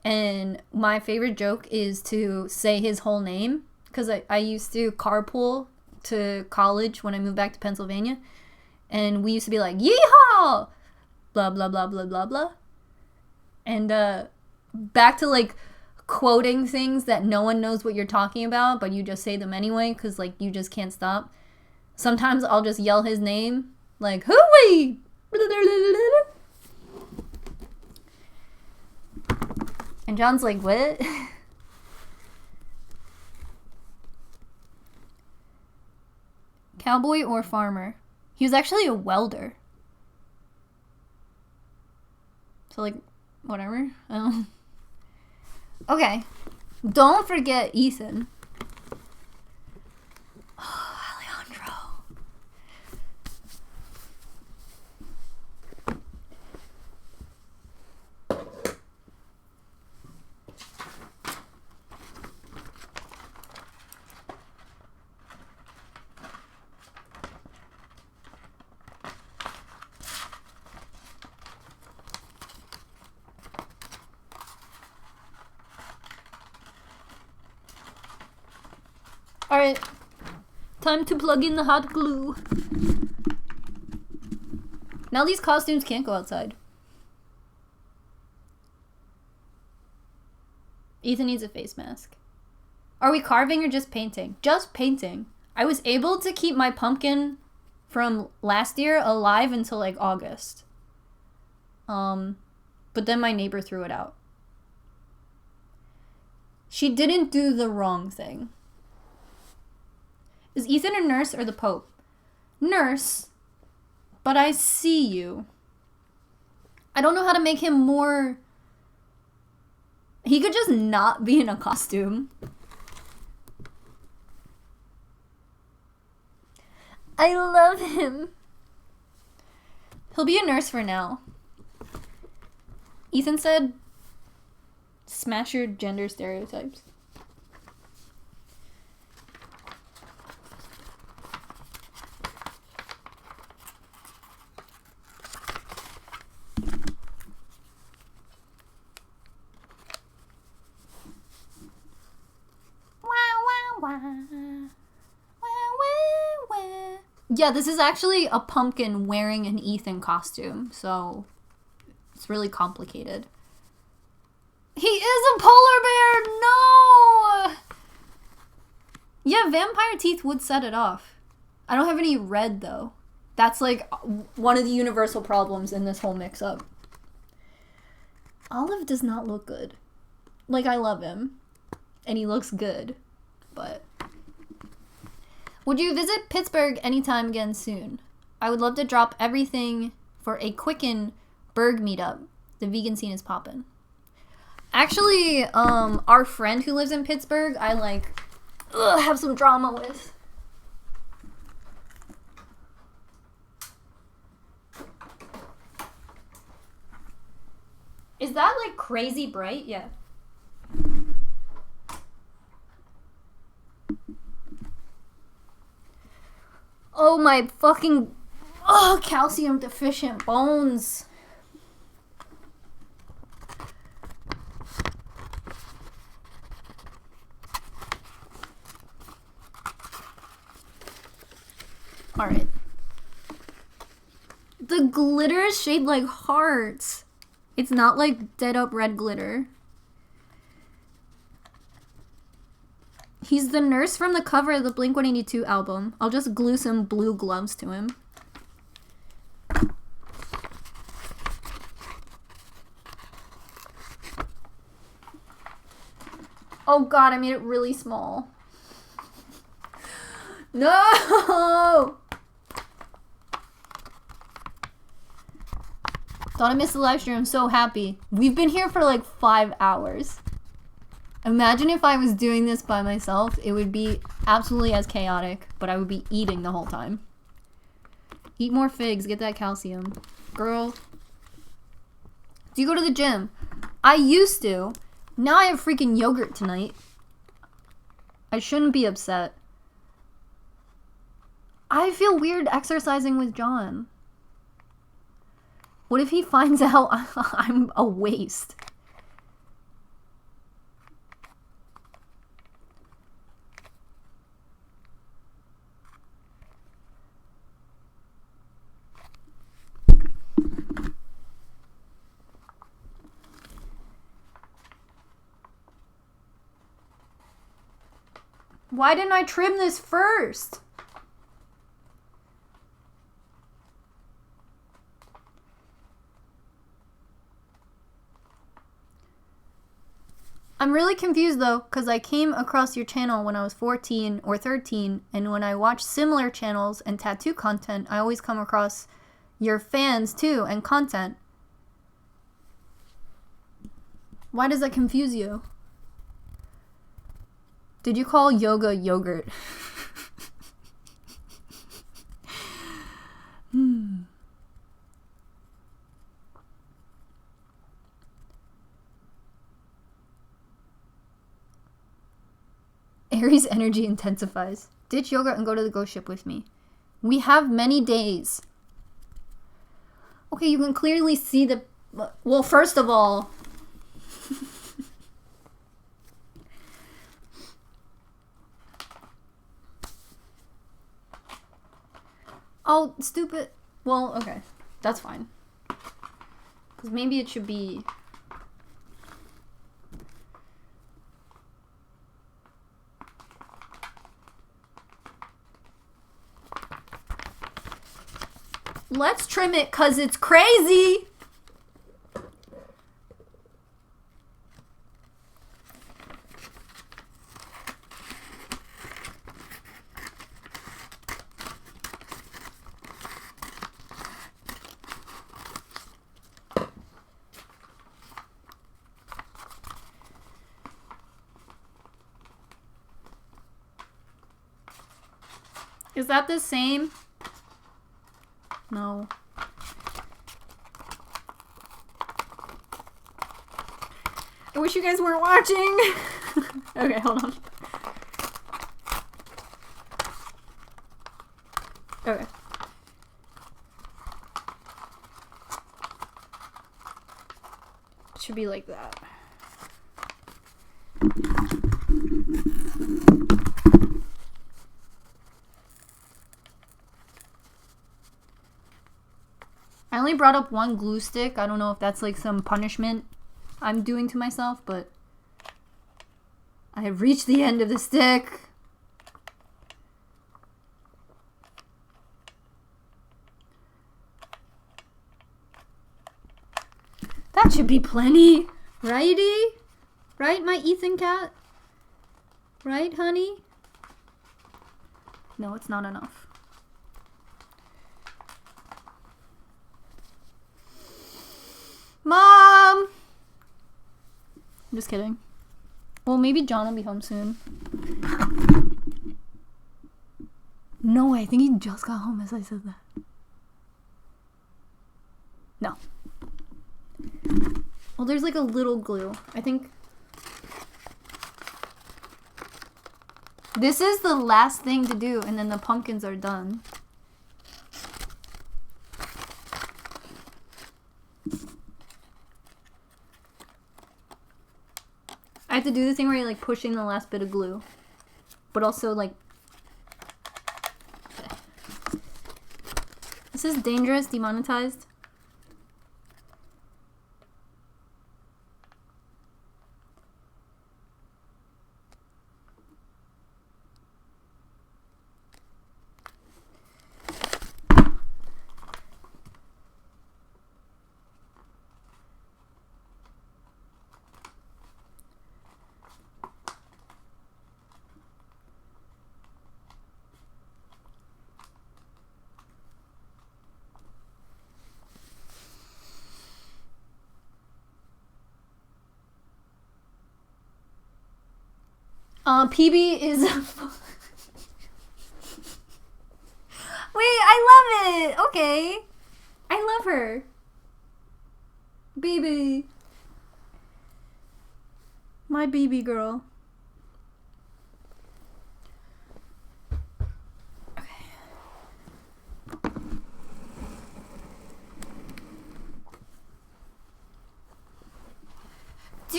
Speaker 1: and my favorite joke is to say his whole name, because I used to carpool to college when I moved back to Pennsylvania, and we used to be like, yeehaw, blah blah blah blah blah blah. And back to like quoting things that no one knows what you're talking about, but you just say them anyway because like you just can't stop. Sometimes I'll just yell his name, like, hooey! And John's like, what? Cowboy or farmer? He was actually a welder. So, like, whatever. Okay. Don't forget Ethan. Oh, Alejandro. Alright, time to plug in the hot glue. Now these costumes can't go outside. Ethan needs a face mask. Are we carving or just painting? Just painting. I was able to keep my pumpkin from last year alive until like August. But then my neighbor threw it out. She didn't do the wrong thing. Is Ethan a nurse or the Pope? Nurse, but I see you. I don't know how to make him more... He could just not be in a costume. I love him. He'll be a nurse for now. Ethan said, smash your gender stereotypes. Yeah, this is actually a pumpkin wearing an Ethan costume, so it's really complicated. He is a polar bear! No! Yeah, vampire teeth would set it off. I don't have any red, though. That's, like, one of the universal problems in this whole mix-up. Olive does not look good. Like, I love him. And he looks good. But... Would you visit Pittsburgh anytime again soon? I would love to drop everything for a quicken Berg meetup. The vegan scene is poppin'. Actually, our friend who lives in Pittsburgh, I like have some drama with. Is that like crazy bright? Yeah. Oh my fucking calcium deficient bones. Alright. The glitter is shaped like hearts. It's not like dead up red glitter. He's the nurse from the cover of the Blink-182 album. I'll just glue some blue gloves to him. Oh god, I made it really small. No! Thought I missed the live stream. I'm so happy. We've been here for like 5 hours. Imagine if I was doing this by myself. It would be absolutely as chaotic, but I would be eating the whole time. Eat more figs. Get that calcium. Girl. Do you go to the gym? I used to. Now I have freaking yogurt tonight. I shouldn't be upset. I feel weird exercising with John. What if he finds out I'm a waste? Why didn't I trim this first? I'm really confused though, because I came across your channel when I was 14 or 13, and when I watch similar channels and tattoo content, I always come across your fans too and content. Why does that confuse you? Did you call yoga yogurt? Aries energy intensifies. Ditch yoga and go to the ghost ship with me. We have many days. Okay, you can clearly see the... Well, first of all... Oh, stupid. Well, okay. That's fine. Because maybe it should be... Let's trim it because it's crazy. Is that the same? No. I wish you guys weren't watching. Okay, hold on. Okay. It should be like that. I only brought up one glue stick. I don't know if that's like some punishment I'm doing to myself, but I have reached the end of the stick. That should be plenty, righty? Right, my Ethan cat? Right, honey? No, it's not enough. Mom! I'm just kidding. Well, maybe John will be home soon. No, I think he just got home as I said that. No. Well, there's like a little glue. I think... This is the last thing to do, and then the pumpkins are done. I have to do the thing where you're like pushing the last bit of glue, but also like... This is dangerous, demonetized. PB is... Wait, I love it! Okay. I love her. Baby. My baby girl.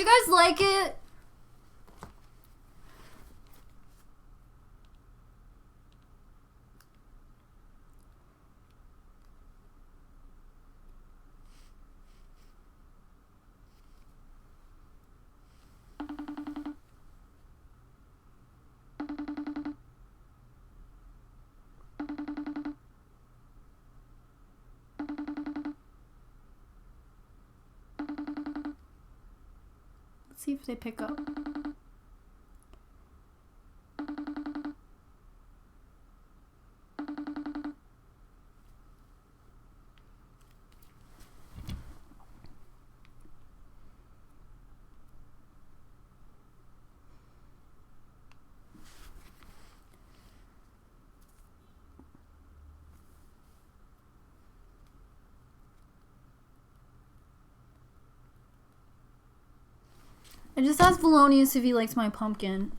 Speaker 1: guys like it? Let's see if they pick up. I just asked Polonius if he likes my pumpkin.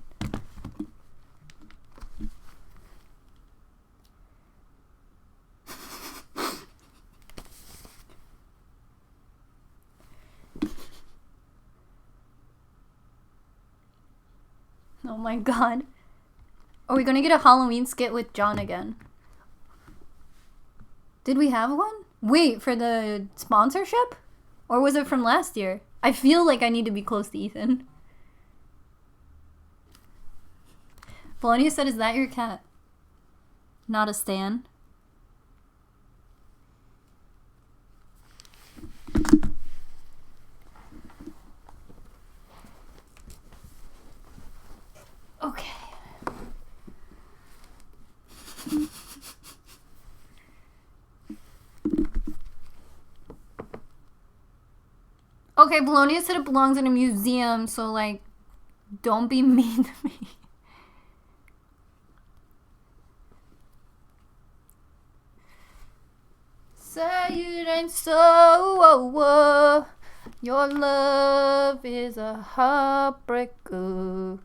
Speaker 1: Oh my god. Are we gonna get a Halloween skit with John again? Did we have one? Wait, for the sponsorship? Or was it from last year? I feel like I need to be close to Ethan. Bologna said, is that your cat? Not a stan. Okay. Okay, Bologna said it belongs in a museum, so, like, don't be mean to me. Say it ain't so, your love is a heartbreaker.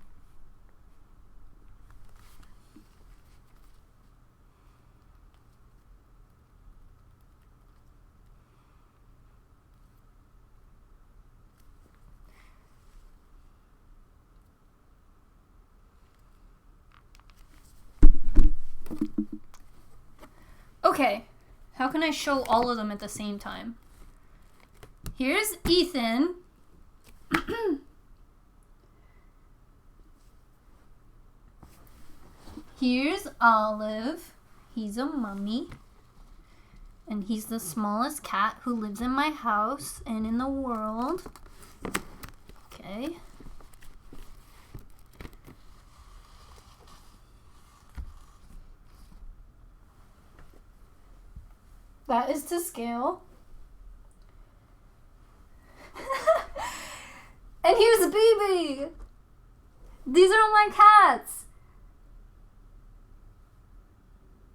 Speaker 1: Okay, how can I show all of them at the same time? Here's Ethan. Here's Olive. He's a mummy. And he's the smallest cat who lives in my house and in the world. Okay. That is to scale. And here's BB. These are all my cats.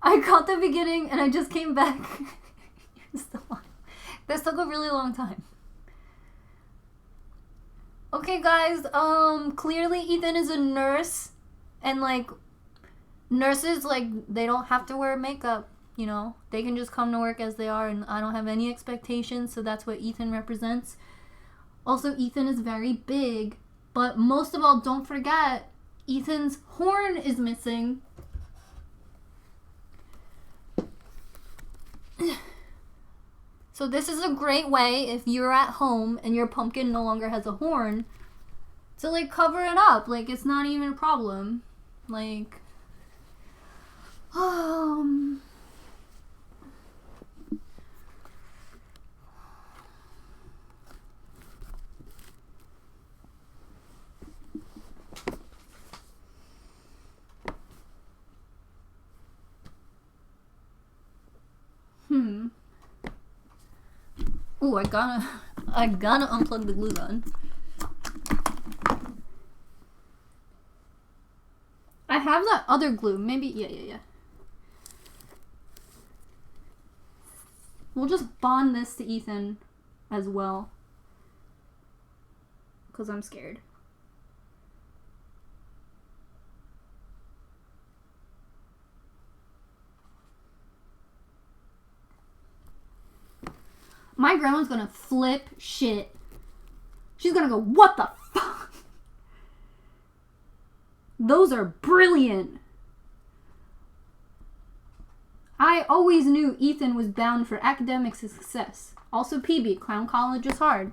Speaker 1: I caught the beginning and I just came back. This took a really long time. Okay, guys. Clearly Ethan is a nurse, and like nurses, like they don't have to wear makeup. You know, they can just come to work as they are, and I don't have any expectations, so that's what Ethan represents. Also, Ethan is very big, but most of all, don't forget, Ethan's horn is missing. So this is a great way, if you're at home and your pumpkin no longer has a horn, to like cover it up. Like, it's not even a problem. Like, Ooh, I gotta unplug the glue gun. I have that other glue. Maybe, yeah. We'll just bond this to Ethan as well. Because I'm scared. My grandma's gonna flip shit. She's gonna go, what the Those are brilliant. I always knew Ethan was bound for academic success. Also PB, clown college is hard.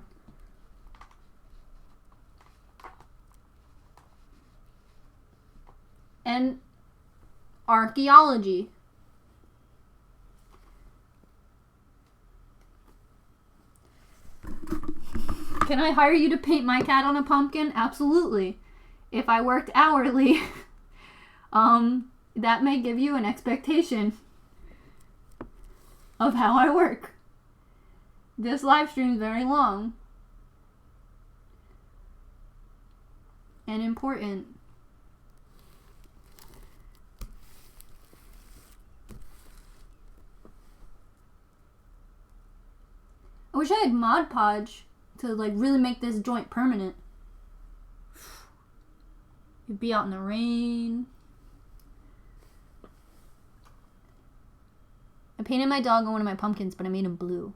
Speaker 1: And archaeology. Can I hire you to paint my cat on a pumpkin? Absolutely. If I worked hourly, that may give you an expectation of how I work. This live stream is very long and important. I wish I had Mod Podge to like really make this joint permanent. You'd be out in the rain. I painted my dog on one of my pumpkins, but I made him blue.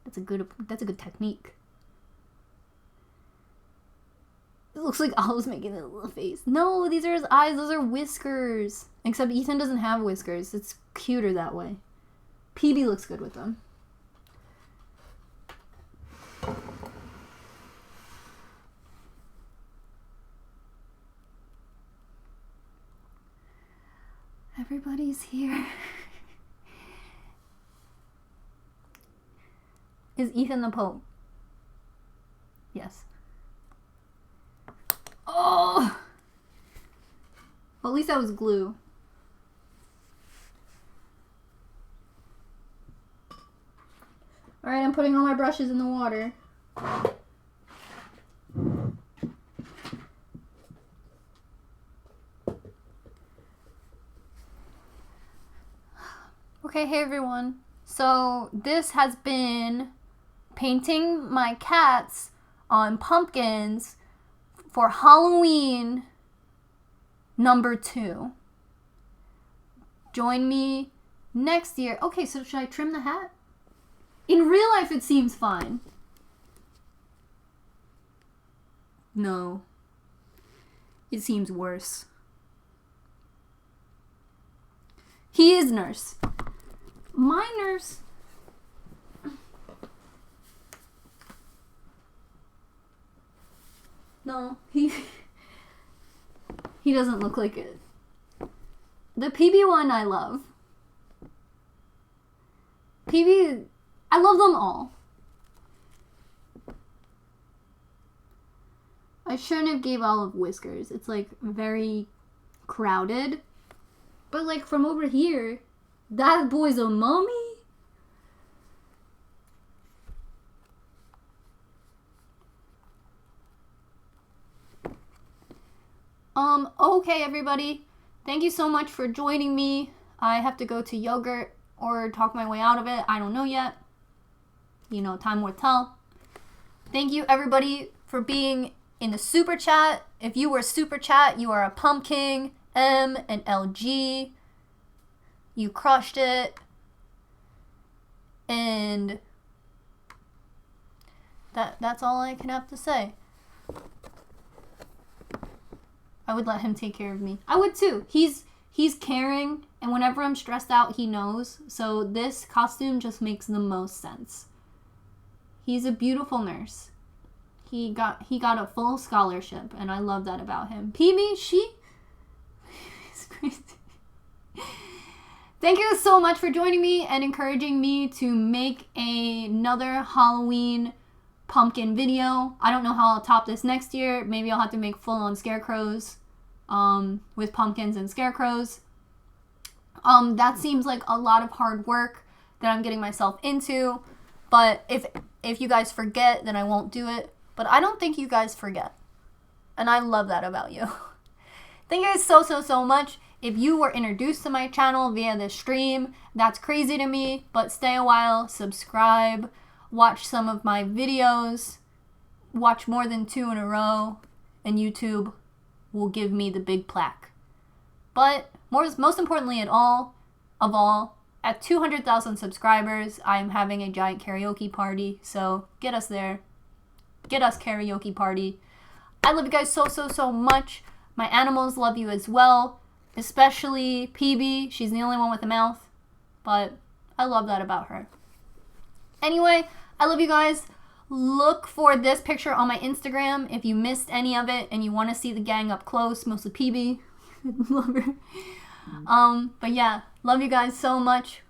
Speaker 1: That's a good technique. It looks like Olive's making a little face. No, these are his eyes. Those are whiskers. Except Ethan doesn't have whiskers. It's cuter that way. PB looks good with them. Everybody's here. Is Ethan the Pope? Yes. Oh! Well, at least that was glue. Alright, I'm putting all my brushes in the water. Okay, hey everyone. So this has been painting my cats on pumpkins for Halloween number 2. Join me next year. Okay, so should I trim the hat? In real life, it seems fine. No. It seems worse. He is nurse. My nurse. No, he doesn't look like it. The PB one I love. PB, I love them all. I shouldn't have gave Olive whiskers. It's like very crowded. But like from over here, that boy's a mummy. Okay everybody. Thank you so much for joining me. I have to go to yogurt or talk my way out of it. I don't know yet. You know, time will tell. Thank you everybody for being in the super chat. If you were super chat, you are a pumpkin, M and LG. You crushed it. And that's all I can have to say. I would let him take care of me. I would too. He's caring, and whenever I'm stressed out, he knows. So this costume just makes the most sense. He's a beautiful nurse. He got a full scholarship, and I love that about him. PB, it's crazy. Thank you so much for joining me and encouraging me to make another Halloween pumpkin video. I don't know how I'll top this next year. Maybe I'll have to make full-on scarecrows with pumpkins and scarecrows. That seems like a lot of hard work that I'm getting myself into. But if you guys forget, then I won't do it. But I don't think you guys forget. And I love that about you. Thank you guys so much. If you were introduced to my channel via this stream, that's crazy to me. But stay a while, subscribe, watch some of my videos, watch more than 2 in a row, and YouTube will give me the big plaque. But most importantly of all, at 200,000 subscribers, I am having a giant karaoke party. So get us there. Get us karaoke party. I love you guys so, so, so much. My animals love you as well. Especially PB. She's the only one with a mouth. But I love that about her. Anyway, I love you guys. Look for this picture on my Instagram if you missed any of it and you want to see the gang up close. Mostly PB. Love her. But yeah, love you guys so much.